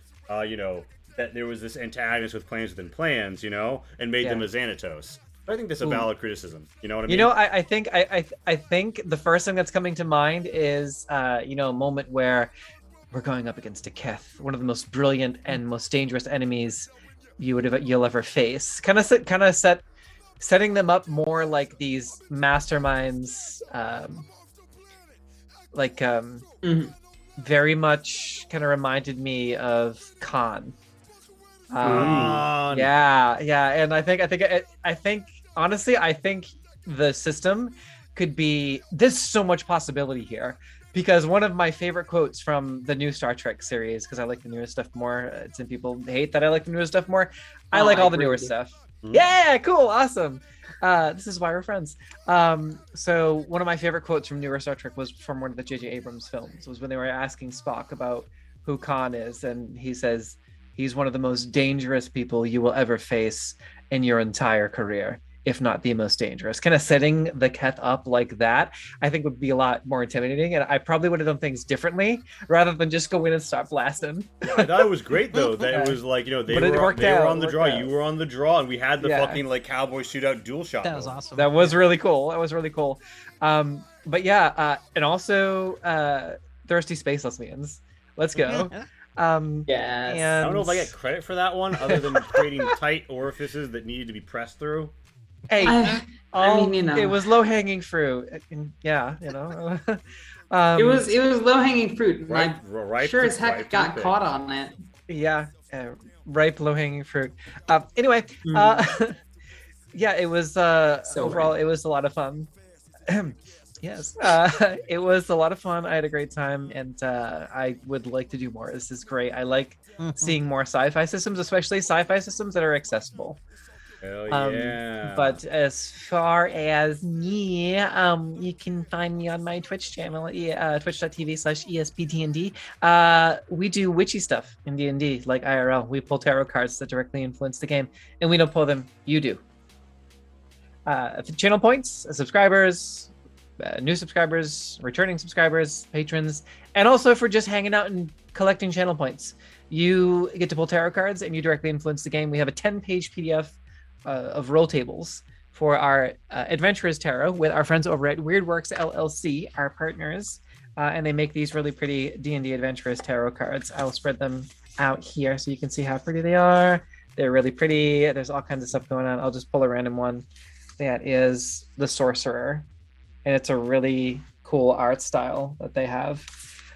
you know, that there was this antagonist with plans within plans, you know, and made them a Xanatos. I think that's a valid criticism. You know what I mean? You know, I think the first thing that's coming to mind is, you know, a moment where we're going up against a Keth, one of the most brilliant and most dangerous enemies you'll ever face. Setting them up more like these masterminds, very much kind of reminded me of Khan. Yeah, and I think honestly, I think the system could be. There's so much possibility here. because one of my favorite quotes from the new Star Trek series, because I like the newer stuff more. Some people hate that I like the newer stuff more. I Oh, like I all the agree newer with you. stuff. Mhm. Yeah, cool, awesome. This is why we're friends. So one of my favorite quotes from newer Star Trek was from one of the J.J. Abrams films. Was when they were asking Spock about who Khan is, and he says he's one of the most dangerous people you will ever face in your entire career, if not the most dangerous. Kind of setting the Keth up like that, I think would be a lot more intimidating, and I probably would have done things differently rather than just go in and start blasting. I thought it was great though that Yeah. it was like, you know, they But it were worked they were out, on the it draw, worked you out. were on the draw, and we had the Yeah. fucking like cowboy shootout dual shot. That was moment. awesome. That was really cool. That was really cool. But yeah, and also Thirsty Space Lesbians. Let's go. Yes. I don't know if I get And- credit for that one, other than creating tight orifices that needed to be pressed through. Hey, I mean, you know. it was low hanging fruit. Yeah, you know. it was low hanging fruit. And I Right. sure as heck got caught on it. Yeah, ripe low hanging fruit. Anyway, yeah, it was So overall ripe. it was a lot of fun. Yes, it was a lot of fun. I had a great time, and I would like to do more. This is great. I like seeing more sci-fi systems, especially sci-fi systems that are accessible. Hell yeah. But as far as me, you can find me on my Twitch channel, twitch.tv/ESPDND. We do witchy stuff in D&D, like IRL. We pull tarot cards that directly influence the game, and we don't pull them, you do. Channel points, subscribers, new subscribers, returning subscribers, patrons, and also for just hanging out and collecting channel points. You get to pull tarot cards, and you directly influence the game. We have a 10-page PDF of roll tables for our Adventurers Tarot with our friends over at Weirdworks LLC, our partners, and they make these really pretty D&D Adventurers Tarot cards. I'll spread them out here so you can see how pretty they are. They're really pretty. There's all kinds of stuff going on. I'll just pull a random one. That is the Sorcerer, and it's a really cool art style that they have.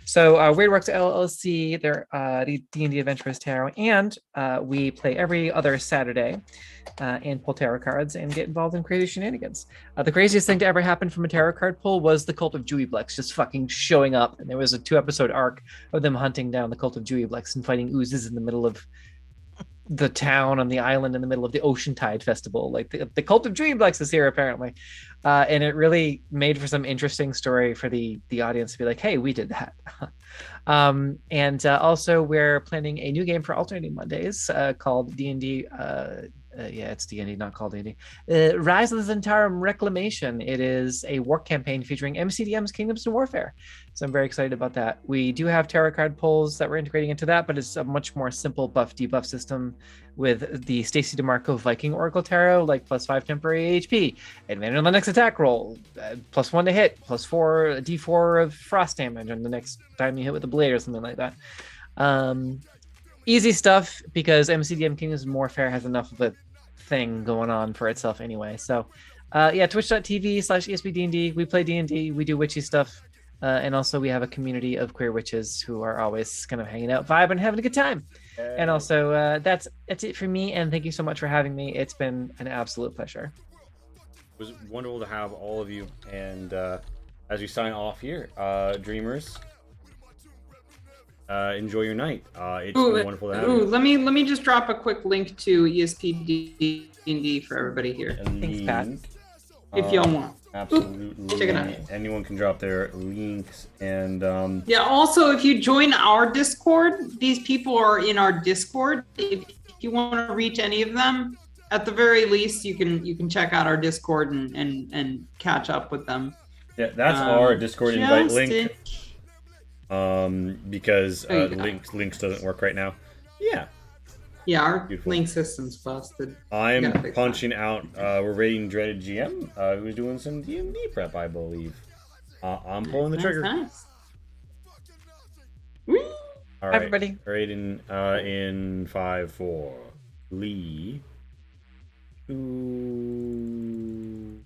So Weirdworks LLC, they're the D&D Adventurers Tarot, and we play every other Saturday and pull tarot cards and get involved in crazy shenanigans. The craziest thing to ever happen from a tarot card pull was the Cult of Juiblex just fucking showing up, and there was a 2-episode arc of them hunting down the Cult of Juiblex and fighting oozes in the middle of the town on the island in the middle of the Oceantide Festival. Like the Cult of Dreamblex is here apparently, and it really made for some interesting story for the audience to be like, hey, we did that. And also we're planning a new game for Alternating Mondays called D&D. Yeah, it's D&D, not called D&D. Rise of the Zentarum Reclamation. It is a war campaign featuring MCDM's Kingdoms and Warfare. So I'm very excited about that. We do have tarot card pulls that we're integrating into that, but it's a much more simple buff debuff system with the Stacey DeMarco Viking Oracle Tarot, like +5 temporary HP, advantage on the next attack roll, +1 to hit, +4 D4 of frost damage on the next time you hit with a blade or something like that. Easy stuff because MCDM Kingdoms and Warfare has enough of a thing going on for itself anyway. So yeah, twitch.tv/ESPDND. We play D&D, we do witchy stuff. And also we have a community of queer witches who are always kind of hanging out, vibing, having a good time. And also that's it for me. And thank you so much for having me. It's been an absolute pleasure. It was wonderful to have all of you. And as we sign off here, Dreamers, enjoy your night. It's been wonderful to have you. Let me just drop a quick link to ESPD&D for everybody here, Thanks, Pat. if y'all want. Absolutely. Check it out. Anyone can drop their links. And Yeah. Also, if you join our Discord, these people are in our Discord. If you want to reach any of them, at the very least, you can check out our Discord and catch up with them. yeah, that's our Discord invite Just link. Because There you go. links doesn't work right now. Yeah. Yeah, our Beautiful. link system's busted. I'm Gotta fix punching out. We're rating Dreaded GM, who's doing some D&D prep, I believe. I'm pulling the trigger. Nice. Whee! All Bye, right, everybody. rating in 5, 4. Lee. Ooh.